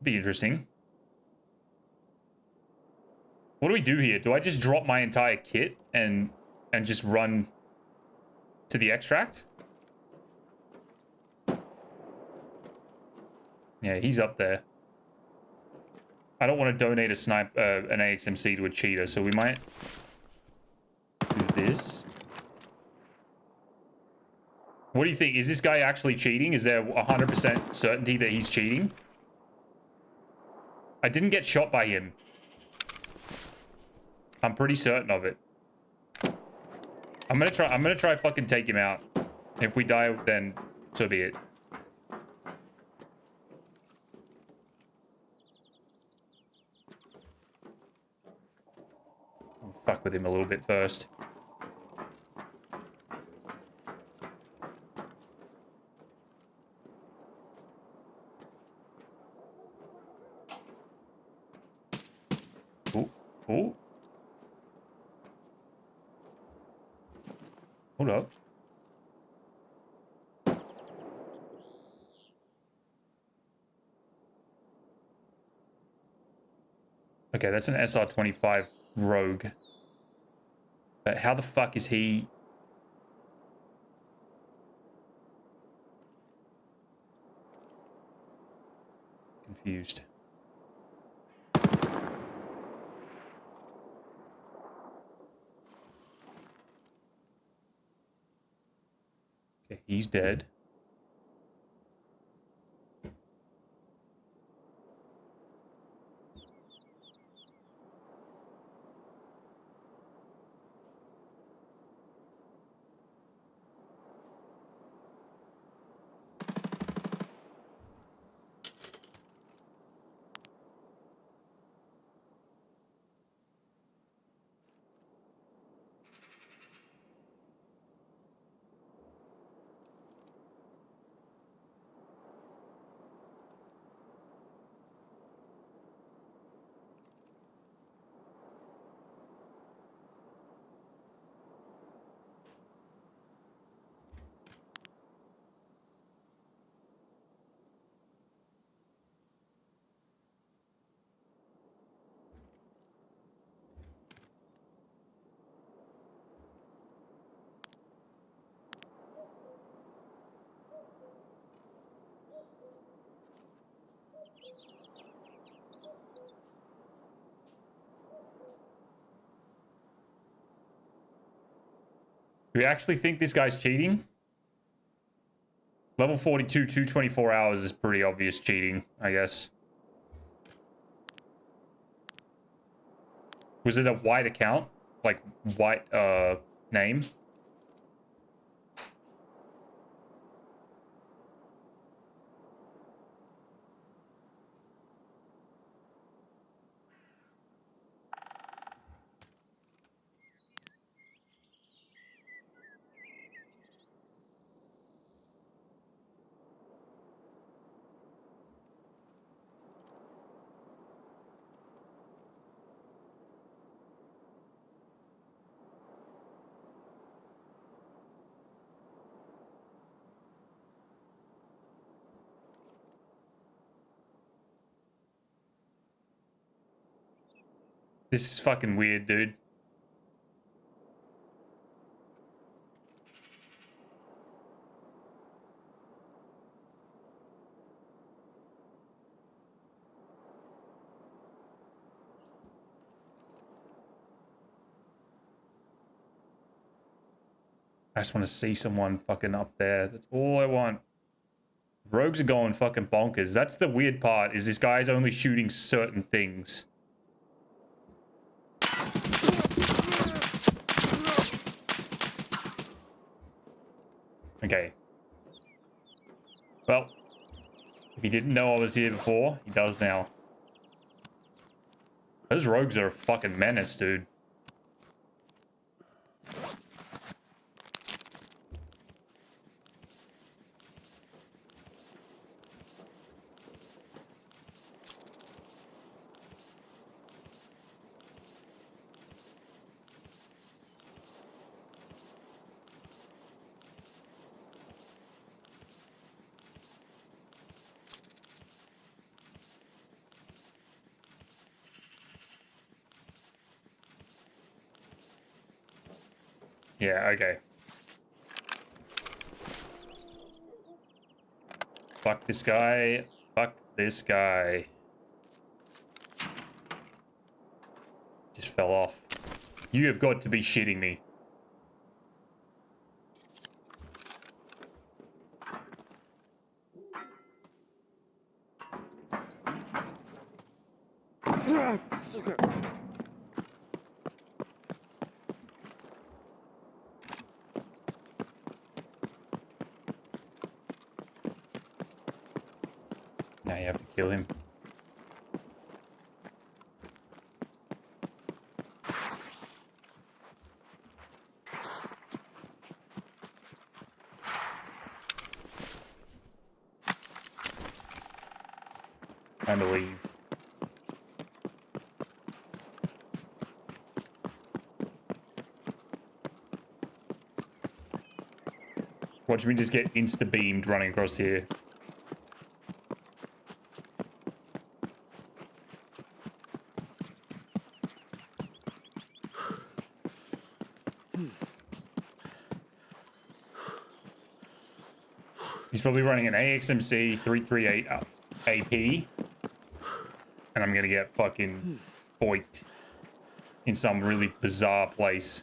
Be interesting. What do we do here? Do I just drop my entire kit and just run to the extract? Yeah, he's up there. I don't want to donate an AXMC to a cheater, so we might do this. What do you think? Is this guy actually cheating? Is there 100% certainty that he's cheating? I didn't get shot by him. I'm pretty certain of it. I'm gonna try fucking take him out. If we die, then so be it. I'll fuck with him a little bit first. Oh. Hold up. Okay, that's an SR-25 Rogue. But how the fuck is he... Confused. Okay, he's dead. Do we actually think this guy's cheating? Level 42, 224 hours is pretty obvious cheating, I guess. Was it a white account? Like, white, name? This is fucking weird, dude. I just want to see someone fucking up there. That's all I want. Rogues are going fucking bonkers. That's the weird part, is this guy's only shooting certain things. Okay. Well, if he didn't know I was here before, he does now. Those rogues are a fucking menace, dude. Yeah, okay. Fuck this guy. Fuck this guy. Just fell off. You have got to be shitting me. Сука. Now you have to kill him. Time to leave. Watch me just get insta-beamed running across here. He's probably running an AXMC 338 AP. And I'm gonna get fucking boiked in some really bizarre place.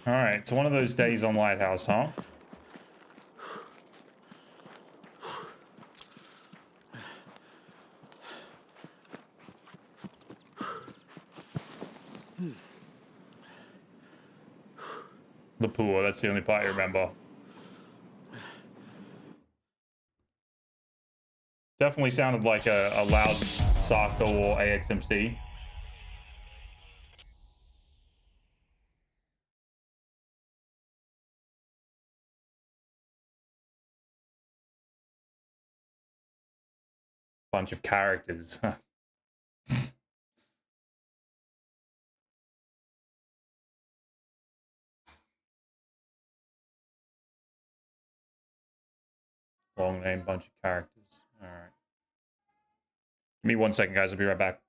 All right, so one of those days on Lighthouse, huh? The pool, that's the only part I remember. Definitely sounded like a loud Sarko or AXMC. Bunch of characters. Long name, bunch of characters. All right. Give me 1 second, guys. I'll be right back.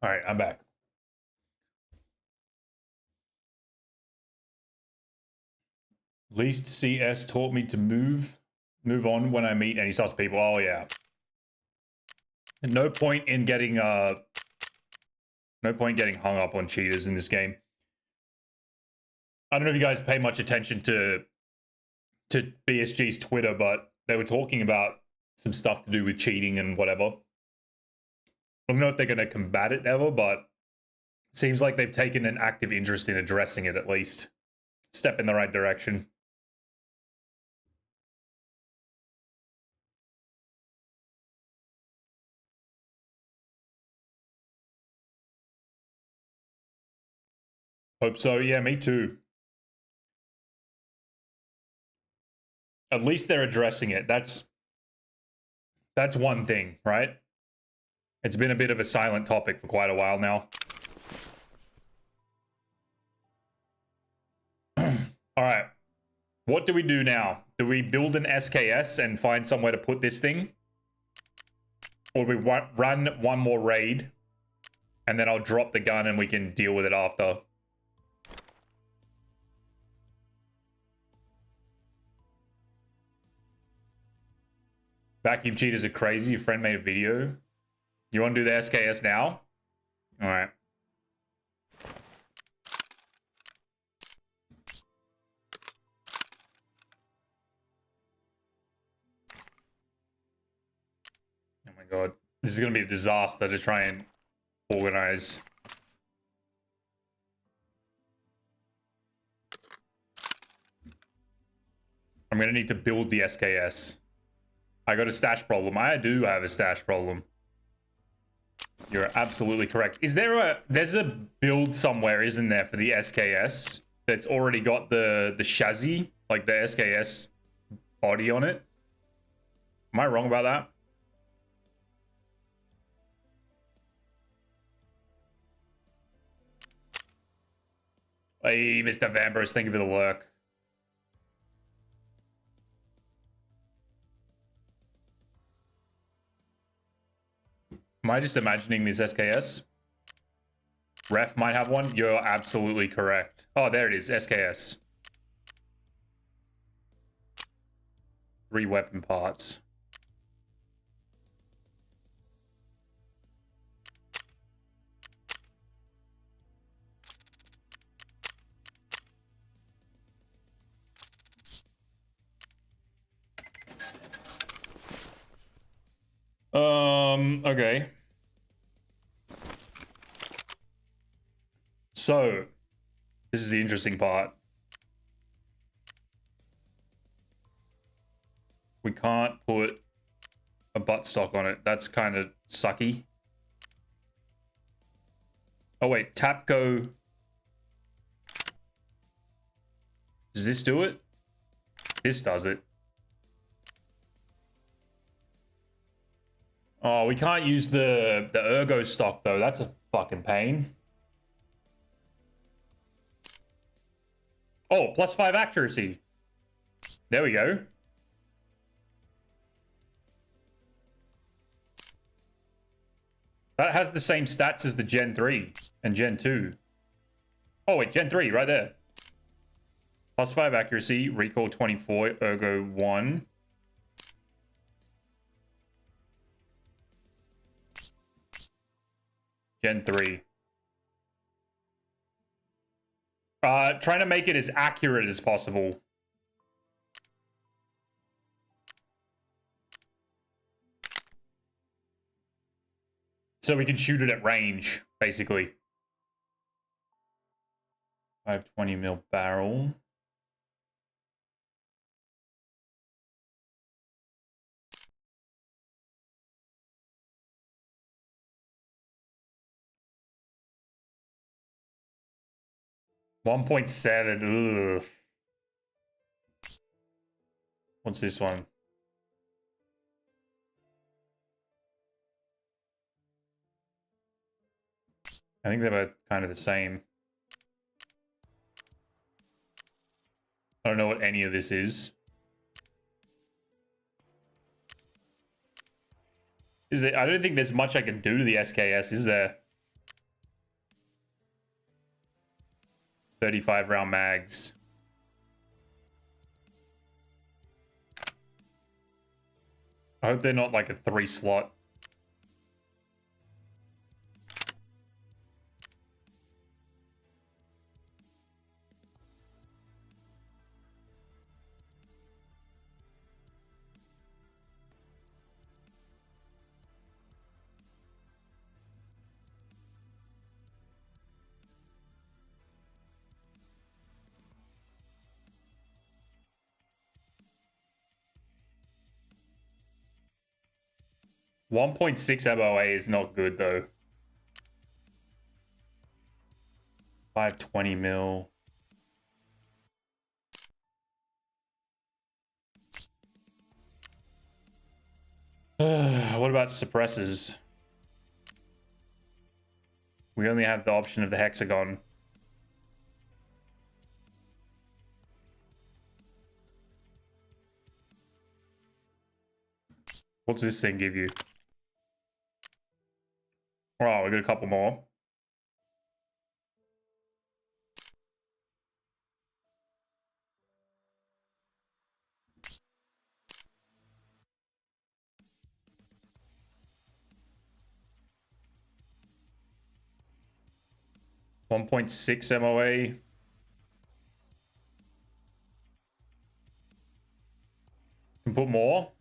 All right, I'm back. Least CS taught me to move on when I meet any sus people. Oh yeah. No point in getting no point getting hung up on cheaters in this game. I don't know if you guys pay much attention to BSG's Twitter, but they were talking about some stuff to do with cheating and whatever. I don't know if they're going to combat it ever, but it seems like they've taken an active interest in addressing it at least. Step in the right direction. Hope so. Yeah, me too. At least they're addressing it. That's one thing, right? It's been a bit of a silent topic for quite a while now. All right. What do we do now? Do we build an SKS and find somewhere to put this thing? Or do we run one more raid and then I'll drop the gun and we can deal with it after? Vacuum cheaters are crazy. Your friend made a video. You want to do the SKS now? All right. Oh my god. This is going to be a disaster to try and organize. I'm going to need to build the SKS. I got a stash problem. I do have a stash problem. You're absolutely correct. There's a build somewhere, isn't there, for the SKS that's already got the chassis, like the SKS body on it? Am I wrong about that? Hey, Mr. Vambros, thank you for the lurk. Am I just imagining this SKS? Ref might have one. You're absolutely correct. Oh, there it is. SKS. 3 weapon parts. Okay. So, this is the interesting part. We can't put a buttstock on it. That's kind of sucky. Oh wait, Tapco. Does this do it? This does it. Oh, we can't use the ergo stock though. That's a fucking pain. Oh, +5 accuracy. There we go. That has the same stats as the Gen 3 and Gen 2. Oh wait, Gen 3 right there. +5 accuracy, recoil 24, ergo 1. Gen 3. Trying to make it as accurate as possible. So we can shoot it at range, basically. 520mm barrel. $1.7. Ugh. What's this one? I think they're both kind of the same. I don't know what any of this is. I don't think there's much I can do to the SKS, is there? 35 round mags. I hope they're not like a 3 slot. .6 MOA is not good though. 520 mil. What about suppressors? We only have the option of the hexagon. What's this thing give you? Oh, we got a couple more. .6 MOA. Can put more.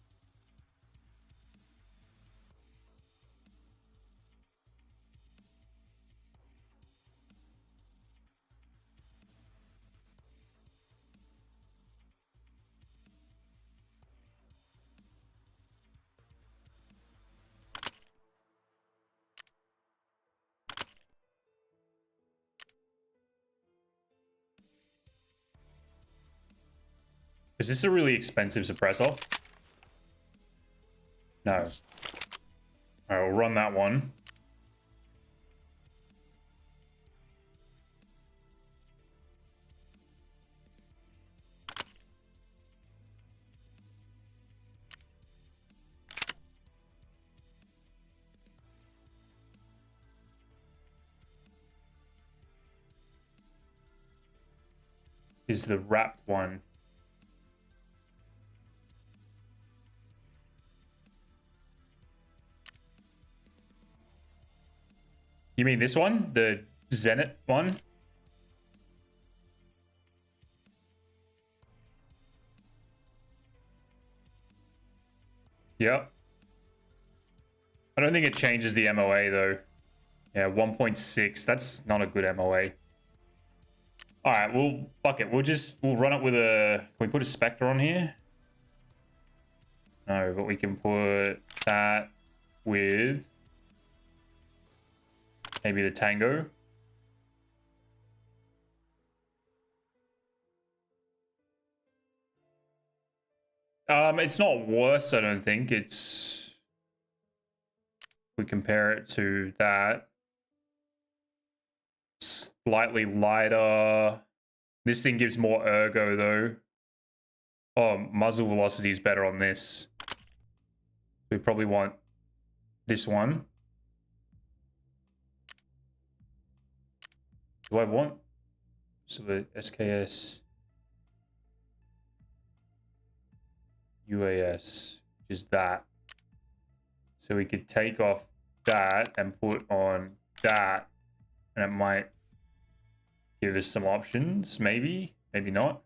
Is this a really expensive suppressor? No. All right, we'll run that one. Is the wrapped one. You mean this one? The Zenit one? Yep. I don't think it changes the MOA though. Yeah, 1.6. That's not a good MOA. Alright, well, fuck it. We'll run it with a... Can we put a Spectre on here? No, but we can put that with... Maybe the Tango. It's not worse, I don't think. It's... We compare it to that. Slightly lighter. This thing gives more ergo, though. Oh, muzzle velocity is better on this. We probably want this one. Do I want... So the SKS... UAS, which is that. So we could take off that and put on that, and it might give us some options, maybe, maybe not.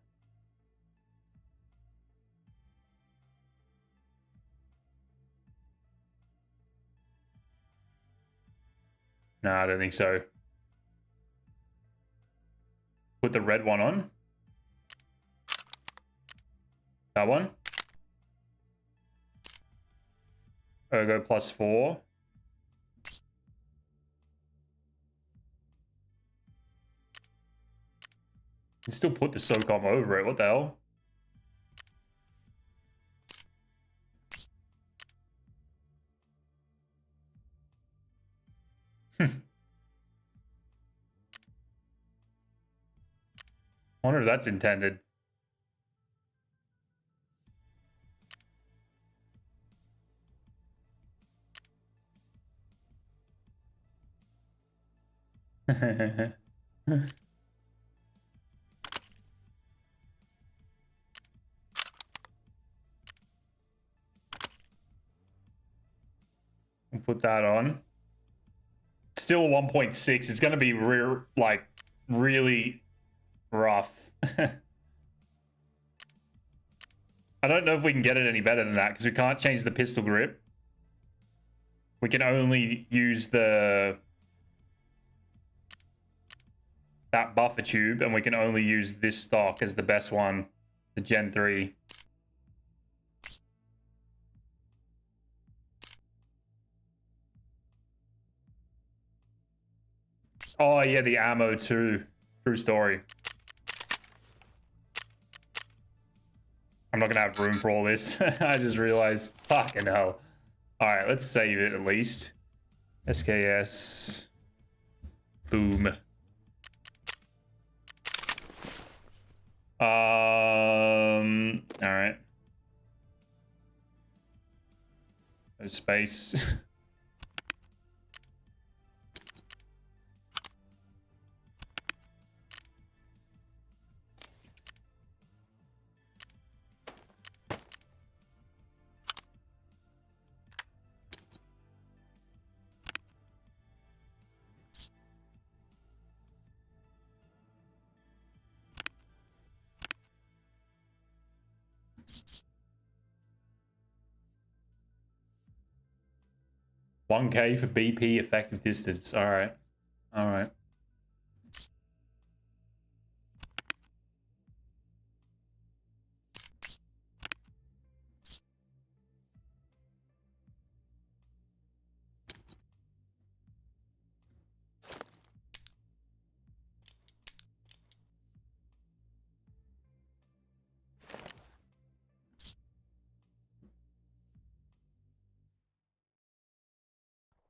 No, I don't think so. Put the red one on. That one. Ergo +4. You can still put the SOCOM over it. What the hell? I wonder if that's intended. We'll put that on. Still 1.6. It's going to be really rough. I don't know if we can get it any better than that because we can't change the pistol grip. We can only use that buffer tube, and we can only use this stock as the best one, the Gen 3. Oh yeah, the ammo too. True story. I'm not gonna have room for all this. I just realized. Fucking hell. Alright, let's save it at least. SKS. Boom. Alright. No space. $1K for BP effective distance. All right. All right.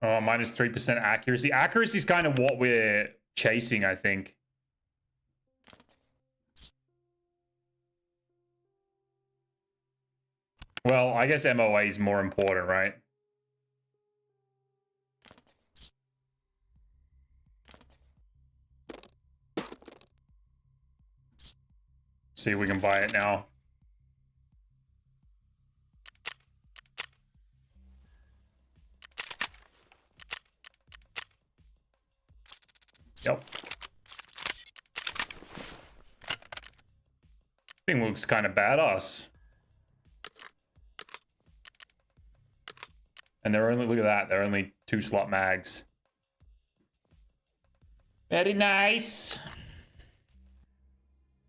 Oh, minus 3% accuracy. Accuracy is kind of what we're chasing, I think. Well, I guess MOA is more important, right? See if we can buy it now. Yep. Thing looks kind of badass. And they're only, look at that, they're only 2 slot mags. Very nice.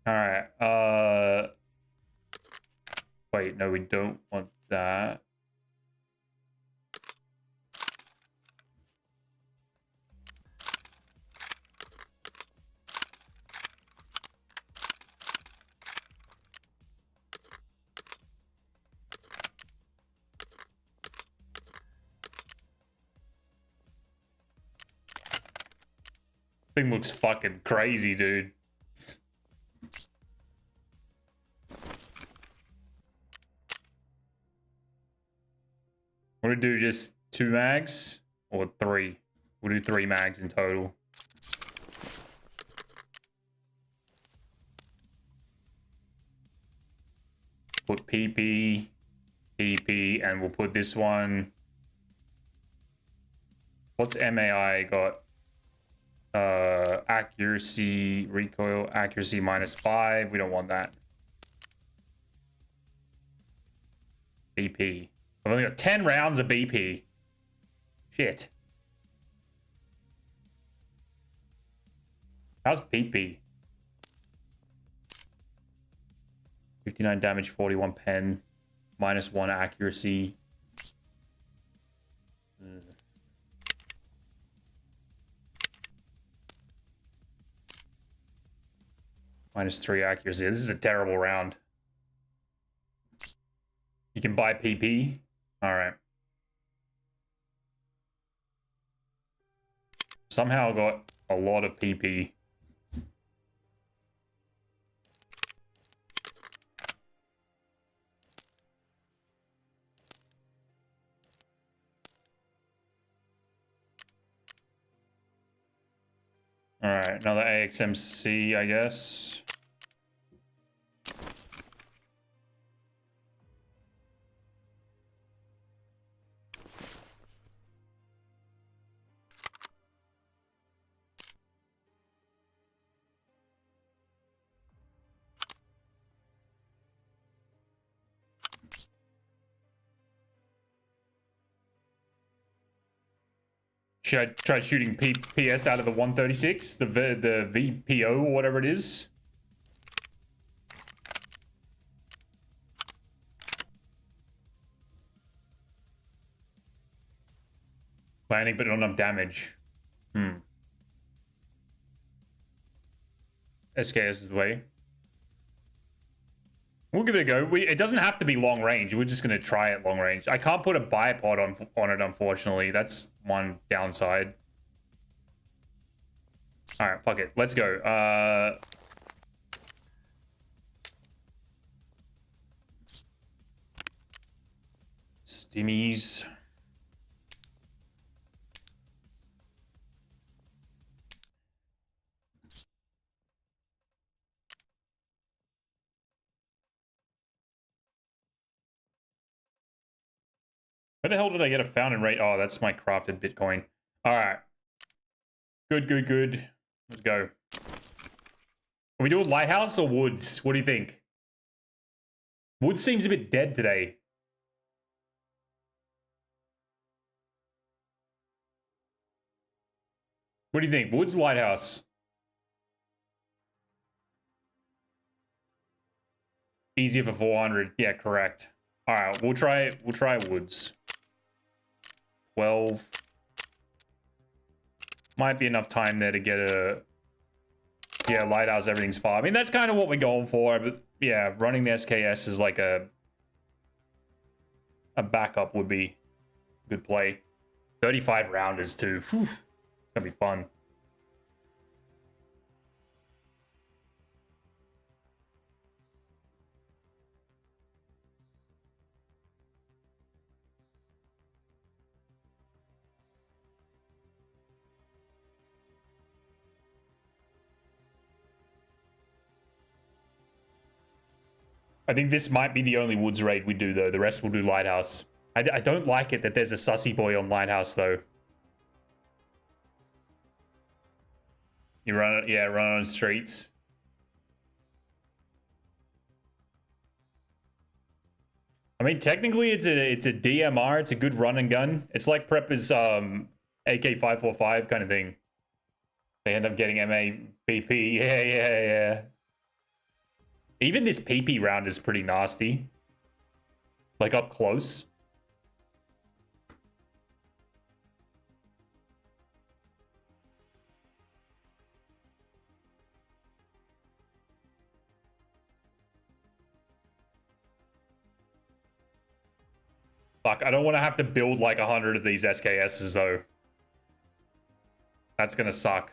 All right. Wait, no, we don't want that. Thing looks fucking crazy, dude. Want to do just 2 mags or 3? We'll do 3 mags in total. Put PP, PP, and we'll put this one. What's MAI got? Accuracy, recoil, accuracy -5. We don't want that. BP. I've only got 10 rounds of BP. Shit. How's PP? 59 damage, 41 pen, -1 accuracy. -3 accuracy. This is a terrible round. You can buy PP. All right. Somehow got a lot of PP. All right, another AXMC, I guess. Should I try shooting PS out of the 136? The VPO or whatever it is? Landing, but not enough damage. SKS is the way. We'll give it a go. It doesn't have to be long range. We're just going to try it long range. I can't put a bipod on it, unfortunately. That's one downside. All right, fuck it. Let's go. Stimmies. Where the hell did I get a fountain rate? Oh, that's my crafted Bitcoin. All right. Good, good, good. Let's go. Are we doing lighthouse or woods? What do you think? Woods seems a bit dead today. What do you think? Woods, lighthouse? Easier for 400. Yeah, correct. All right, we'll try woods. 12. Might be enough time there to get a... Yeah, lighthouse, everything's fine. I mean, that's kind of what we're going for, but yeah, running the SKS is like a backup would be a good play. 35 rounders too. Whew. It's gonna be fun. I think this might be the only woods raid we do, though. The rest will do lighthouse. I don't like it that there's a sussy boy on lighthouse, though. You run, yeah, run on streets. I mean, technically, it's a DMR. It's a good run and gun. It's like Prepper's AK-545 kind of thing. They end up getting MAPP. Yeah. Even this PP round is pretty nasty. Like up close. Fuck, I don't want to have to build like 100 of these SKSs though. That's gonna suck.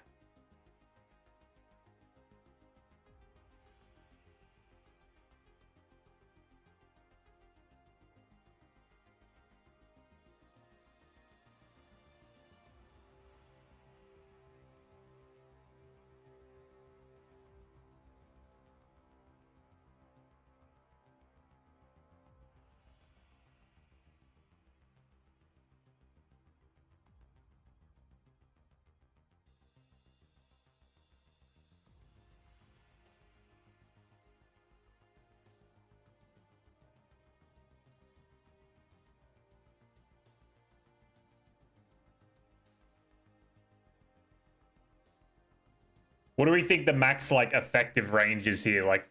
What do we think the max like effective range is here? Like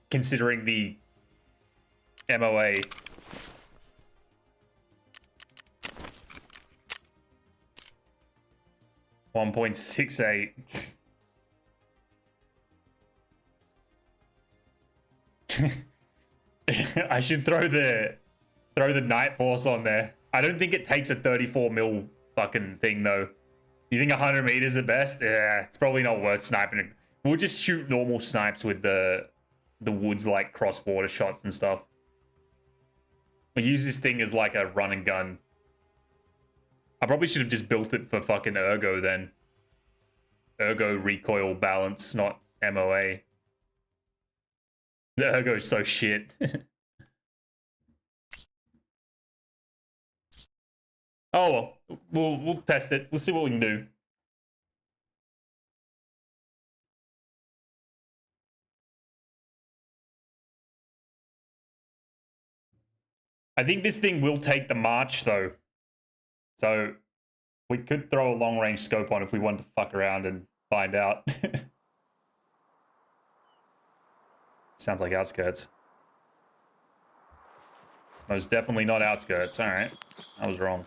considering the MOA. .68. I should throw the Night Force on there. I don't think it takes a 34 mil fucking thing though. You think 100 meters at best? Yeah, it's probably not worth sniping. We'll just shoot normal snipes with the woods like cross-border shots and stuff. We'll use this thing as like a run and gun. I probably should have just built it for fucking ergo then. Ergo recoil balance, not MOA. The ergo's so shit. Oh well, we'll test it. We'll see what we can do. I think this thing will take the march though. So We could throw a long-range scope on if we wanted to fuck around and find out. Sounds like outskirts. Most definitely not outskirts. All right. I was wrong.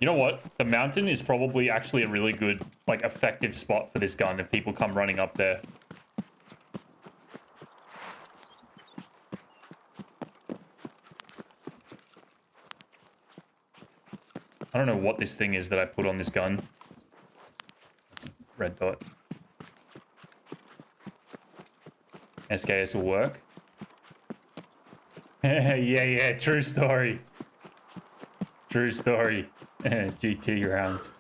You know what? The mountain is probably actually a really good, like, effective spot for this gun if people come running up there. I don't know what this thing is that I put on this gun. It's a red dot. SKS will work. Yeah, true story. True story. GT rounds.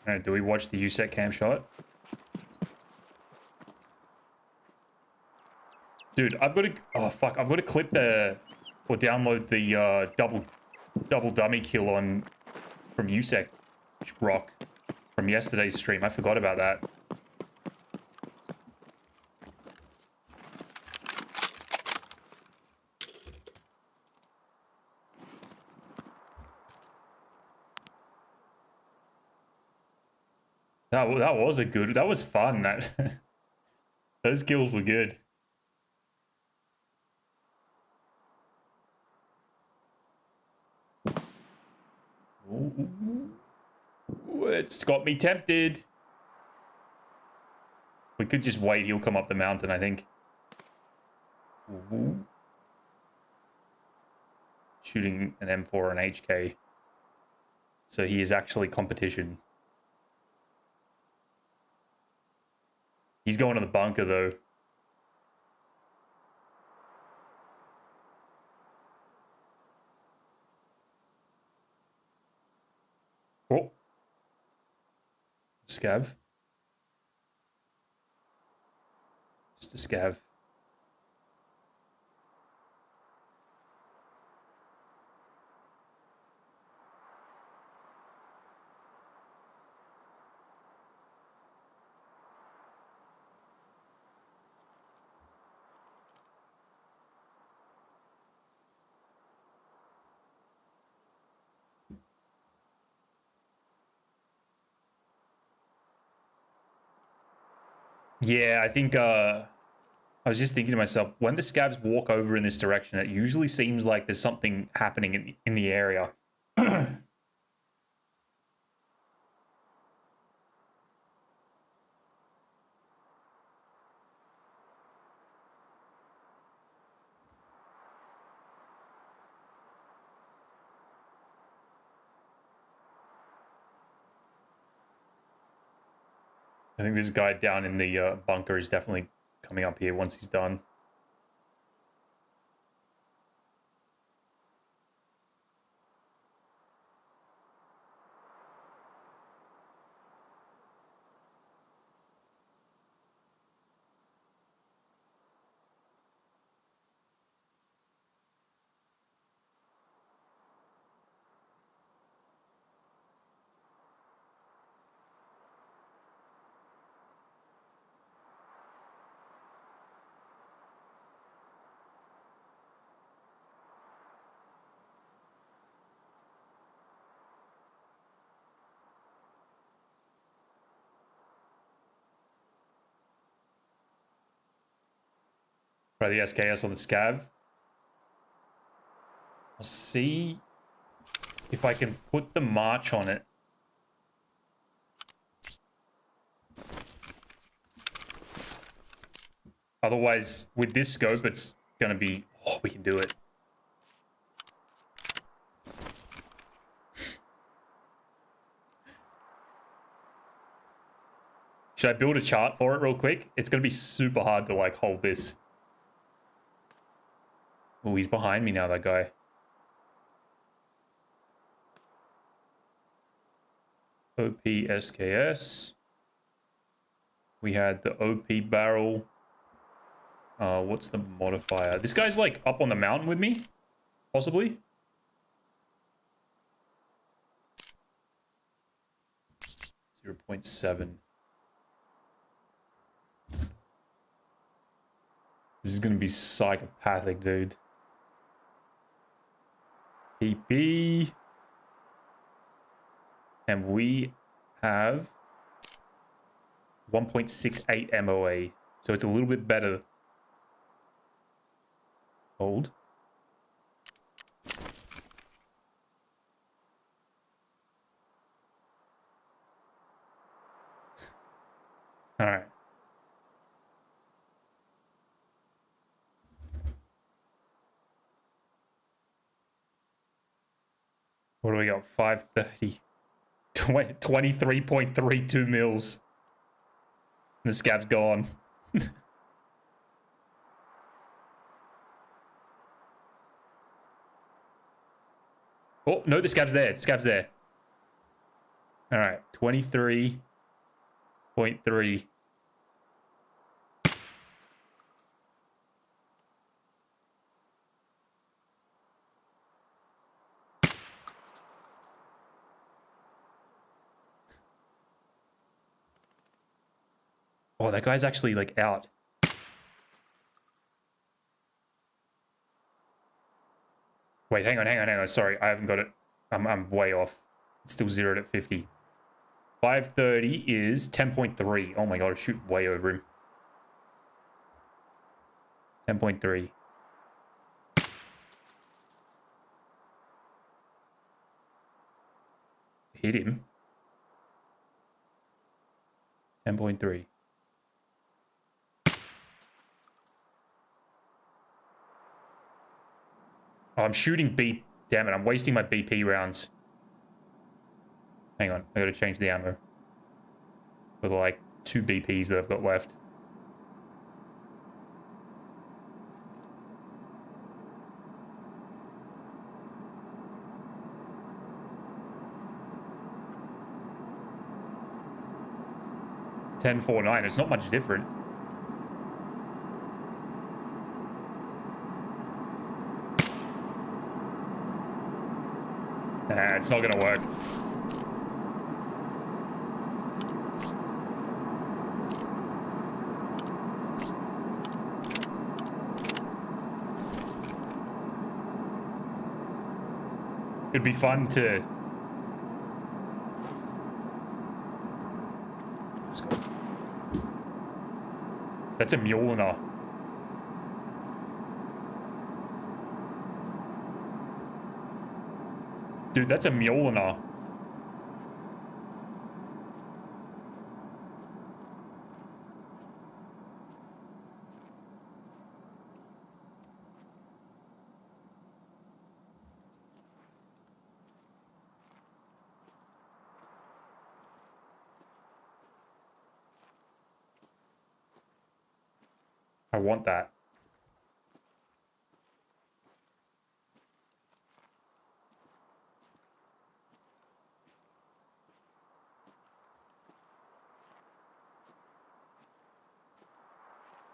Alright, do we watch the USEC cam shot? Dude, I've got to... Oh, fuck. I've got to clip the... Or download the double dummy kill on... From USEC Rock. From yesterday's stream. I forgot about that. That was a good... That was fun. That those kills were good. Ooh, it's got me tempted. We could just wait. He'll come up the mountain, I think. Ooh. Shooting an M4 and HK. So he is actually competition. He's going to the bunker, though. Oh. Scav. Just a scav. Yeah, I think I was just thinking to myself, when the scavs walk over in this direction, it usually seems like there's something happening in the area. I think this guy down in the bunker is definitely coming up here once he's done. Try the SKS on the scav. I'll see if I can put the march on it. Otherwise, with this scope, it's going to be... Oh, we can do it. Should I build a chart for it real quick? It's going to be super hard to, like, hold this. Oh, he's behind me now, that guy. OPSKS. We had the OP barrel. What's the modifier? This guy's, like, up on the mountain with me? Possibly? .7. This is gonna be psychopathic, dude. PP. And we have 1.68 MOA. So it's a little bit better. Hold. All right. What do we got? 530. 23.32 mils. And the scab's gone. Oh, no, the scab's there. The scab's there. All right. 23.3. Oh, that guy's actually, like, out. Wait, hang on. Sorry, I haven't got it. I'm way off. It's still zeroed at 50. 530 is 10.3. Oh my god, I shoot way over him. 10.3. Hit him. 10.3. Oh, I'm shooting B. Damn it, I'm wasting my BP rounds. Hang on, I gotta change the ammo. For the, like, 2 BPs that I've got left. .1049, it's not much different. Nah, it's not gonna work. It'd be fun to... That's a Mjolnir. Dude, that's a Mjolnir. I want that.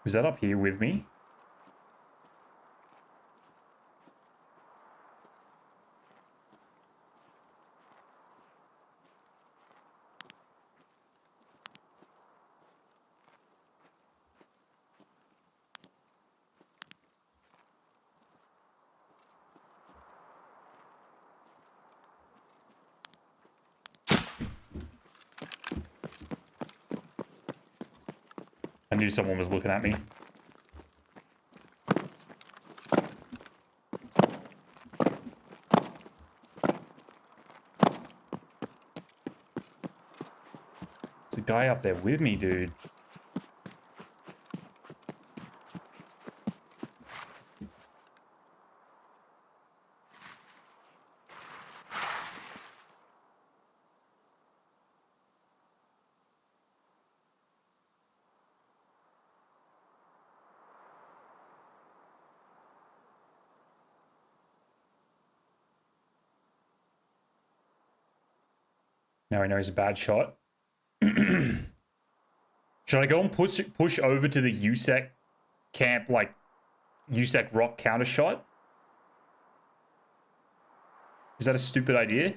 Is that up here with me? I knew someone was looking at me. There's a guy up there with me, dude. Now he knows a bad shot. Should I go and push over to the USEC camp, like USEC rock counter shot? Is that a stupid idea?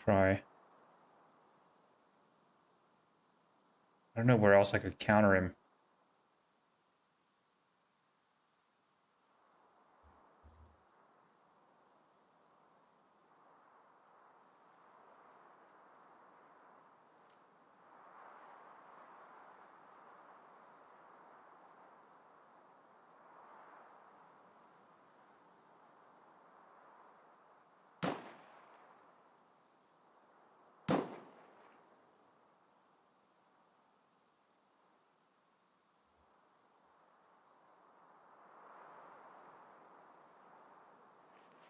Try. I don't know where else I could counter him.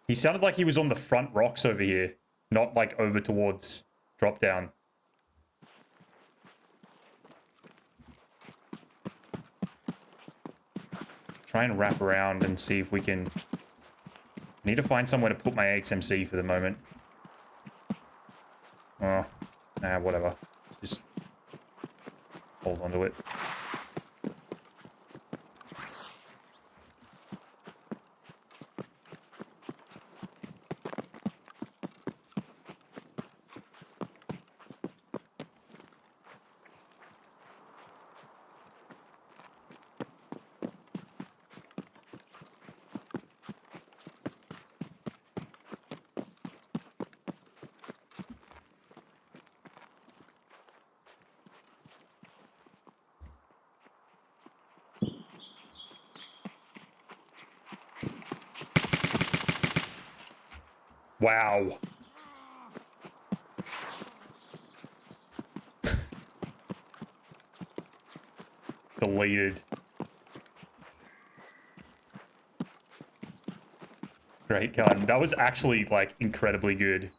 He sounded like he was on the front rocks over here, not like over towards drop down. Try and wrap around and see if we can... I need to find somewhere to put my XMC for the moment. Oh, nah, whatever. Just hold on to it. Wow. Deleted. Great gun. That was actually, like, incredibly good.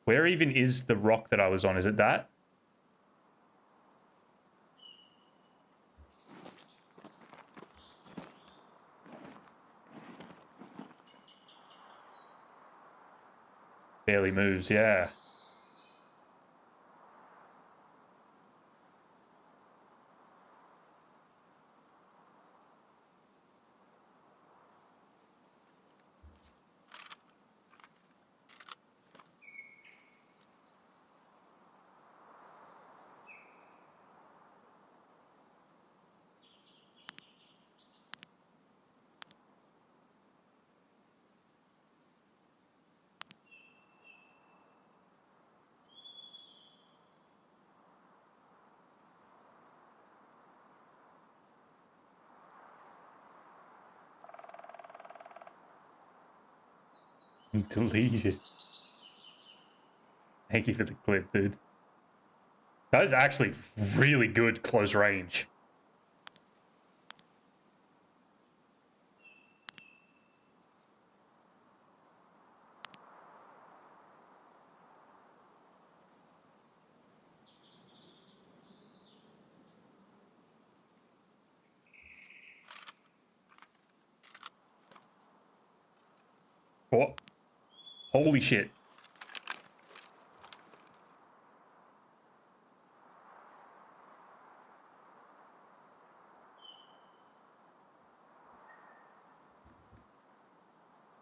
Where even is the rock that I was on? Is it that? Barely moves, yeah. Deleted. Thank you for the clip, dude. That is actually really good close range. Oh, holy shit.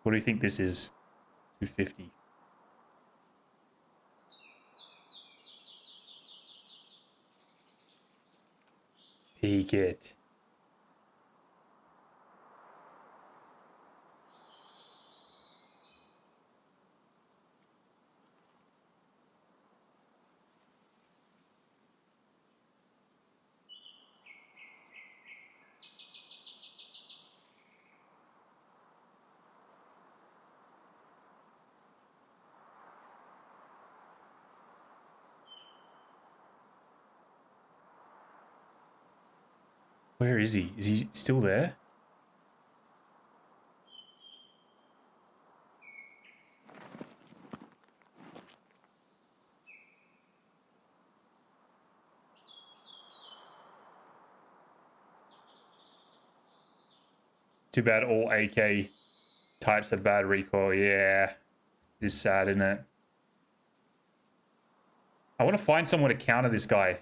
What do you think this is? 250. Peek it. Where is he? Is he still there? Too bad all AK types have bad recoil. Yeah. It's sad, isn't it? I want to find someone to counter this guy.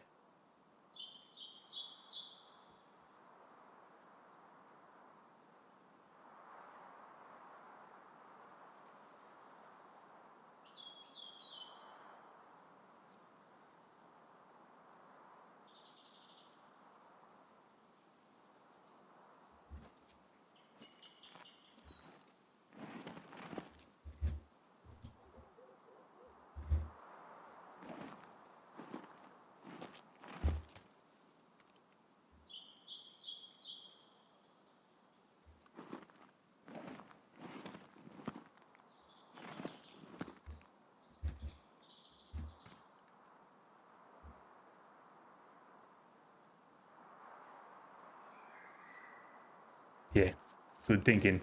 Yeah, good thinking.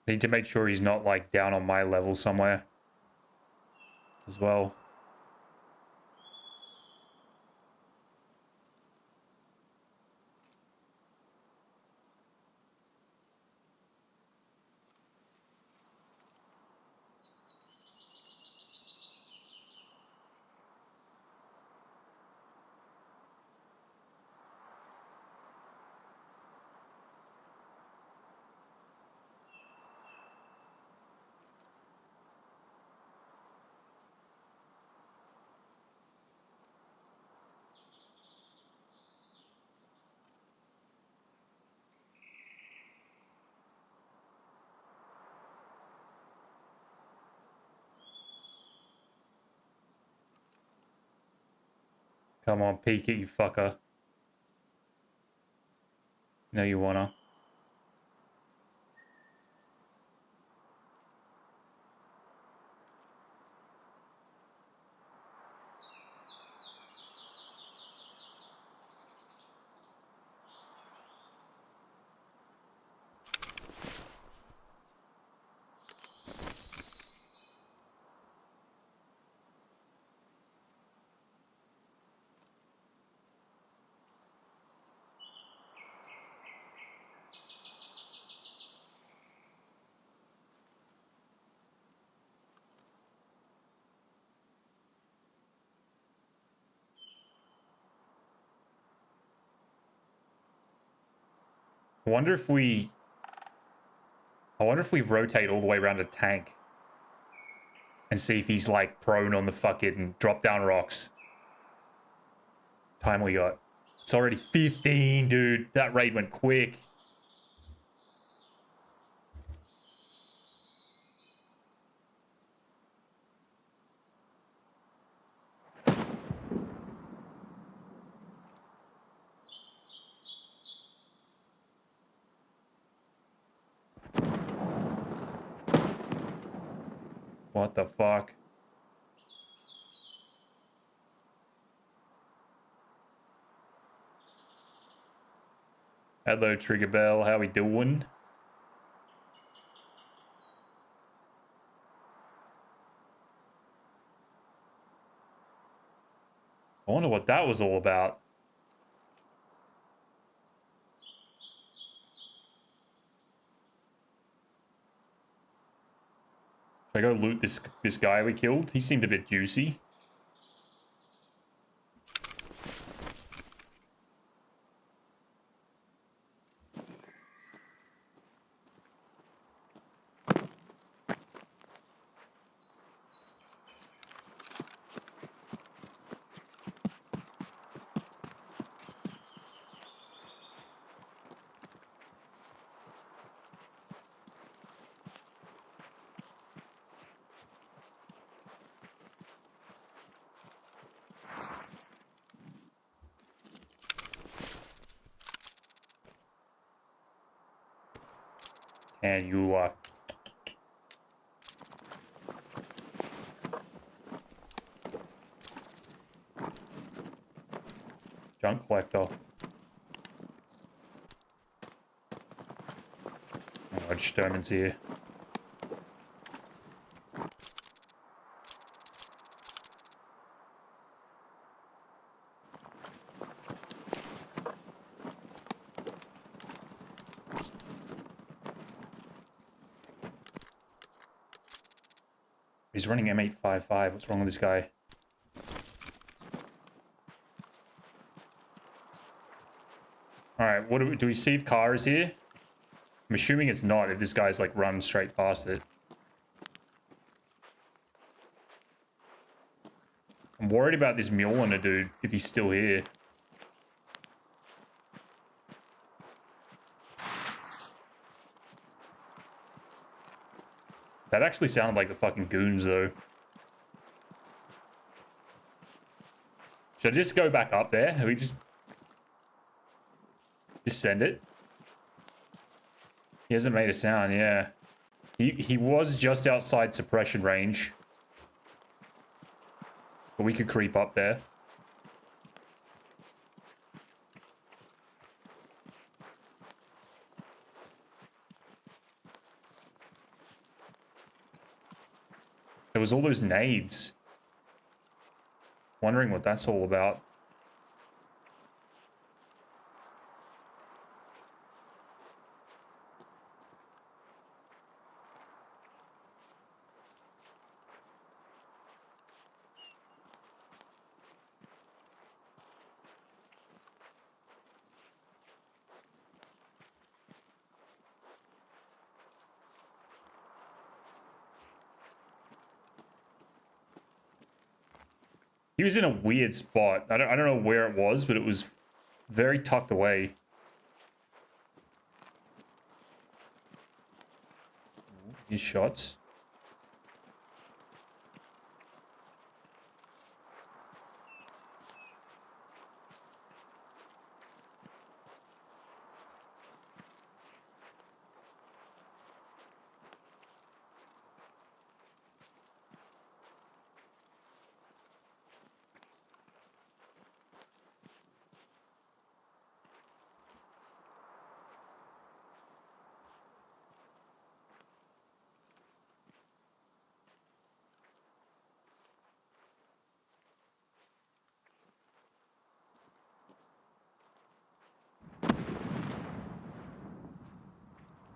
Need to make sure he's not like down on my level somewhere as well. Come on, peek it, you fucker. No, you wanna. I wonder if we rotate all the way around a tank and see if he's like prone on the fucking drop down rocks. Time we got. It's already 15, dude. That raid went quick. What the fuck? Hello, Trigger Bell. How we doing? I wonder what that was all about. I go loot this guy we killed. He seemed a bit juicy. And you junk collector. Oh, Sturman's here. He's running M855. What's wrong with this guy? Alright, what do we see if car is here? I'm assuming it's not if this guy's like run straight past it. I'm worried about this Mjolnir dude if he's still here. That actually sounded like the fucking goons though. Should I just go back up there? We just send it? He hasn't made a sound, yeah. He was just outside suppression range. But we could creep up there. There was all those nades. Wondering what that's all about. He was in a weird spot. I don't know where it was, but it was very tucked away. His shots.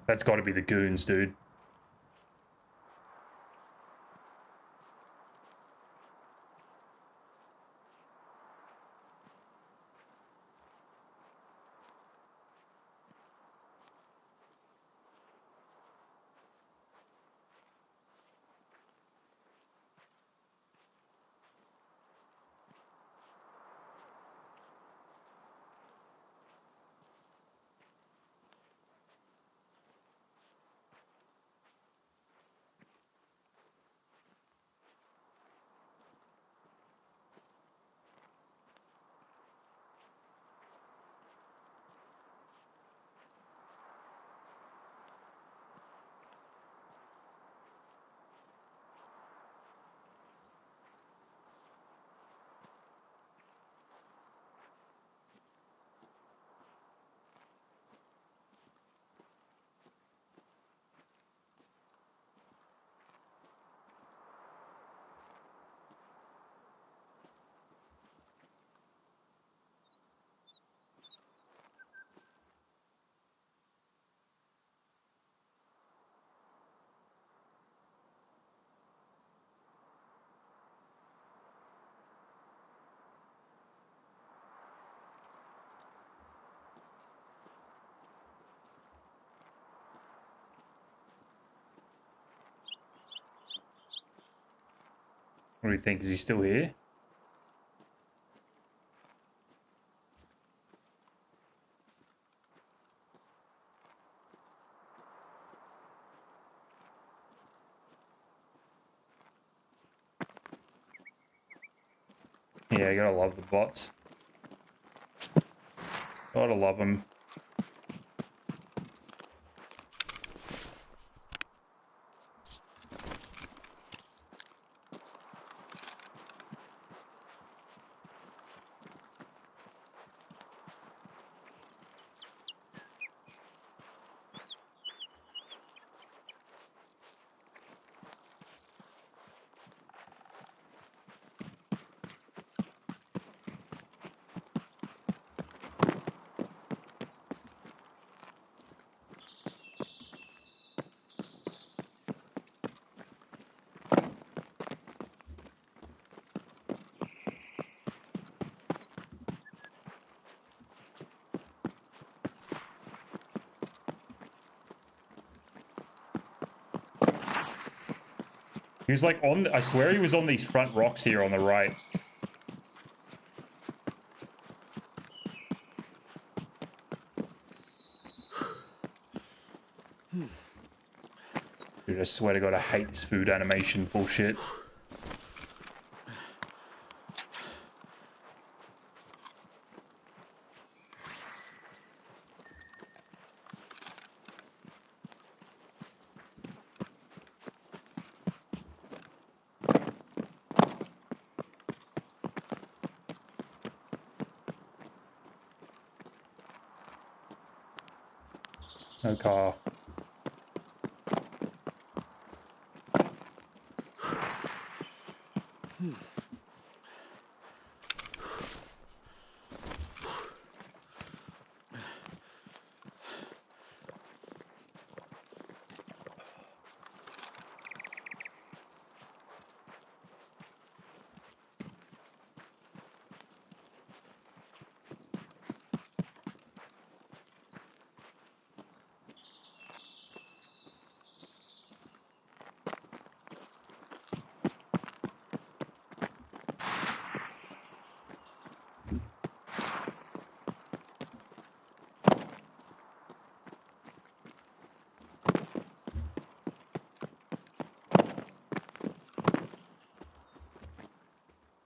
That's got to be the goons, dude. What do you think? Is he still here? Yeah, you gotta love the bots. Gotta love them. He was like on, I swear he was on these front rocks here on the right. Dude, I swear to God, I hate this food animation bullshit. No car.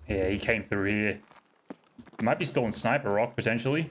Yeah, he came through here. He might be still on Sniper Rock, potentially.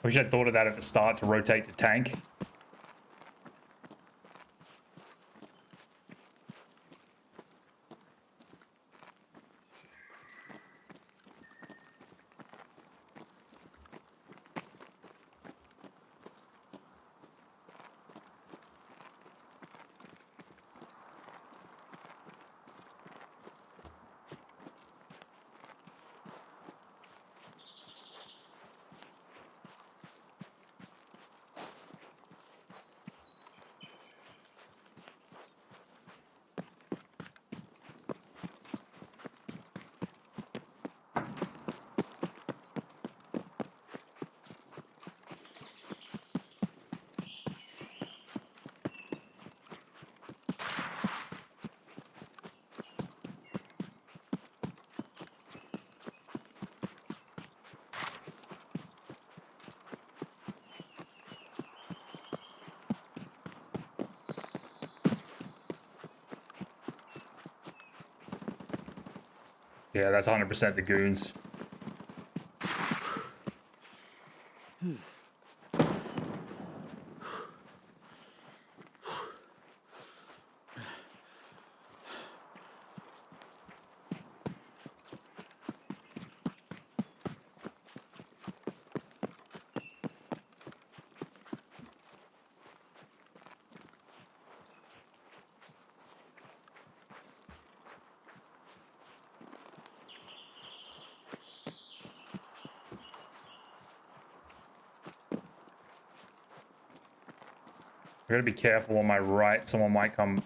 I wish I'd thought of that at the start to rotate the tank. Yeah, that's 100% the goons. I gotta be careful on my right. Someone might come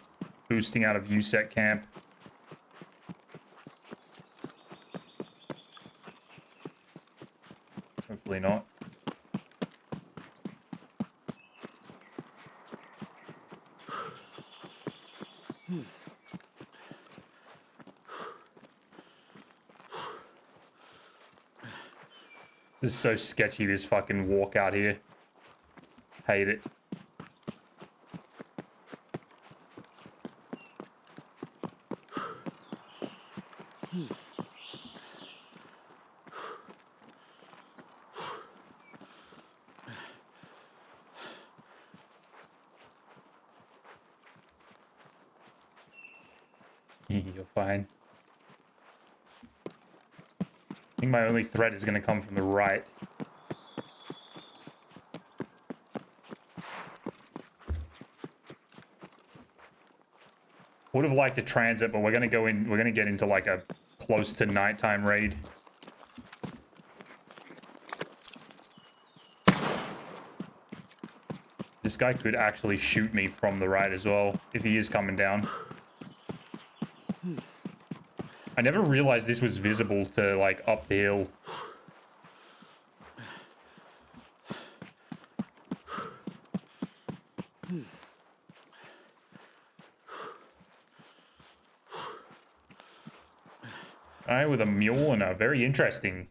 boosting out of USEC camp. Hopefully not. This is so sketchy, this fucking walk out here. Hate it. You're fine. I think my only threat is going to come from the right. Would have liked to transit, but we're going to go in. We're going to get into like a close to nighttime raid. This guy could actually shoot me from the right as well if he is coming down. I never realized this was visible to like up the hill. Guy with a mule and a very interesting.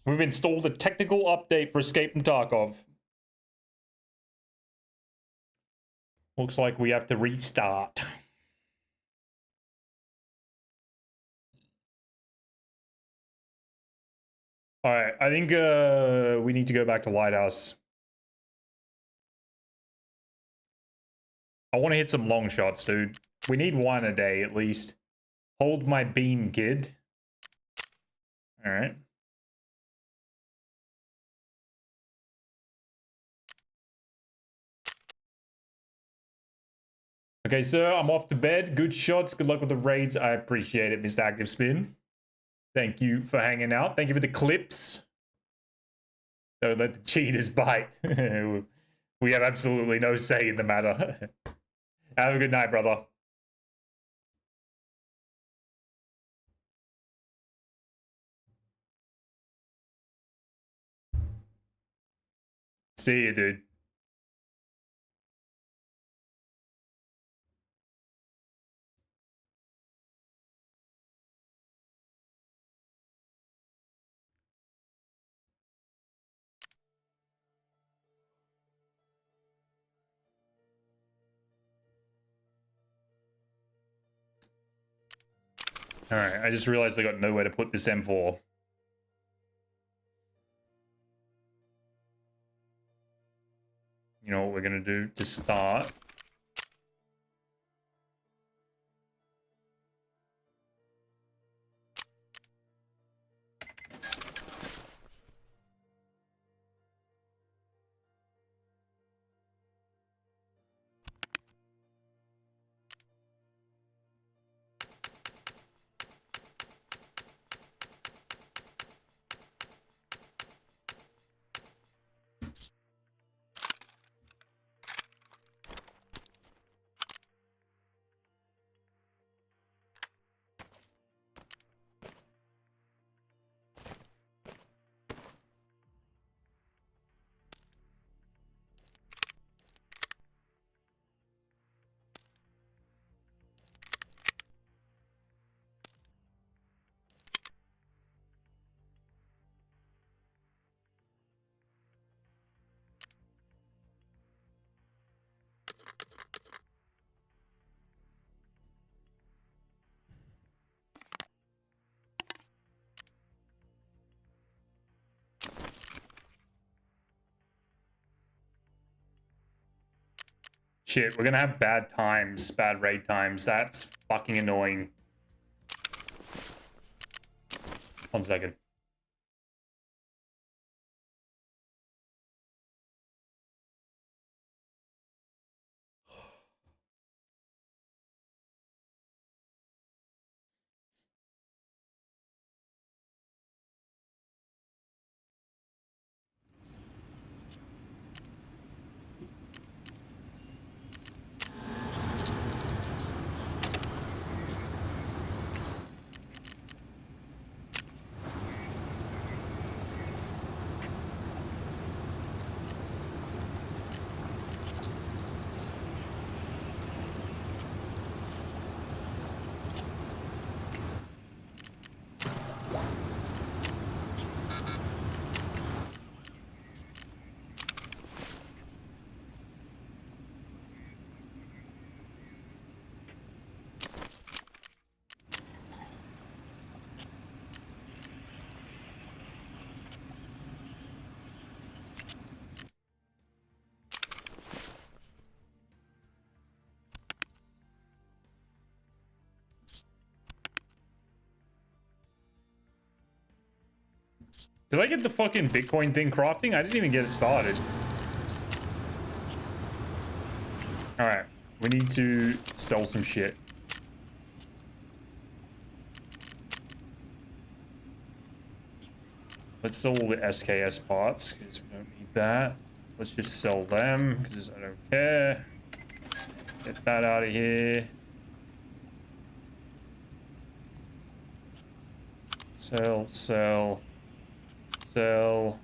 We've installed a technical update for Escape from Tarkov. Looks like we have to restart. Alright, I think we need to go back to Lighthouse. I want to hit some long shots, dude. We need one a day at least. Hold my beam, kid. Alright. Okay, sir, I'm off to bed. Good shots. Good luck with the raids. I appreciate it, Mr. Active Spin. Thank you for hanging out. Thank you for the clips. Don't let the cheaters bite. We have absolutely no say in the matter. Have a good night, brother. See you, dude. Alright, I just realized I got nowhere to put this M4. You know what we're gonna do to start? Shit, we're gonna have bad times, bad raid times. That's fucking annoying. 1 second. Did I get the fucking Bitcoin thing crafting? I didn't even get it started. Alright, we need to sell some shit. Let's sell all the SKS parts, because we don't need that. Let's just sell them, because I don't care. Get that out of here. Sell, sell, sell.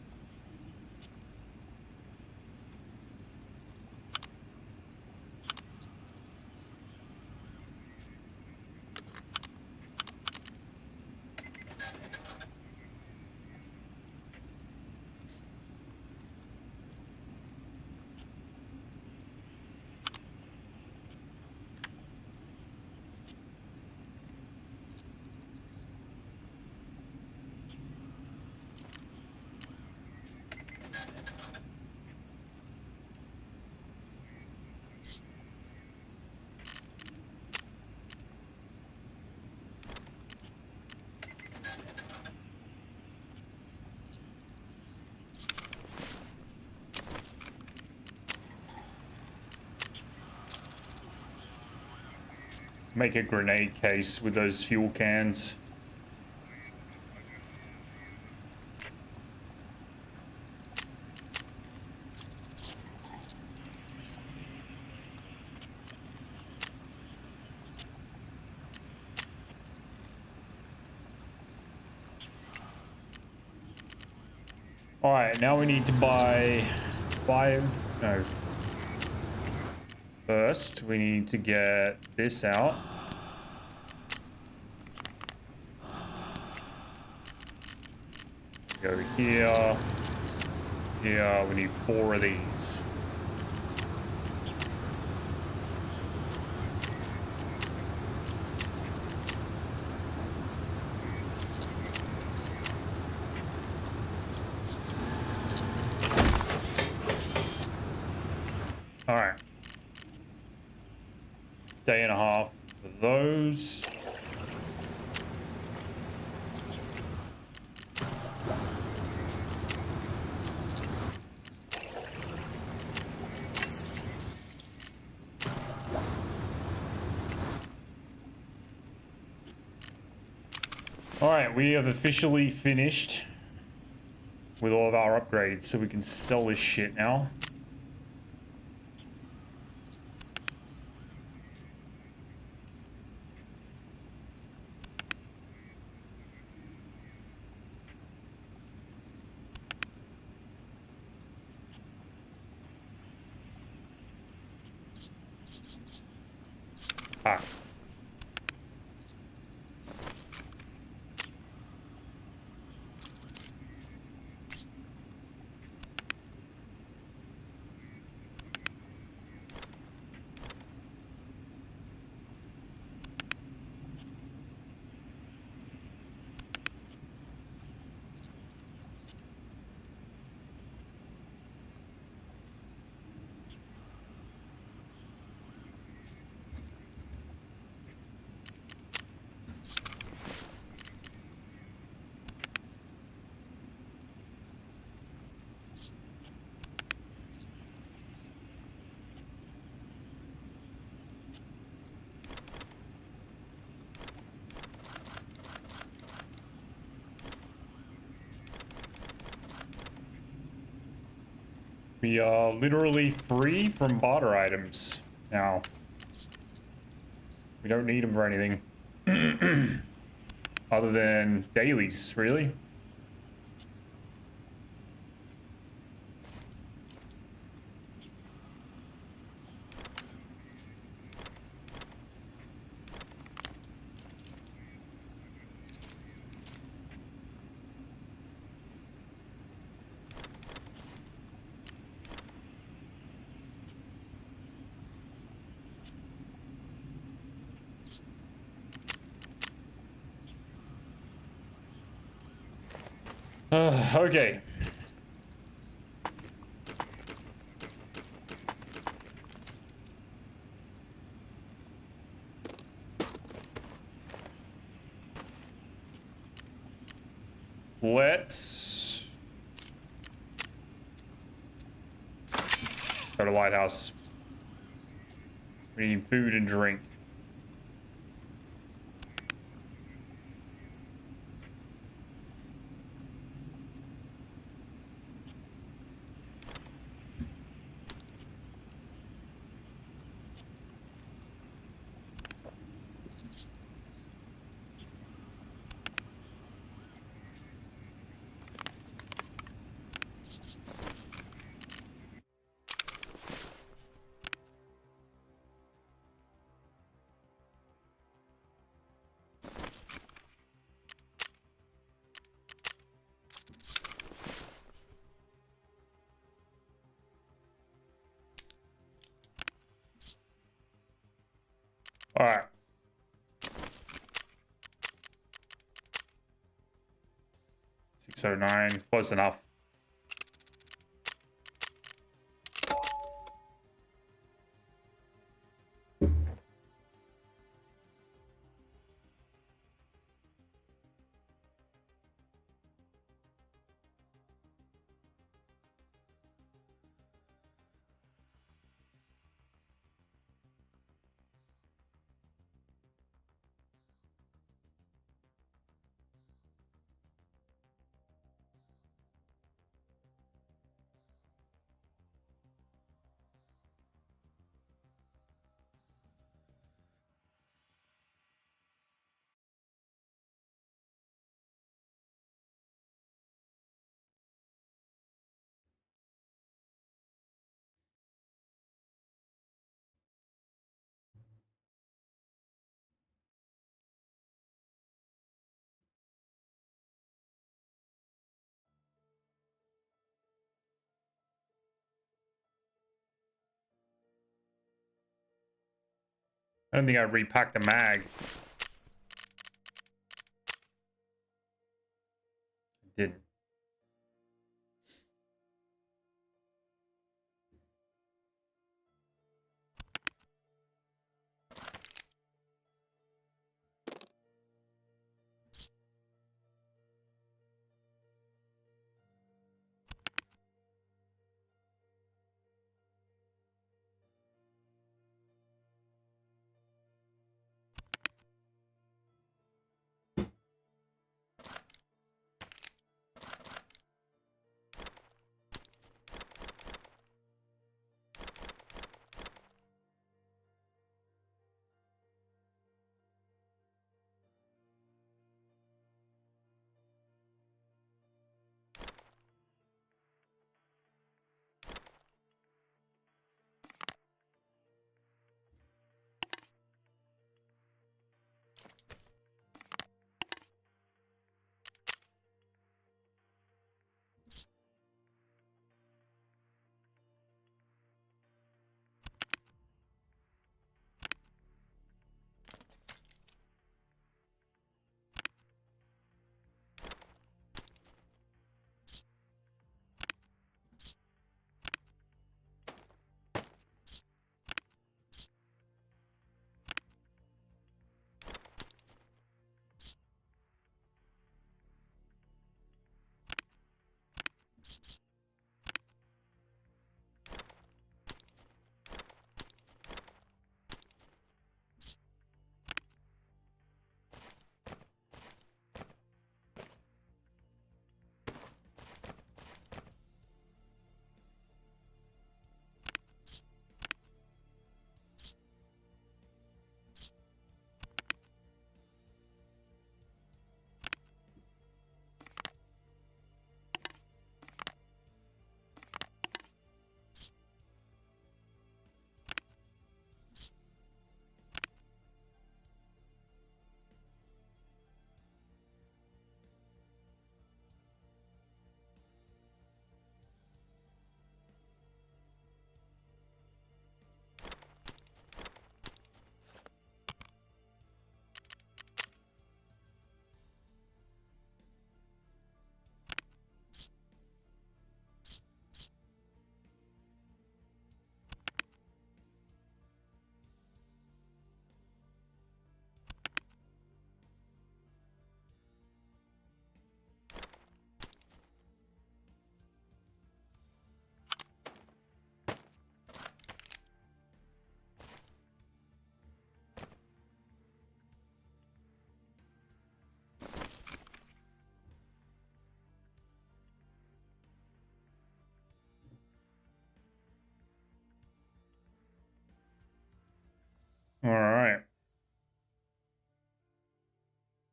Make a grenade case with those fuel cans. All right, now we need to buy 5, no. First, we need to get this out. Go here. Yeah, we need 4 of these. All right. Day and a half for those. All right, we have officially finished with all of our upgrades, so we can sell this shit now. Ah. We are literally free from barter items now. We don't need them for anything. Other than dailies, really. Okay. Let's go to Lighthouse. We need food and drink. All right. 609, close enough. I don't think I repacked a mag. Didn't.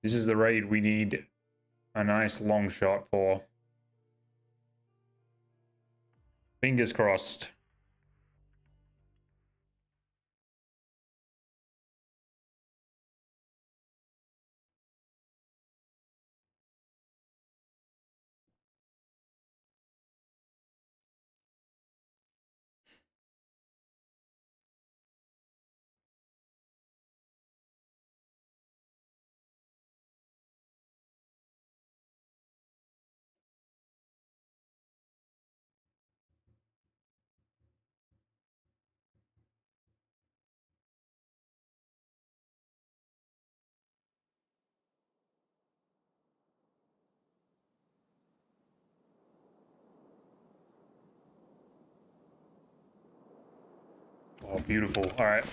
This is the raid we need a nice long shot for. Fingers crossed. Oh, beautiful. All right.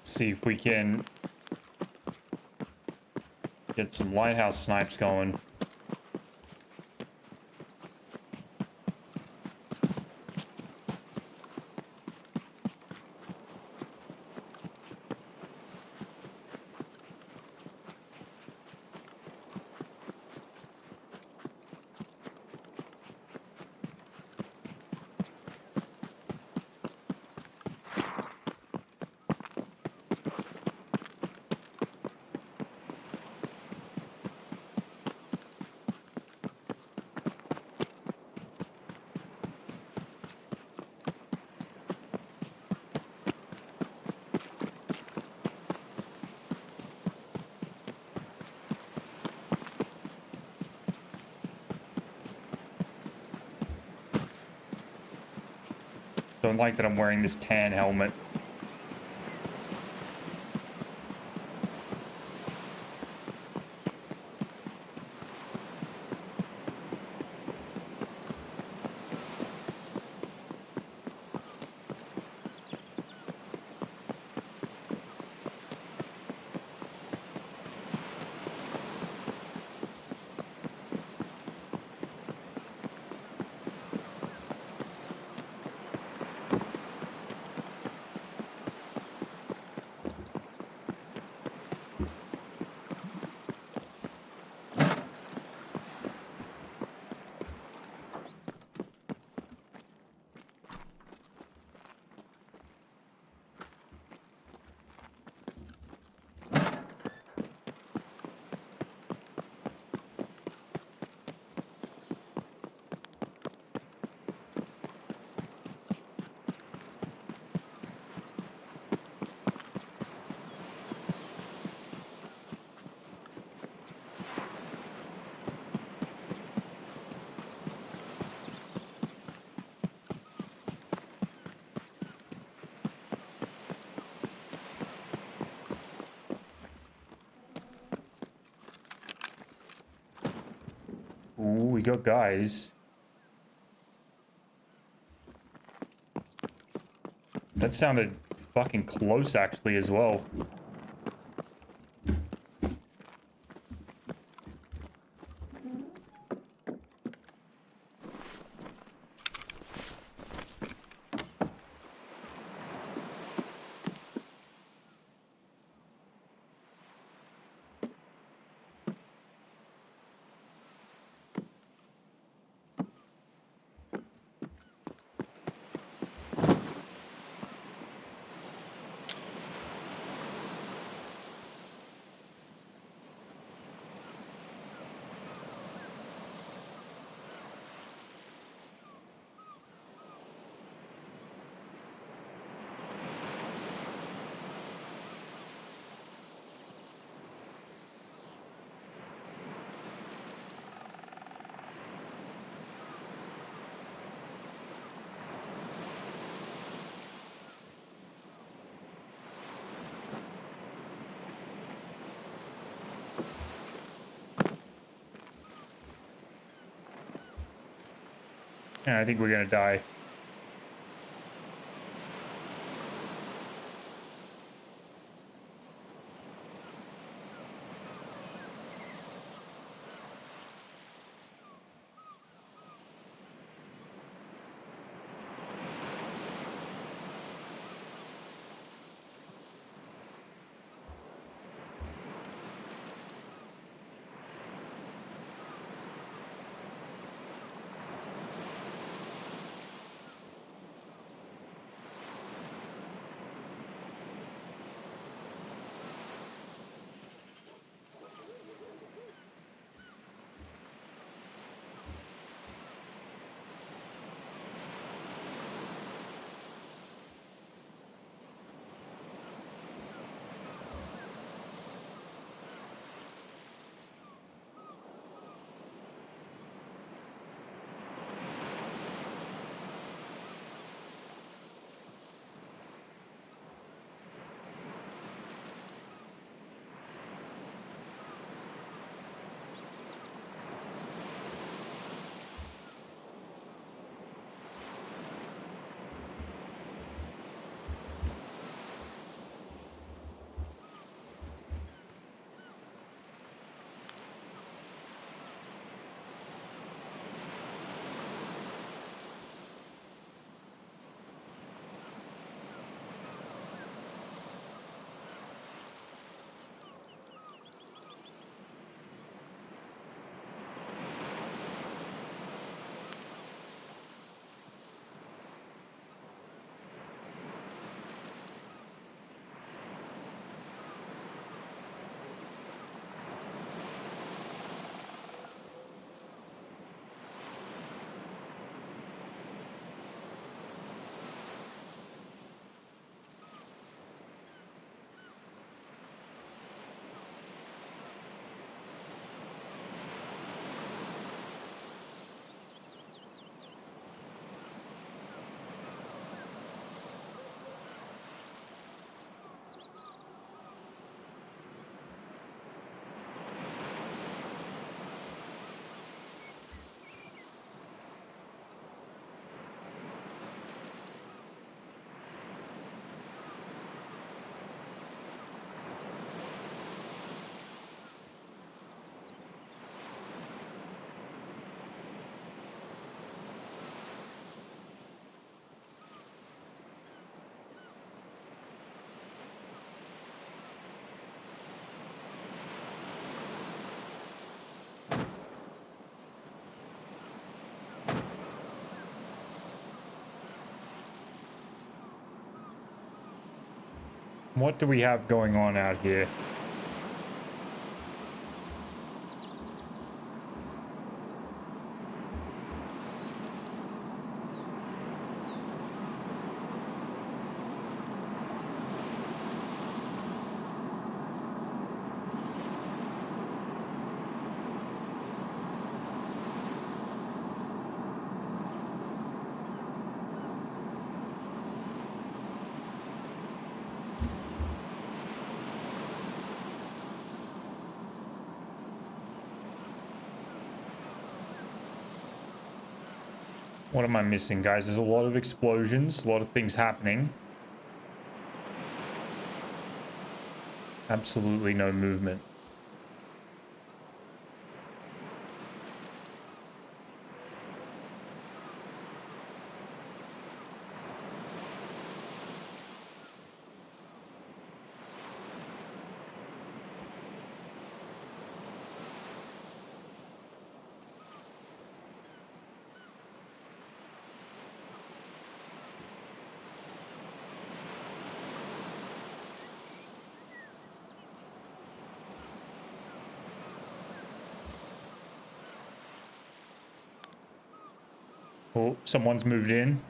See if we can get some lighthouse snipes going. Don't like that I'm wearing this tan helmet. Ooh, we got guys. That sounded fucking close actually as well. Yeah, I think we're gonna die. What do we have going on out here? What am I missing, guys? There's a lot of explosions, a lot of things happening. Absolutely no movement. Oh, someone's moved in.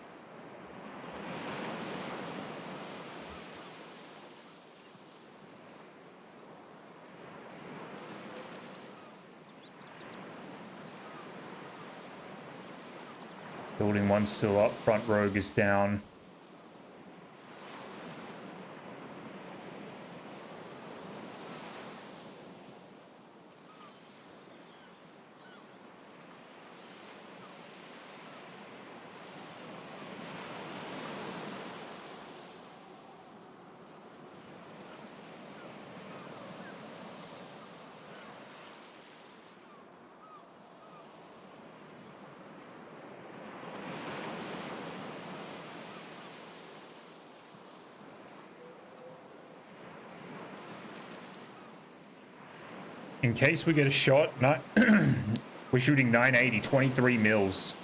Building one's still up. Front rogue is down. In case we get a shot, we're shooting 980, 23 mils.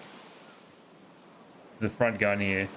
The front gun here.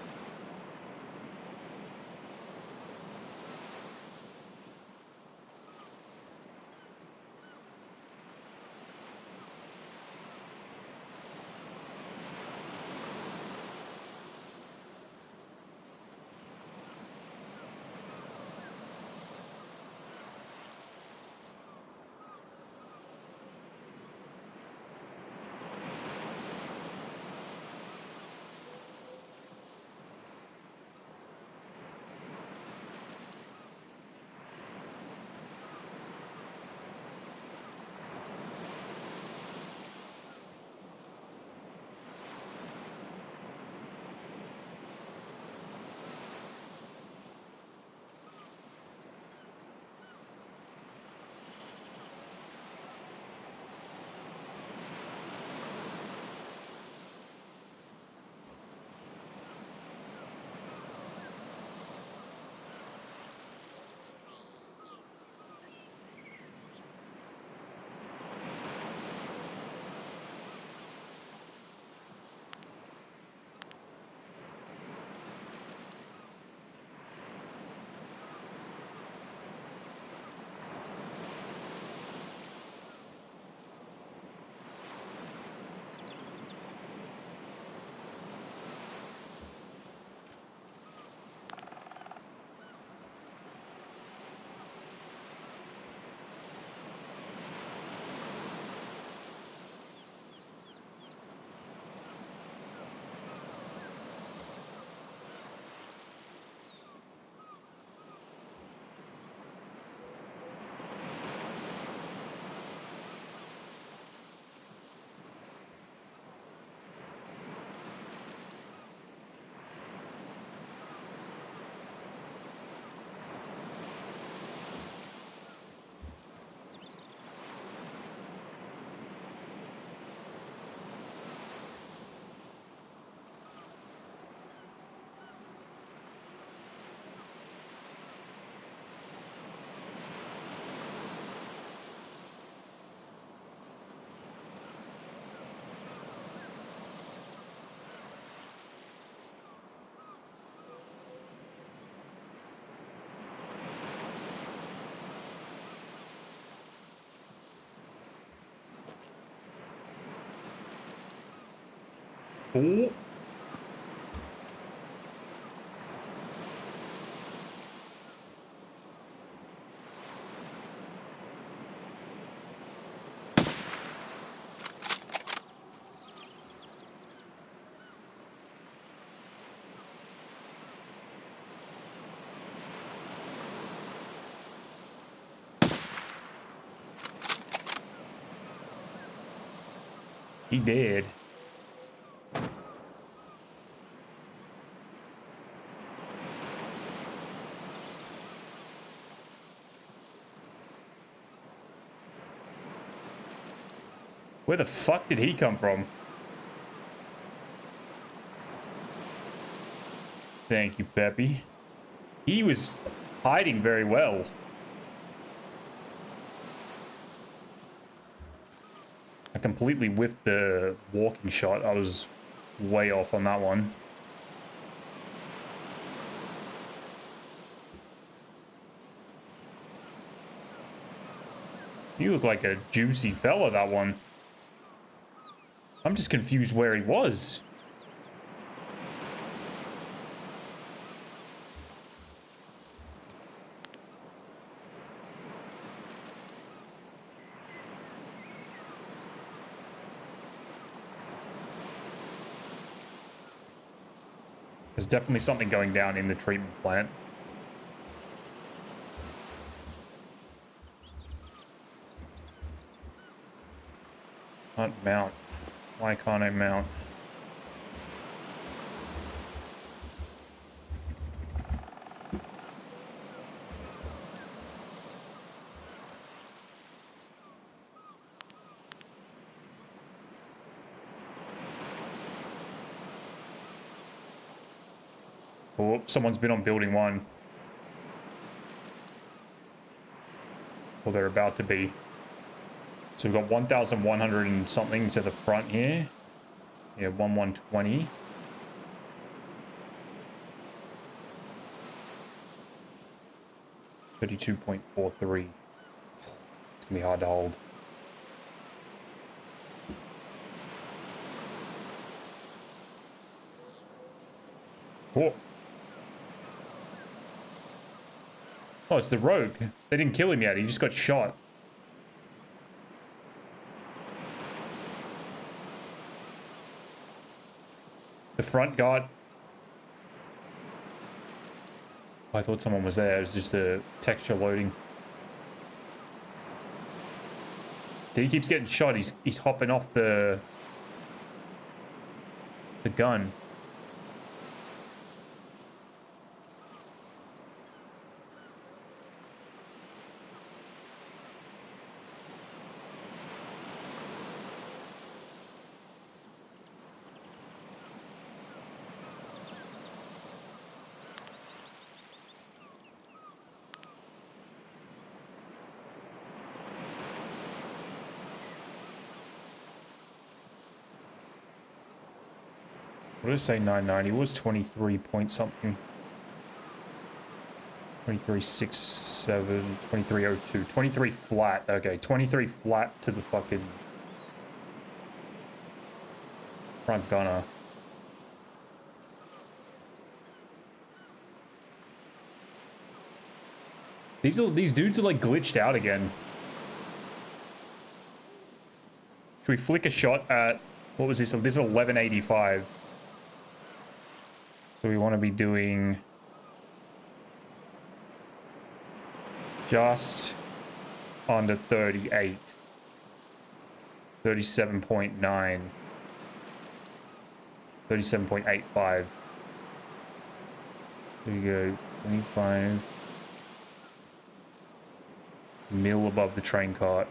Oh. He did. Where the fuck did he come from? Thank you, Peppy. He was hiding very well. I completely whiffed the walking shot. I was way off on that one. You look like a juicy fella, that one. I'm just confused where he was. There's definitely something going down in the treatment plant. Can't mount. Why can't I mount? Oh, someone's been on building 1. Well, they're about to be. So we've got 1,100 and something to the front here. Yeah, 1,120. $32.43. It's gonna be hard to hold. Oh. Oh, it's the rogue. They didn't kill him yet. He just got shot. The front guard. I thought someone was there. It was just a texture loading. He keeps getting shot. He's hopping off the gun. What did it say? 990. It was 23 point something. 2367, 2302, 23 flat. Okay, 23 flat to the fucking front gunner. These dudes are like glitched out again. Should we flick a shot at, what was this? This is 1185. So we want to be doing just under 38. 37.9. 37.85. There you go. 25 mil above the train cart.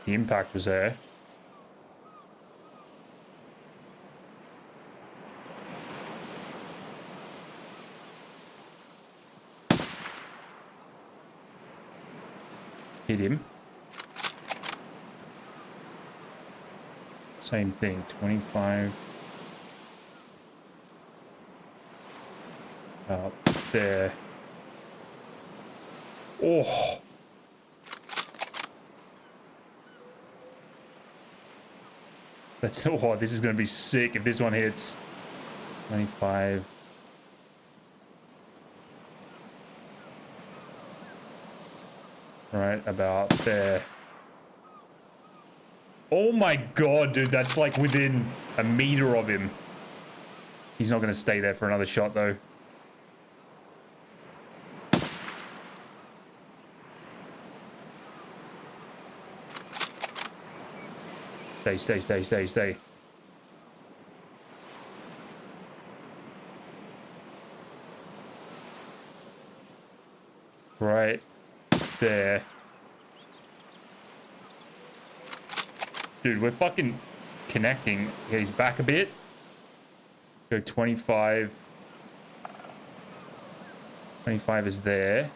The impact was there. Hit him. Same thing, 25. Up there. Oh. That's, oh, this is going to be sick if this one hits. 25. Right about there. Oh my god, dude, that's like within a meter of him. He's not going to stay there for another shot, though. Stay. Right there. Dude, we're fucking connecting. Okay, he's back a bit. Go 25. 25 is there.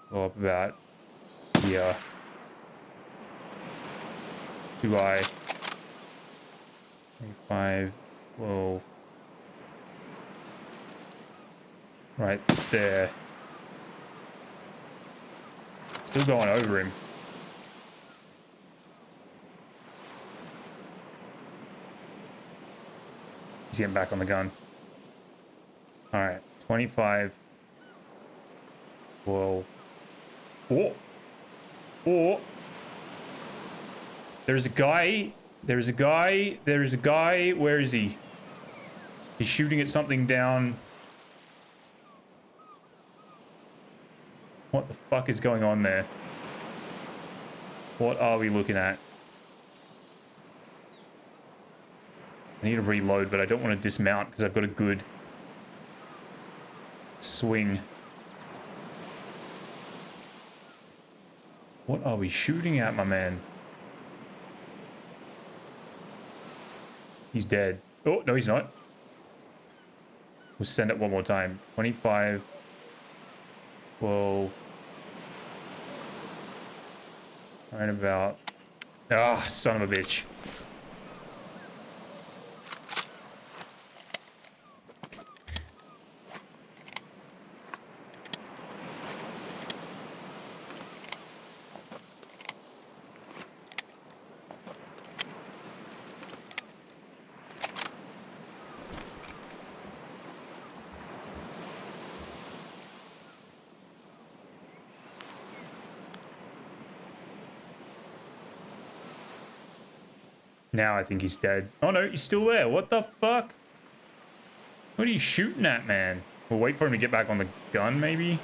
Go up about here. 2i. 25. Whoa. Right there. Still going over him. He's getting back on the gun. Alright. 25. Whoa. Oh. Oh. There's a guy. Where is he? He's shooting at something down. What the fuck is going on there? What are we looking at? I need to reload, but I don't want to dismount because I've got a good swing. What are we shooting at, my man? He's dead. Oh, no, he's not. We'll send it one more time. 25. 12. Right about. Ah, son of a bitch. Now I think he's dead. Oh no, he's still there. What the fuck? What are you shooting at, man? We'll wait for him to get back on the gun, maybe?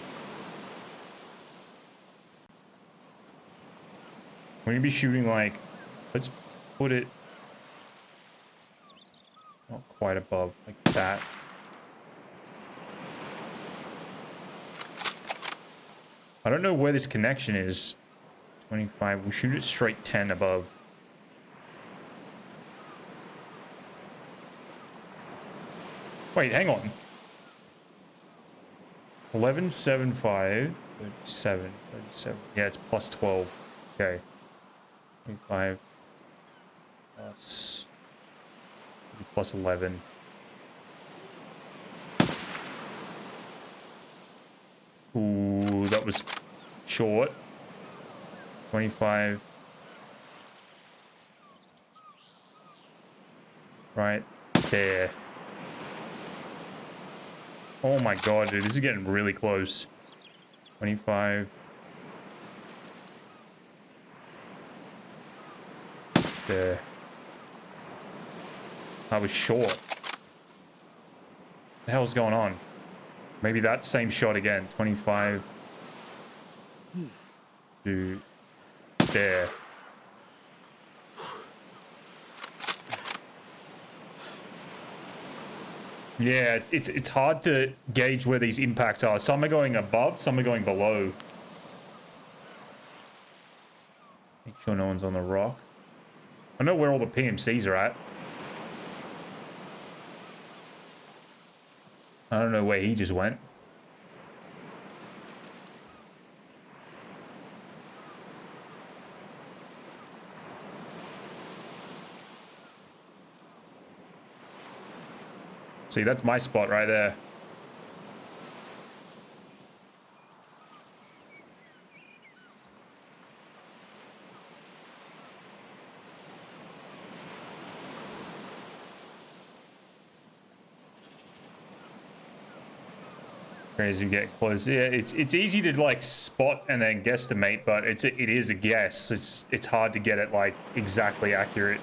We're gonna be shooting like... Let's put it... Not quite above, like that. I don't know where this connection is. 25. We'll shoot it straight 10 above. Wait, hang on. 1175, 37. Yeah, it's plus 12. Okay. 25 plus 11. Ooh, that was short. 25. Right there. Oh my god, dude, this is getting really close. 25. There. I was short. What the hell's going on? Maybe that same shot again. 25. To there. Yeah, it's hard to gauge where these impacts are. Some are going above, some are going below. Make sure no one's on the rock. I know where all the PMCs are at. I don't know where he just went. See, that's my spot right there. As you get close, yeah, it's easy to like spot and then guesstimate, but it is a guess. It's hard to get it like exactly accurate.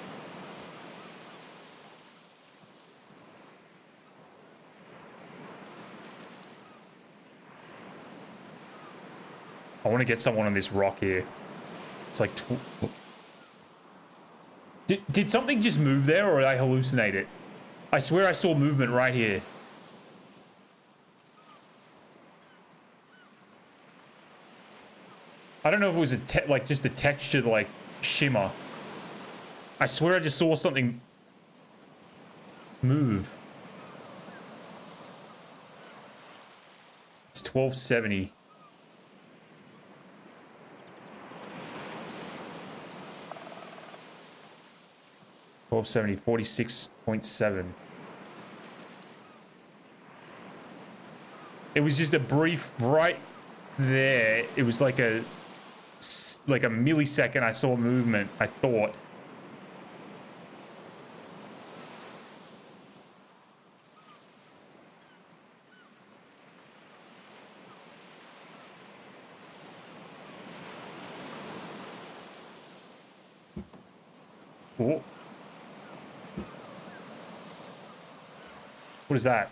I want to get someone on this rock here. It's like, did something just move there, or did I hallucinate it? I swear I saw movement right here. I don't know if it was like just a textured like shimmer. I swear I just saw something move. It's 1270. $1270, 46.7. It was just a brief right there. It was like a millisecond. I saw movement, I thought. Oh. What is that?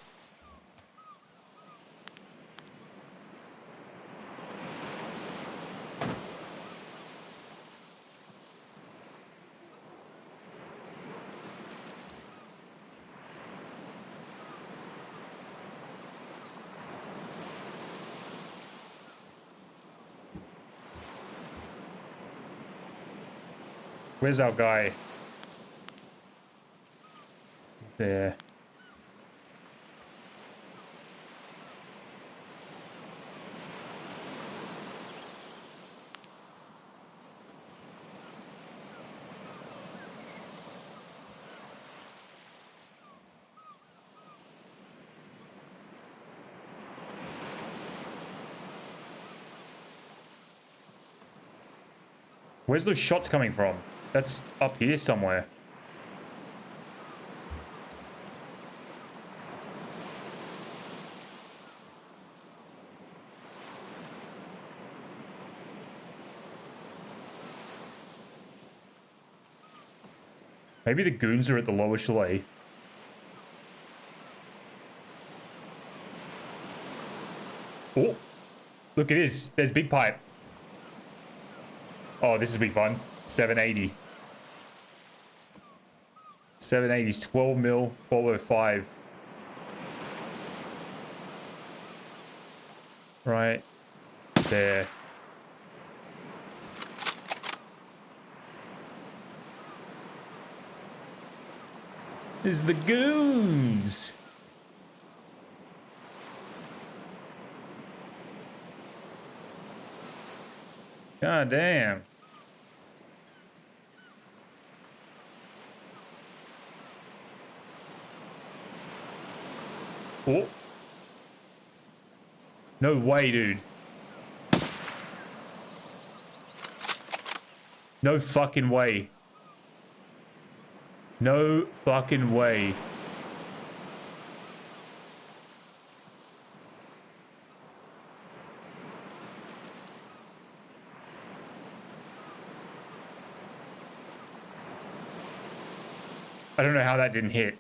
Where's our guy? There. Where's those shots coming from? That's up here somewhere. Maybe the goons are at the lower chalet. Oh, look, it is. There's Big Pipe. Oh, this is big fun. 780. 780's 12 mil, 1205. Right there. Is the goons. God damn. Oh. No way, dude. No fucking way. No fucking way. I don't know how that didn't hit.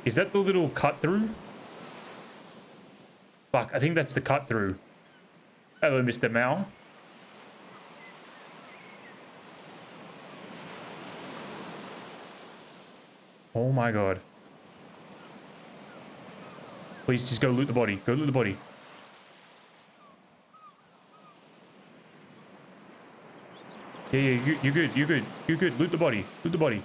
Is that the little cut through? Fuck, I think that's the cut through. Hello, Mr. Mao. Oh my god. Please just go loot the body. Go loot the body. Yeah, you're good. You're good. You're good. Loot the body. Loot the body.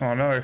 Oh no.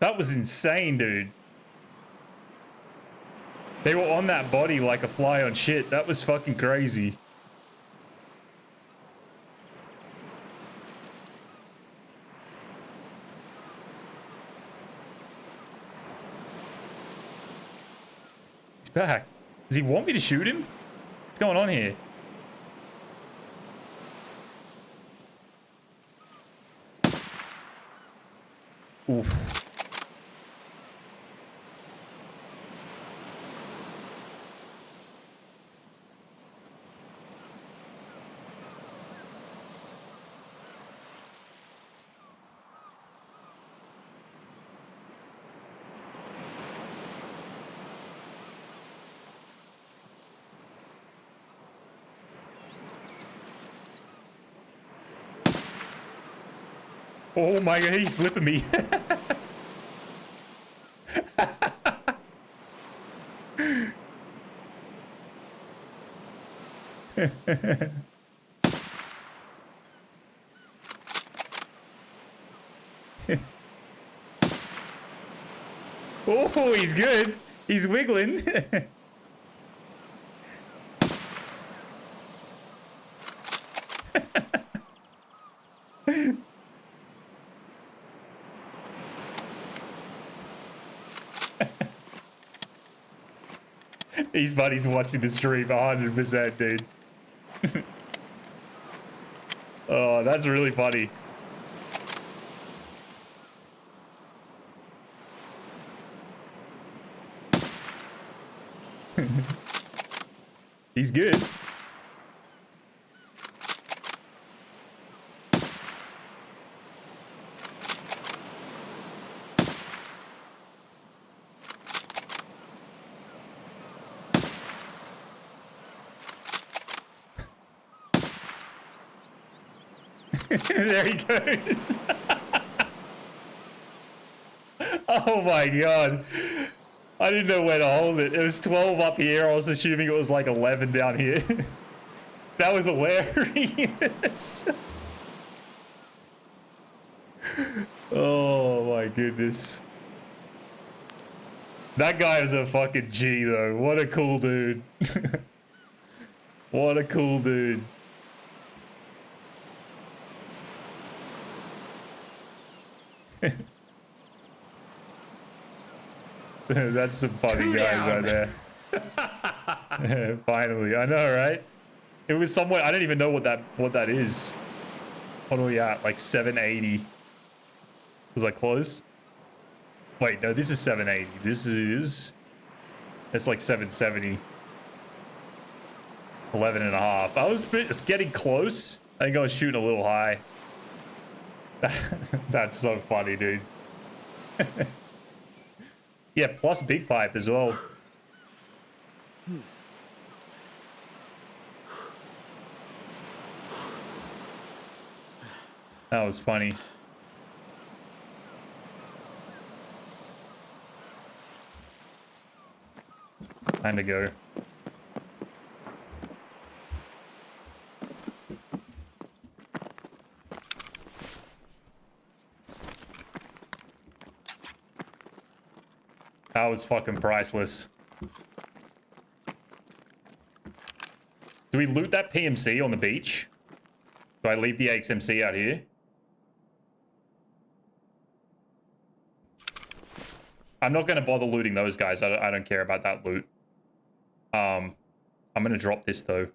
That was insane, dude. They were on that body like a fly on shit. That was fucking crazy. He's back. Does he want me to shoot him? What's going on here? Oof. Oh my god, he's flipping me. Oh, he's good. He's wiggling. His buddy's watching the stream 100%, dude. Oh, that's really funny. He's good. There he goes. Oh my god. I didn't know where to hold it. It was 12 up here. I was assuming it was like 11 down here. That was hilarious. Oh my goodness. That guy was a fucking G though. What a cool dude. What a cool dude. That's some funny guys right there. Finally, I know, right? It was somewhere. I don't even know what that is. What are we at? Like 780. Was I close? Wait, no, this is 780. This is. It's like 770. 11 and a half. It's getting close. I think I was shooting a little high. That's so funny, dude. Yeah, plus big pipe as well. That was funny. Time to go. That was fucking priceless. Do we loot that PMC on the beach? Do I leave the XMC out here? I'm not going to bother looting those guys. I don't care about that loot. I'm gonna drop this though.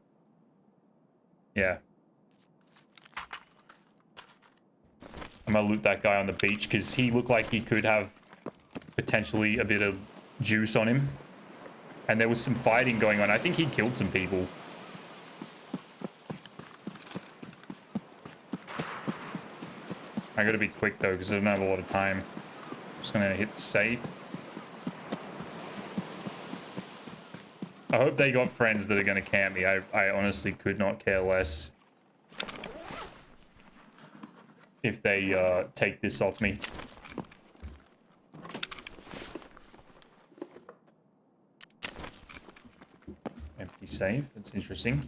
Yeah. I'm gonna loot that guy on the beach because he looked like he could have potentially a bit of juice on him. And there was some fighting going on. I think he killed some people. I gotta be quick though because I don't have a lot of time. Just gonna hit save. I hope they got friends that are gonna camp me. I honestly could not care less if they take this off me. Empty save. That's interesting.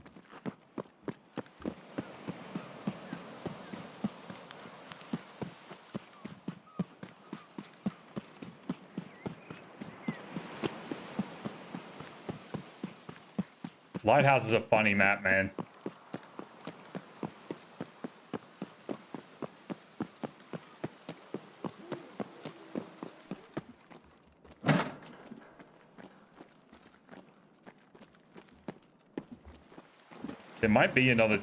Lighthouse is a funny map, man. There might be another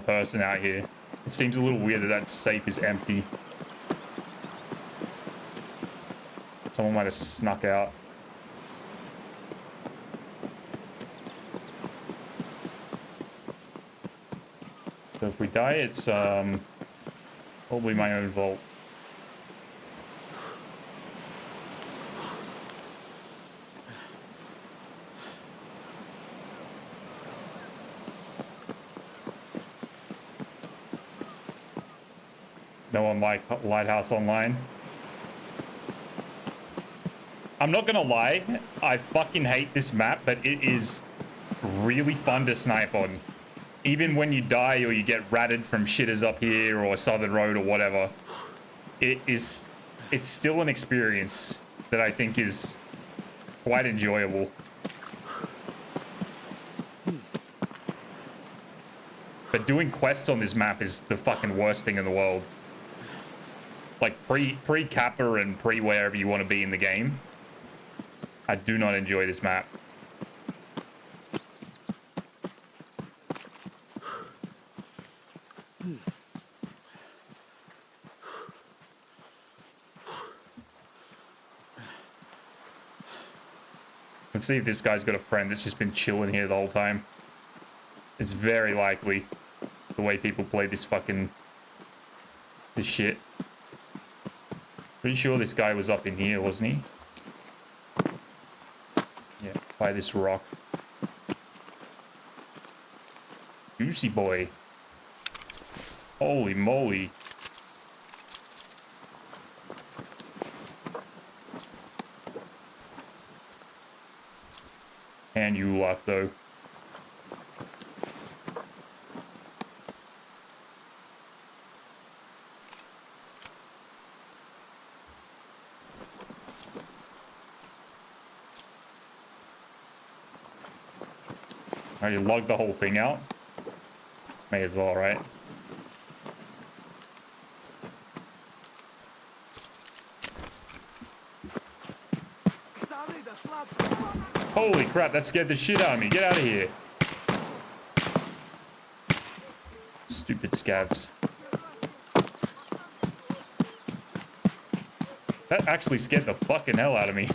person out here. It seems a little weird that that safe is empty. Someone might have snuck out. So if we die, it's probably my own fault. No one like Lighthouse Online. I'm not gonna lie, I fucking hate this map, but it is really fun to snipe on. Even when you die or you get ratted from shitters up here or Southern Road or whatever, it's still an experience that I think is quite enjoyable. But doing quests on this map is the fucking worst thing in the world. Like pre-Kappa and pre-wherever you want to be in the game. I do not enjoy this map. Let's see if this guy's got a friend that's just been chilling here the whole time. It's very likely the way people play this shit. Pretty sure this guy was up in here, wasn't he? Yeah, by this rock. Juicy boy. Holy moly. And you luck though. I already logged the whole thing out. May as well, right? Holy crap, that scared the shit out of me. Get out of here. Stupid scabs. That actually scared the fucking hell out of me.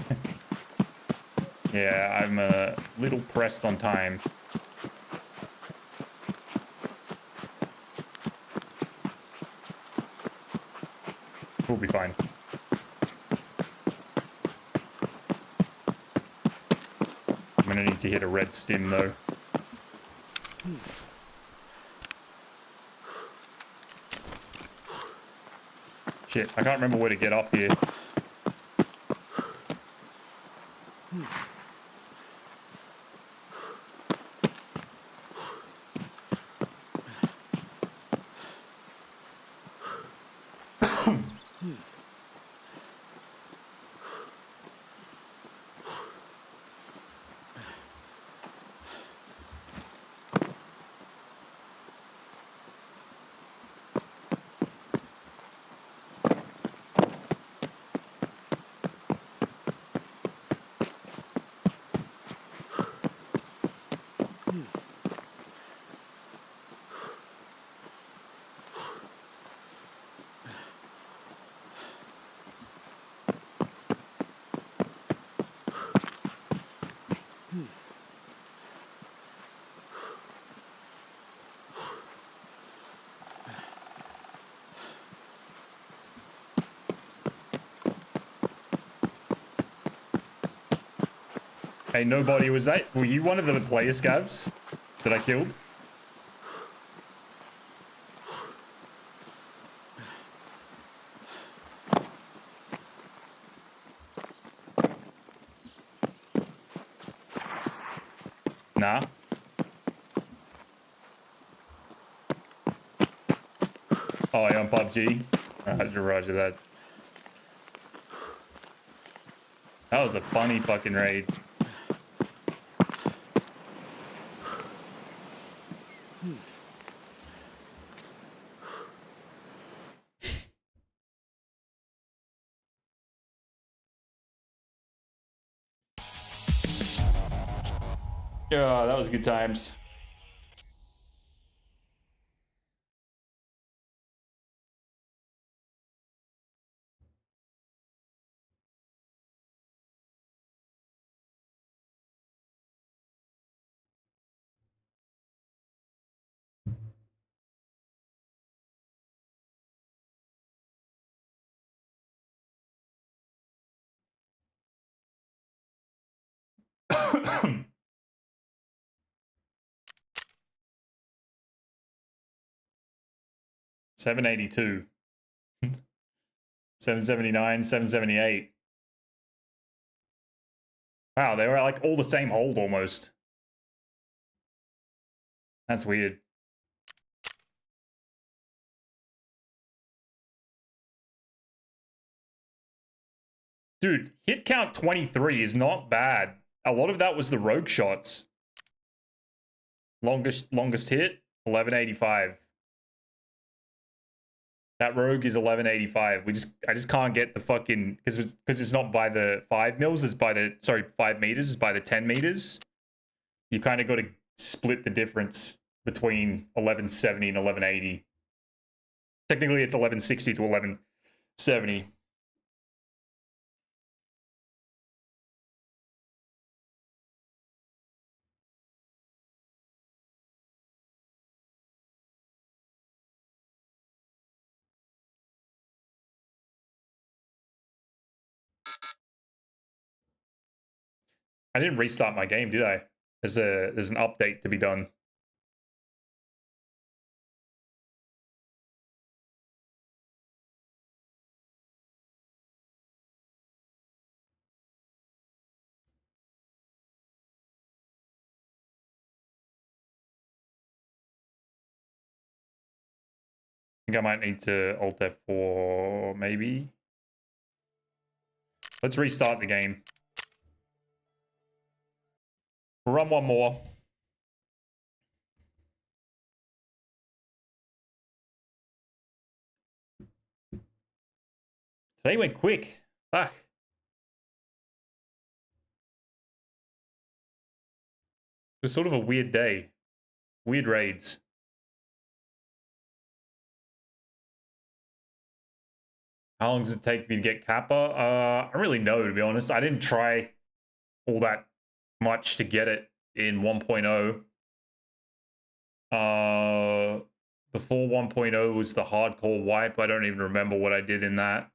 Yeah, I'm a little pressed on time. We'll be fine. I'm gonna need to hit a red stim though. Shit, I can't remember where to get up here. Hey, nobody, was that? Were you one of the player scavs that I killed? Nah. Oh, you're on PUBG? Roger that. That was a funny fucking raid. Yeah, that was good times. $782. 779, 778. Wow, they were like all the same hold almost. That's weird. Dude, hit count 23 is not bad. A lot of that was the rogue shots. Longest hit, 1185. That rogue is 1185. I just can't get the fucking, because it's not by the 5 mils, it's by the 5 meters, it's by the 10 meters. You kind of got to split the difference between 1170 and 1180. Technically, it's 1160 to 1170. I didn't restart my game, did I? There's an update to be done. I think I might need to Alt F4, maybe. Let's restart the game. We'll run one more. Today went quick. Fuck. It was sort of a weird day. Weird raids. How long does it take me to get Kappa? I don't really know, to be honest. I didn't try all that much to get it in 1.0. Before 1.0 was the hardcore wipe. I don't even remember what I did in that.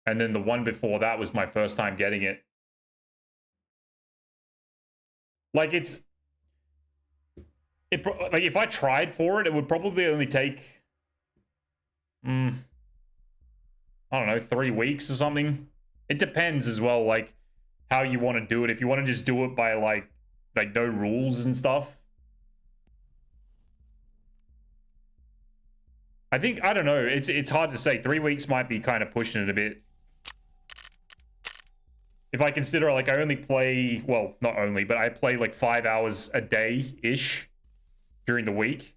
And then the one before that was my first time getting it. Like like if I tried for it, it would probably only take, I don't know, 3 weeks or something. It depends as well, like how you want to do it. If you want to just do it by like no rules and stuff. I don't know. It's hard to say. 3 weeks might be kind of pushing it a bit. If I consider, like, I only play, well, not only, but I play like 5 hours a day-ish during the week.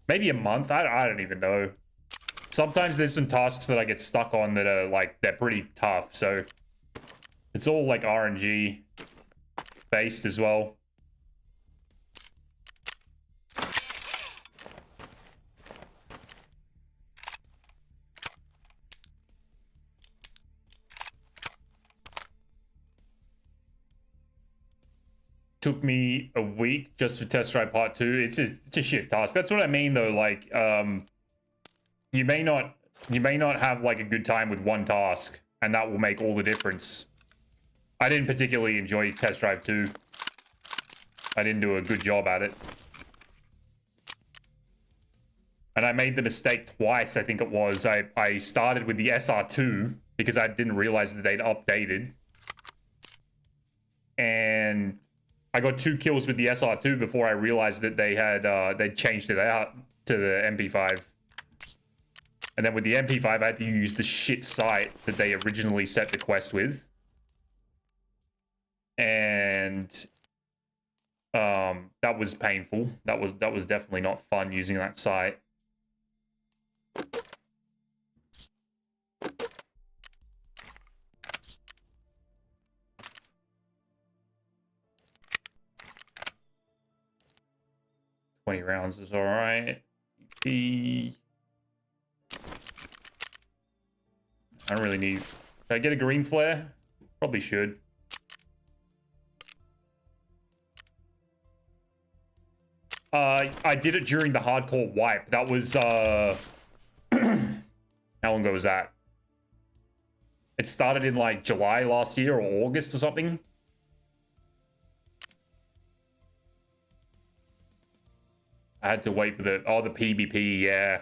Maybe a month. I don't even know. Sometimes there's some tasks that I get stuck on that are like, they're pretty tough. So it's all like RNG based as well. Took me a week just for test drive part 2. It's a shit task. That's what I mean though. Like, you may not have like a good time with one task. And that will make all the difference. I didn't particularly enjoy Test Drive 2. I didn't do a good job at it. And I made the mistake twice, I think it was. I started with the SR2 because I didn't realize that they'd updated. And I got 2 kills with the SR2 before I realized that they'd changed it out to the MP5. And then with the MP5, I had to use the shit sight that they originally set the quest with. And that was painful. That was definitely not fun using that sight. $20 rounds is all right. I don't really need... Should I get a green flare? Probably should. I did it during the hardcore wipe. That was, how long ago was that? It started in, like, July last year or August or something. I had to wait for the... Oh, the PvP, yeah.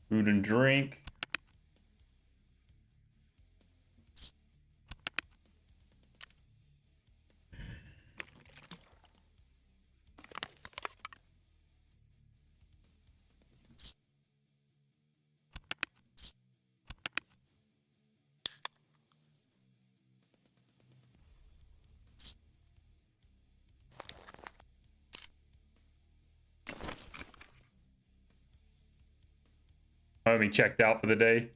Food and drink. Homie checked out for the day.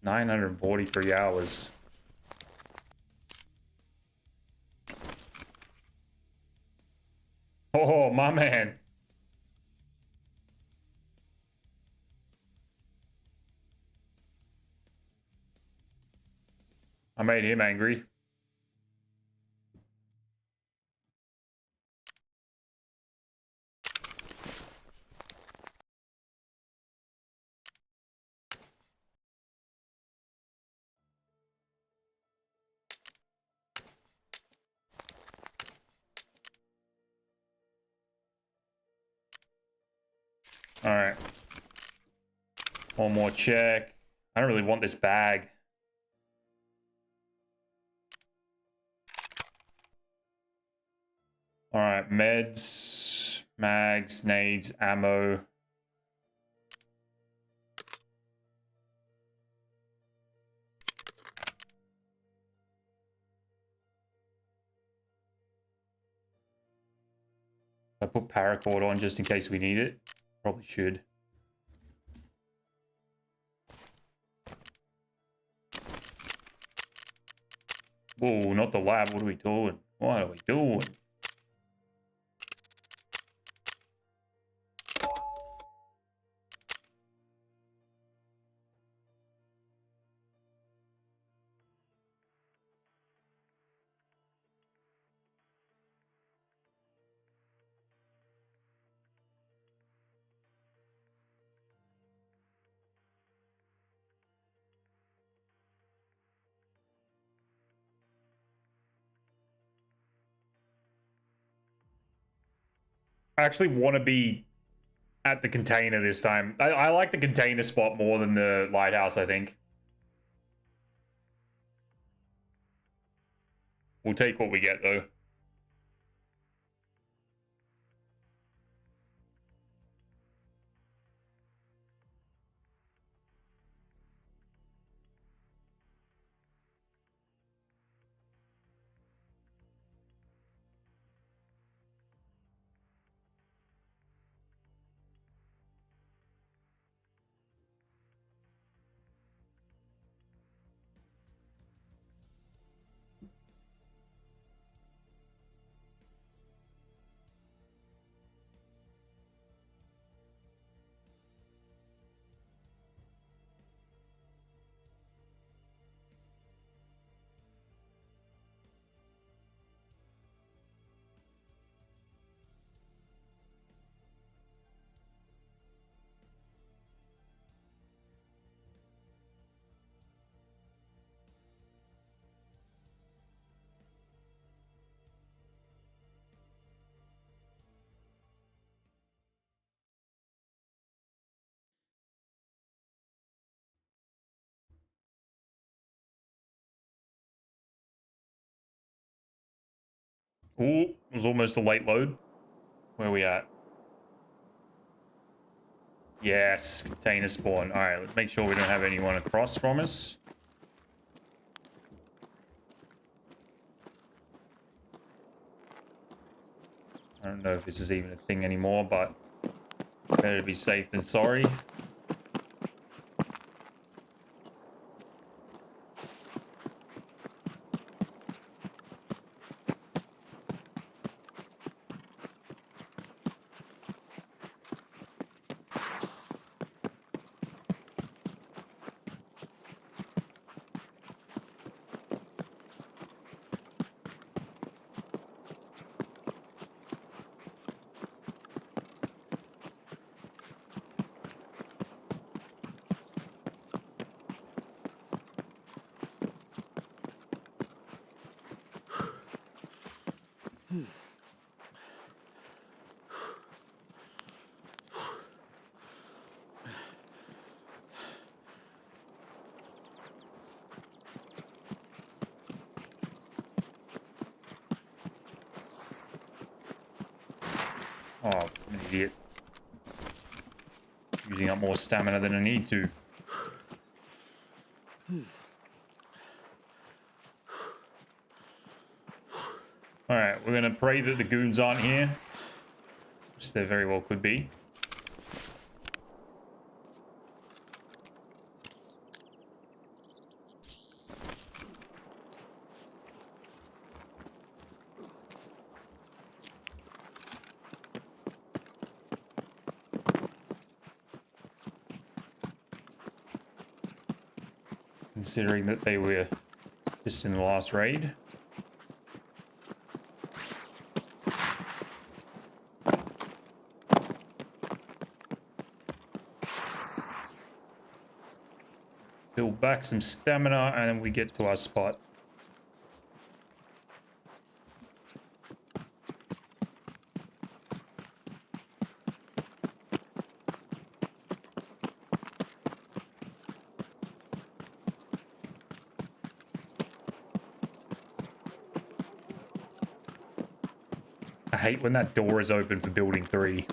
943 hours. Oh, my man. I made him angry. All right. One more check. I don't really want this bag. All right, meds, mags, nades, ammo. I put paracord on just in case we need it. Probably should. Whoa, not the lab. What are we doing? What are we doing? I actually want to be at the container this time. I like the container spot more than the lighthouse, I think. We'll take what we get, though. Ooh, it was almost a late load. Where are we at? Yes, container spawn. All right, let's make sure we don't have anyone across from us. I don't know if this is even a thing anymore, but better be safe than sorry. Oh, I'm an idiot. Using up more stamina than I need to. Alright, we're gonna pray that the goons aren't here. Which there very well could be. Considering that they were just in the last raid. Build back some stamina and then we get to our spot. I hate when that door is open for building 3.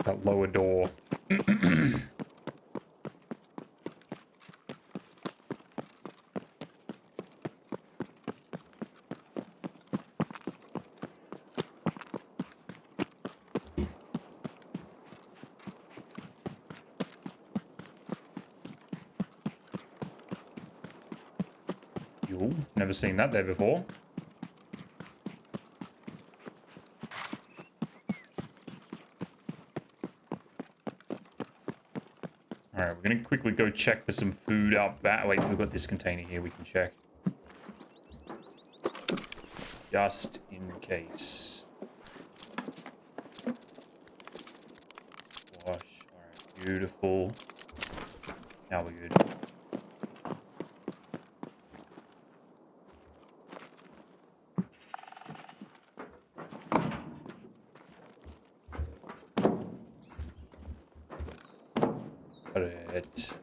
That lower door. Yo, never seen that there before. Alright, we're gonna quickly go check for some food out back. Wait, we've got this container here we can check. Just in case. Wash. Alright, beautiful. Now we're good. Got it.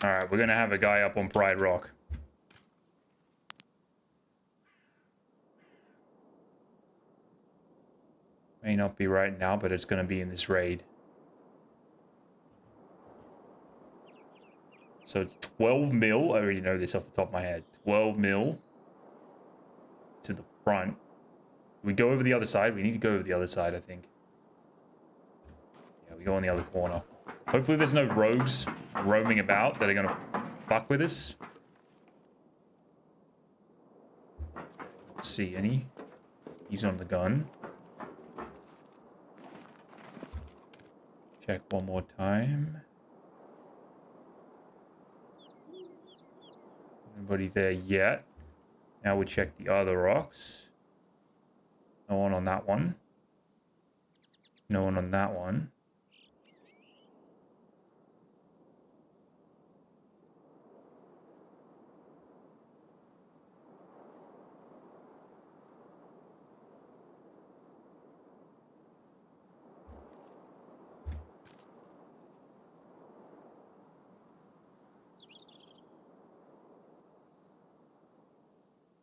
Alright, we're gonna have a guy up on Pride Rock. May not be right now, but it's gonna be in this raid. So it's 12 mil. I already know this off the top of my head. 12 mil to the front. We go over the other side. We need to go over the other side, I think. Yeah, we go on the other corner. Hopefully there's no rogues roaming about that are gonna fuck with us. Let's see any. He's on the gun. Check one more time. Nobody there yet. Now we check the other rocks. No one on that one. No one on that one.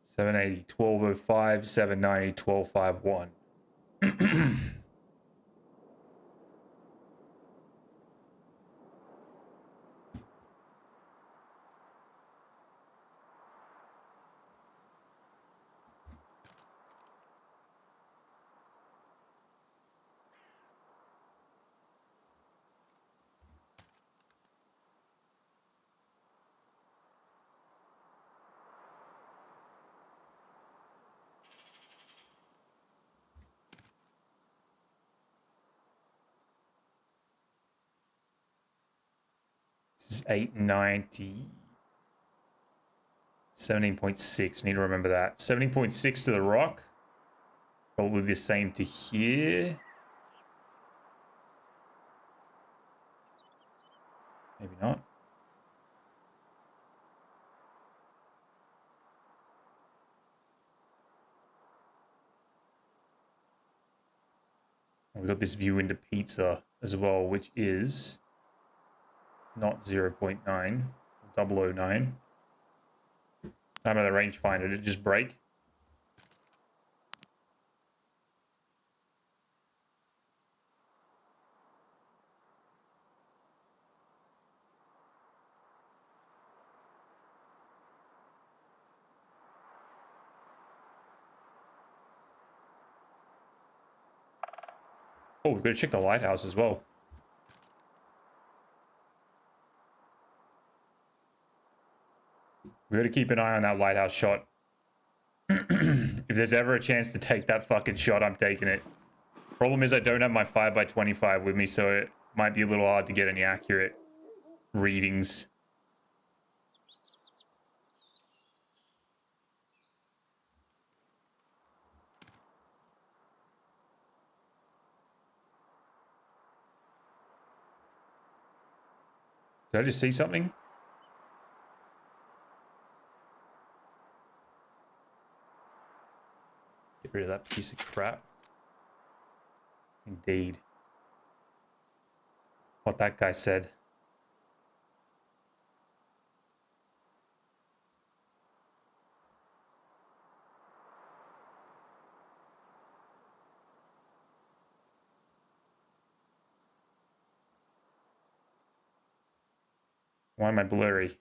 780, 1205, 790, 1251. This is 890. 17.6. Need to remember that. 17.6 to the rock. Probably the same to here. Maybe not. We've got this view into pizza as well, which is not 0.9, 009. I'm at the rangefinder. Did it just break? Oh, we've got to check the lighthouse as well. We got to keep an eye on that lighthouse shot. If there's ever a chance to take that fucking shot, I'm taking it. Problem is I don't have my 5x25 with me, so it might be a little hard to get any accurate readings. Did I just see something? Get rid of that piece of crap. Indeed. What that guy said. Why am I blurry?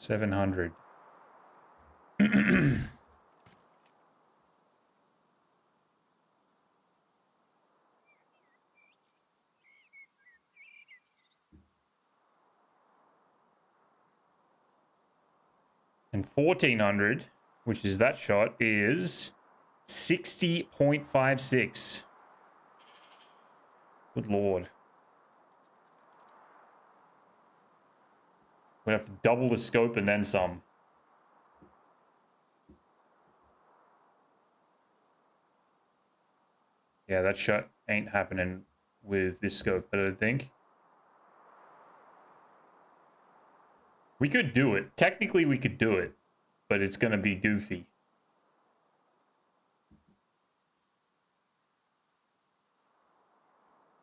$700. And 1400, which is that shot, is 60.56. Good lord. We have to double the scope and then some. Yeah, that shot ain't happening with this scope, I don't think. We could do it. Technically, we could do it, but it's going to be goofy.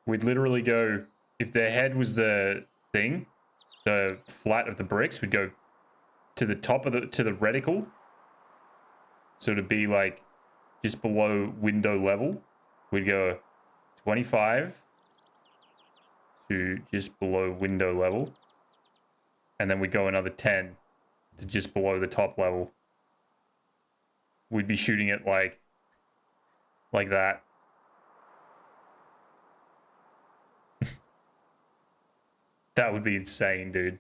We'd literally go, if their head was the thing, the flat of the bricks, we'd go to the top of to the reticle. So to be like just below window level, we'd go 25 to just below window level. And then we'd go another 10 to just below the top level. We'd be shooting it like that. That would be insane, dude.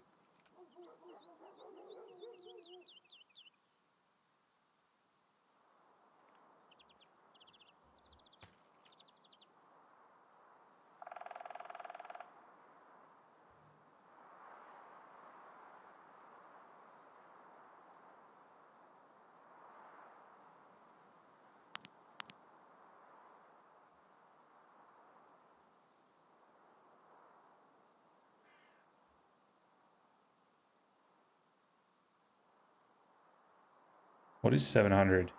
What is 700?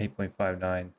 8.59.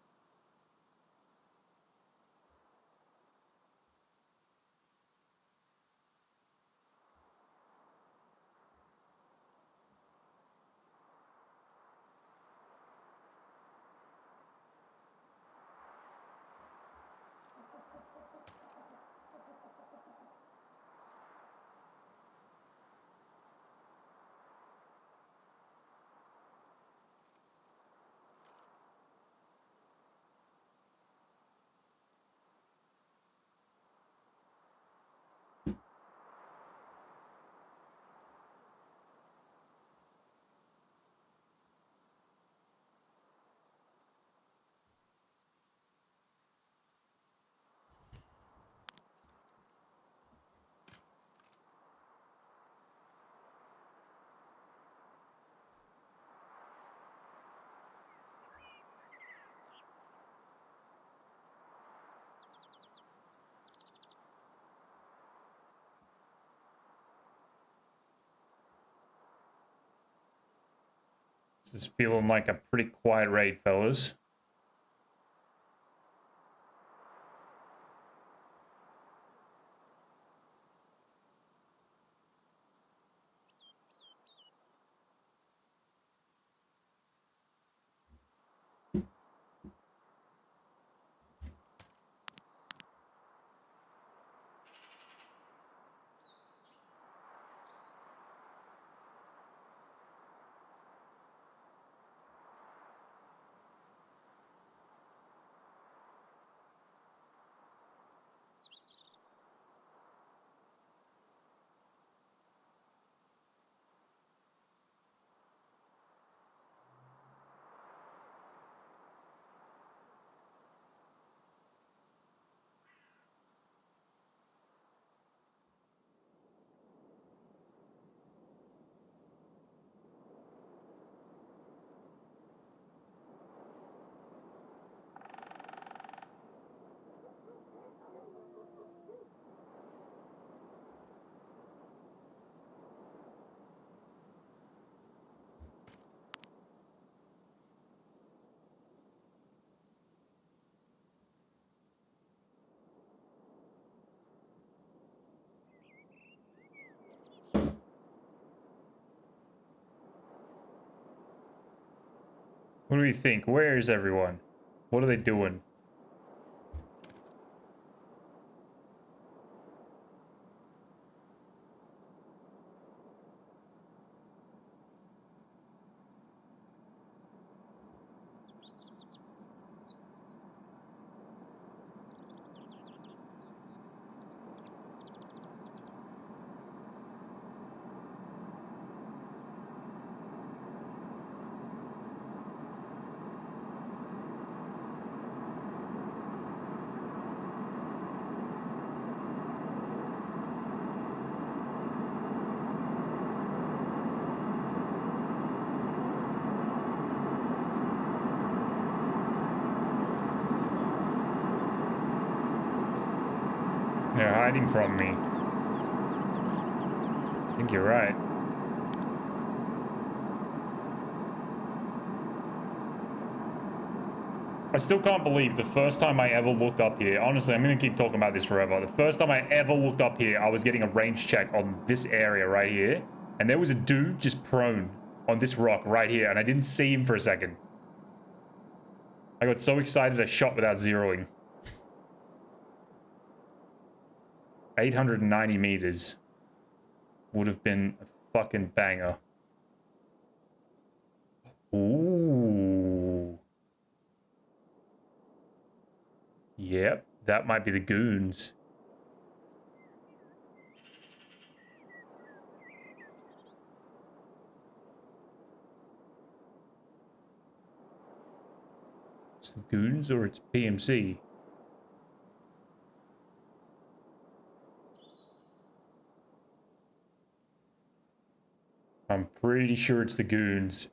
This is feeling like a pretty quiet raid, fellas. What do we think? Where is everyone? What are they doing? They're hiding from me. I think you're right. I still can't believe the first time I ever looked up here. Honestly, I'm going to keep talking about this forever. The first time I ever looked up here, I was getting a range check on this area right here. And there was a dude just prone on this rock right here. And I didn't see him for a second. I got so excited I shot without zeroing. 890 meters would have been a fucking banger. Ooh. Yep, that might be the goons. It's the goons or it's PMC? I'm pretty sure it's the goons.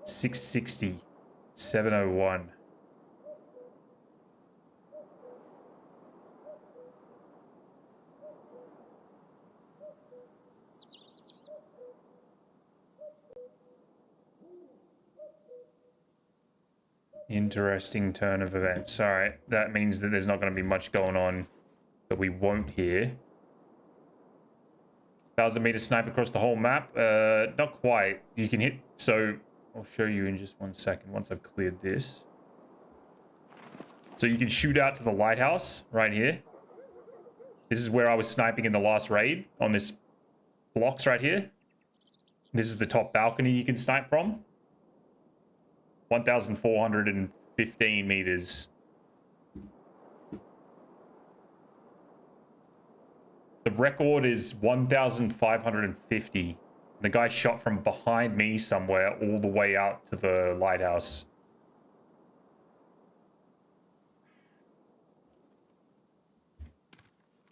660, 701. Interesting turn of events. All right, that means that there's not going to be much going on that we won't hear. 1,000-meter snipe across the whole map? Not quite. You can hit... So, I'll show you in just 1 second once I've cleared this. So you can shoot out to the lighthouse right here. This is where I was sniping in the last raid, on this blocks right here. This is the top balcony you can snipe from. 1,415 meters. The record is 1,550. The guy shot from behind me somewhere all the way out to the lighthouse.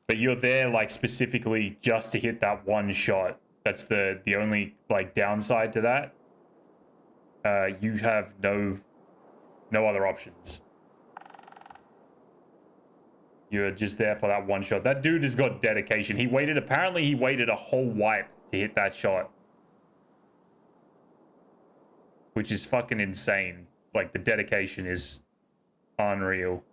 But you're there like specifically just to hit that one shot. That's the only like downside to that. You have no other options. You're just there for that one shot. That dude has got dedication. Apparently he waited a whole wipe to hit that shot. Which is fucking insane. Like, the dedication is unreal.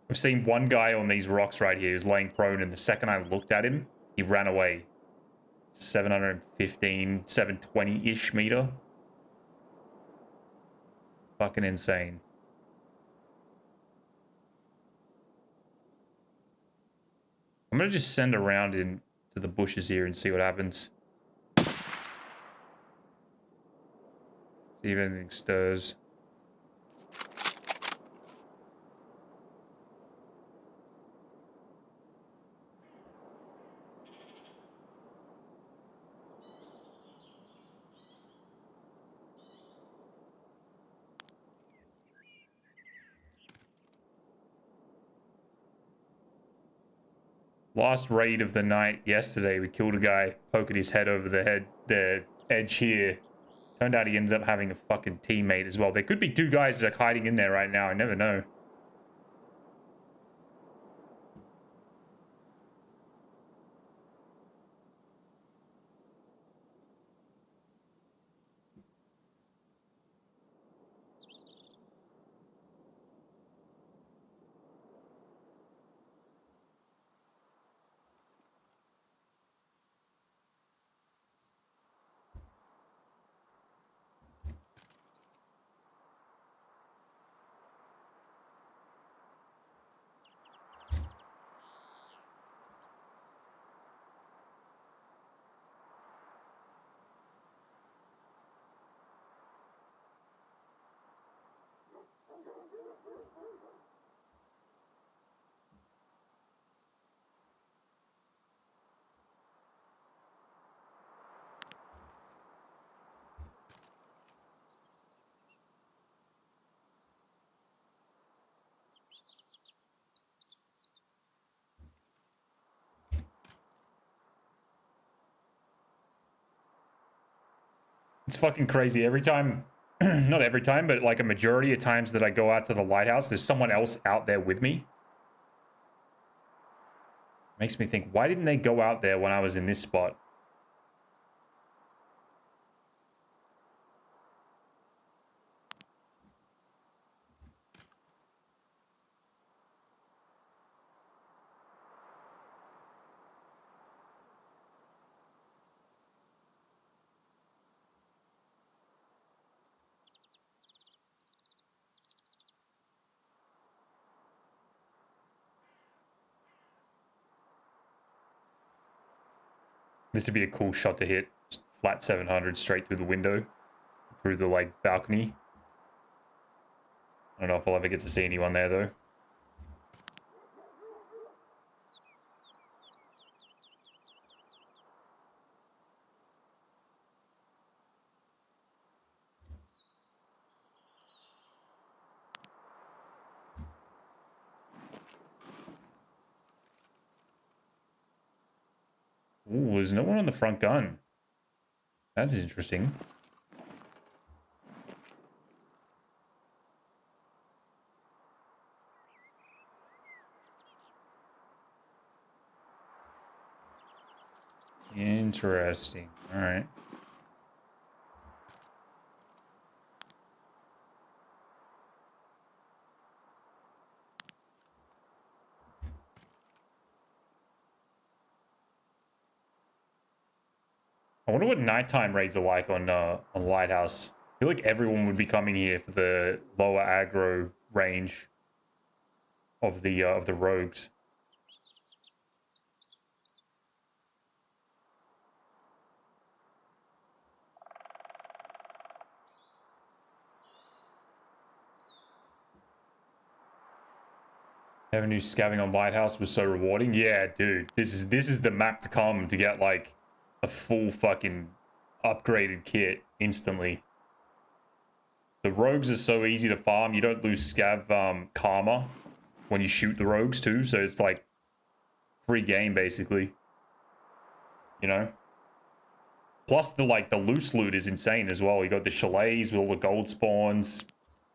I've seen one guy on these rocks right here who's laying prone, and the second I looked at him, he ran away. 715, 720-ish meter. Fucking insane. I'm gonna just send a round into the bushes here and see what happens. See if anything stirs. Last raid of the night yesterday, we killed a guy poking his head over the edge here. Turned out he ended up having a fucking teammate as well. There could be two guys like hiding in there right now. I never know. It's fucking crazy. Every time, not every time, but like a majority of times that I go out to the lighthouse, there's someone else out there with me. Makes me think, why didn't they go out there when I was in this spot? This would be a cool shot to hit. Flat 700 straight through the window. Through the, like, balcony. I don't know if I'll ever get to see anyone there, though. Ooh, there's no one on the front gun. That's interesting. Interesting. All right. I wonder what nighttime raids are like on Lighthouse. I feel like everyone would be coming here for the lower aggro range of the rogues. Avenue scavving on Lighthouse was so rewarding. Yeah, dude, this is the map to come to get like a full fucking upgraded kit instantly. The rogues are so easy to farm. You don't lose scav karma when you shoot the rogues too, so it's like free game basically. You know? Plus the loose loot is insane as well. You got the chalets with all the gold spawns.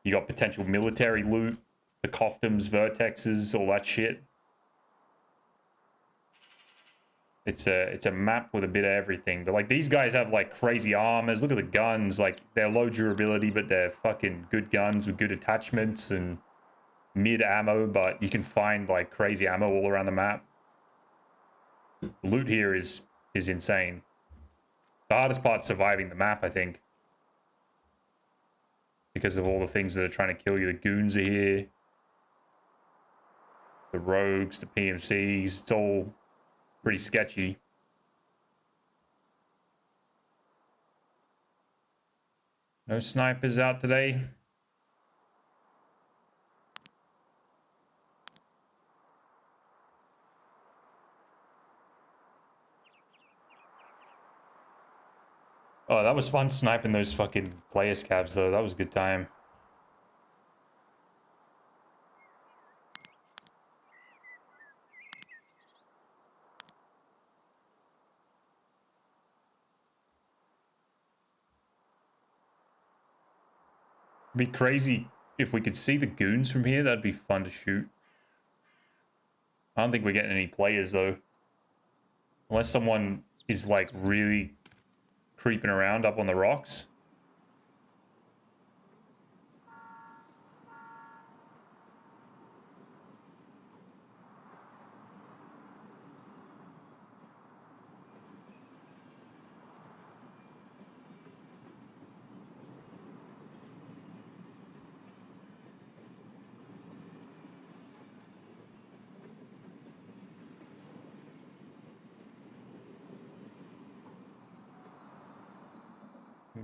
You got potential military loot, the coftums, vertexes, all that shit. It's a map with a bit of everything. But like these guys have like crazy armors. Look at the guns. Like they're low durability, but they're fucking good guns with good attachments and mid ammo. But you can find like crazy ammo all around the map. The loot here is insane. The hardest part's surviving the map, I think, because of all the things that are trying to kill you. The goons are here. The rogues, the PMCs. It's all pretty sketchy. No snipers out today. Oh, that was fun sniping those fucking player scavs, though. That was a good time. It'd be crazy if we could see the goons from here. That'd be fun to shoot. I don't think we're getting any players, though. Unless someone is, like, really creeping around up on the rocks.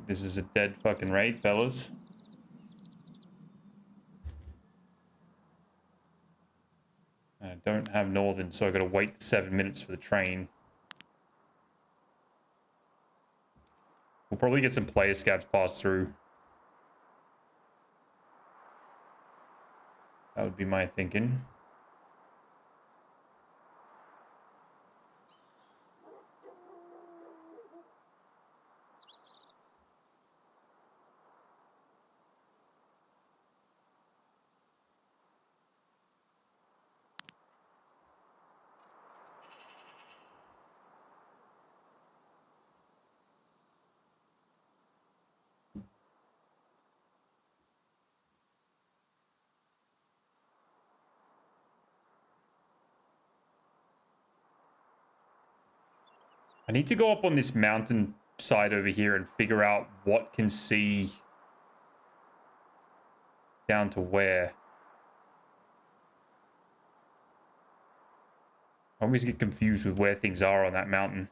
This is a dead fucking raid, fellas. I don't have Northern, so I gotta wait 7 minutes for the train. We'll probably get some player scavs passed through. That would be my thinking. I need to go up on this mountain side over here and figure out what can see down to where. I always get confused with where things are on that mountain.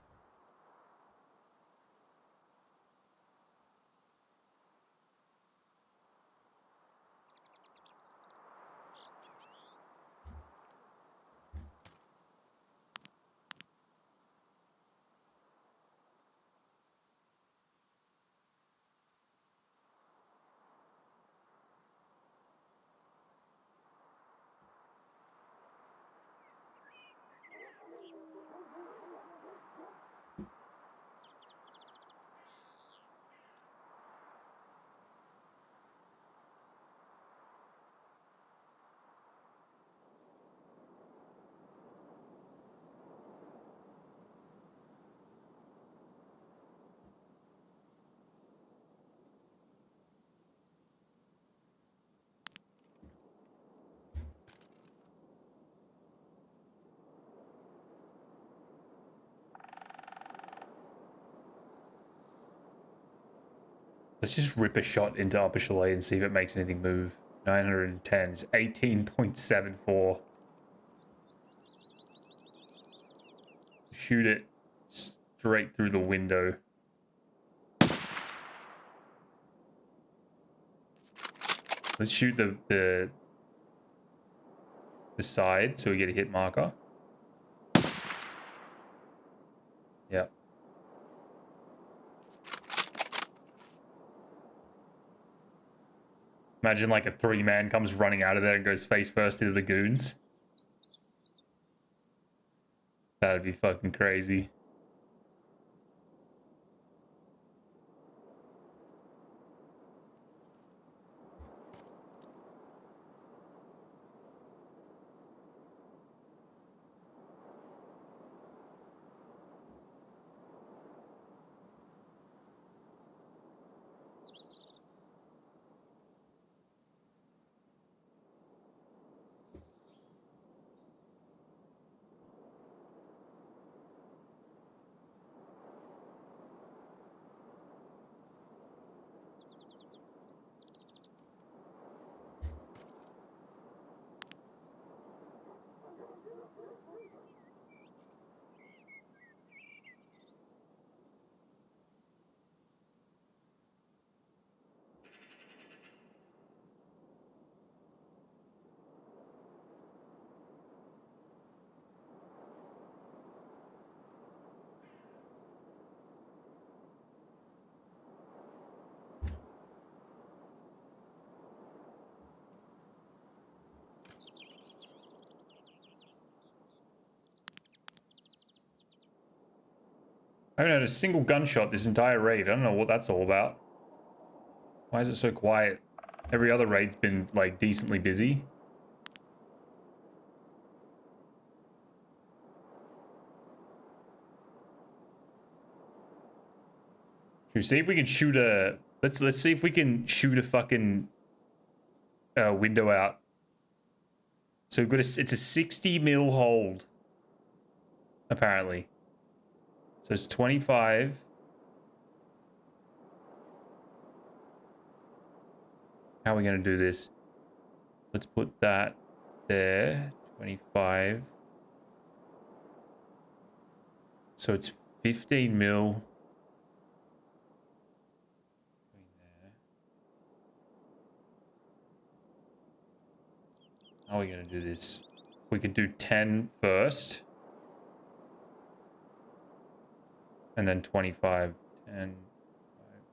Let's just rip a shot into Upper Chalet and see if it makes anything move. 910s, 18.74. Shoot it straight through the window. Let's shoot the side so we get a hit marker. Yeah. Imagine like a 3-man comes running out of there and goes face first into the goons. That'd be fucking crazy. I haven't had a single gunshot this entire raid. I don't know what that's all about. Why is it so quiet? Every other raid's been, like, decently busy. Should we see if we can shoot a... Let's see if we can shoot a fucking window out. So we've got it's a 60 mil hold. Apparently. So it's 25. How are we going to do this? Let's put that there. 25. So it's 15 mil. How are we going to do this? We could do 10 first. And then 25. 10.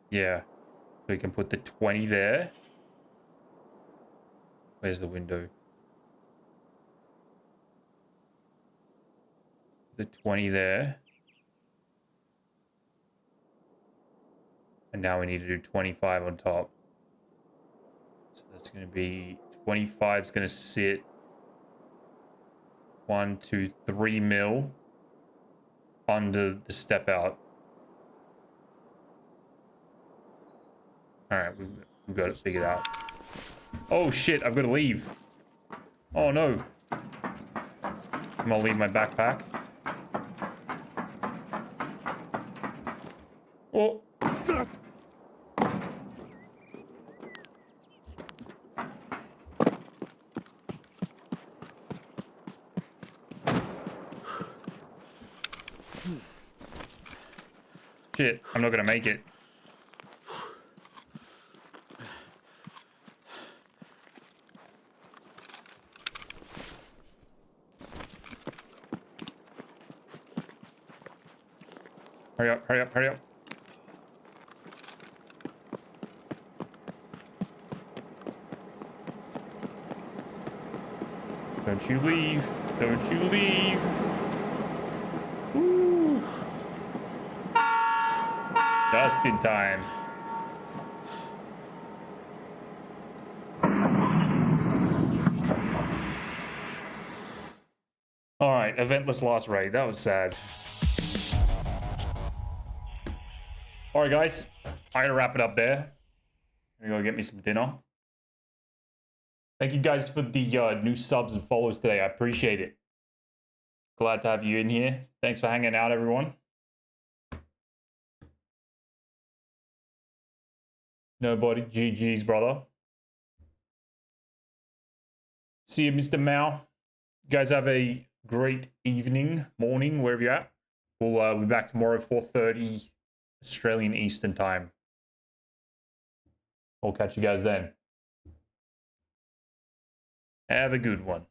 Yeah. So we can put the 20 there. Where's the window? The 20 there. And now we need to do 25 on top. So that's going to be... 25 is going to sit 1, 2, 3 mil under the step out. All right, we've got it figured out. Oh shit, I've got to leave. Oh no. I'm gonna leave my backpack. Oh. Shit, I'm not gonna make it. Hurry up, hurry up, hurry up. Don't you leave. Don't you leave. Woo. Just in time. All right, eventless last raid. That was sad. All right, guys. I'm gonna wrap it up there. I'm gonna go get me some dinner. Thank you guys for the new subs and follows today. I appreciate it. Glad to have you in here. Thanks for hanging out, everyone. Nobody. GG's, brother. See you, Mr. Mao. You guys have a great evening, morning, wherever you're at. We'll be back tomorrow, 4:30 Australian Eastern Time. I'll catch you guys then. Have a good one.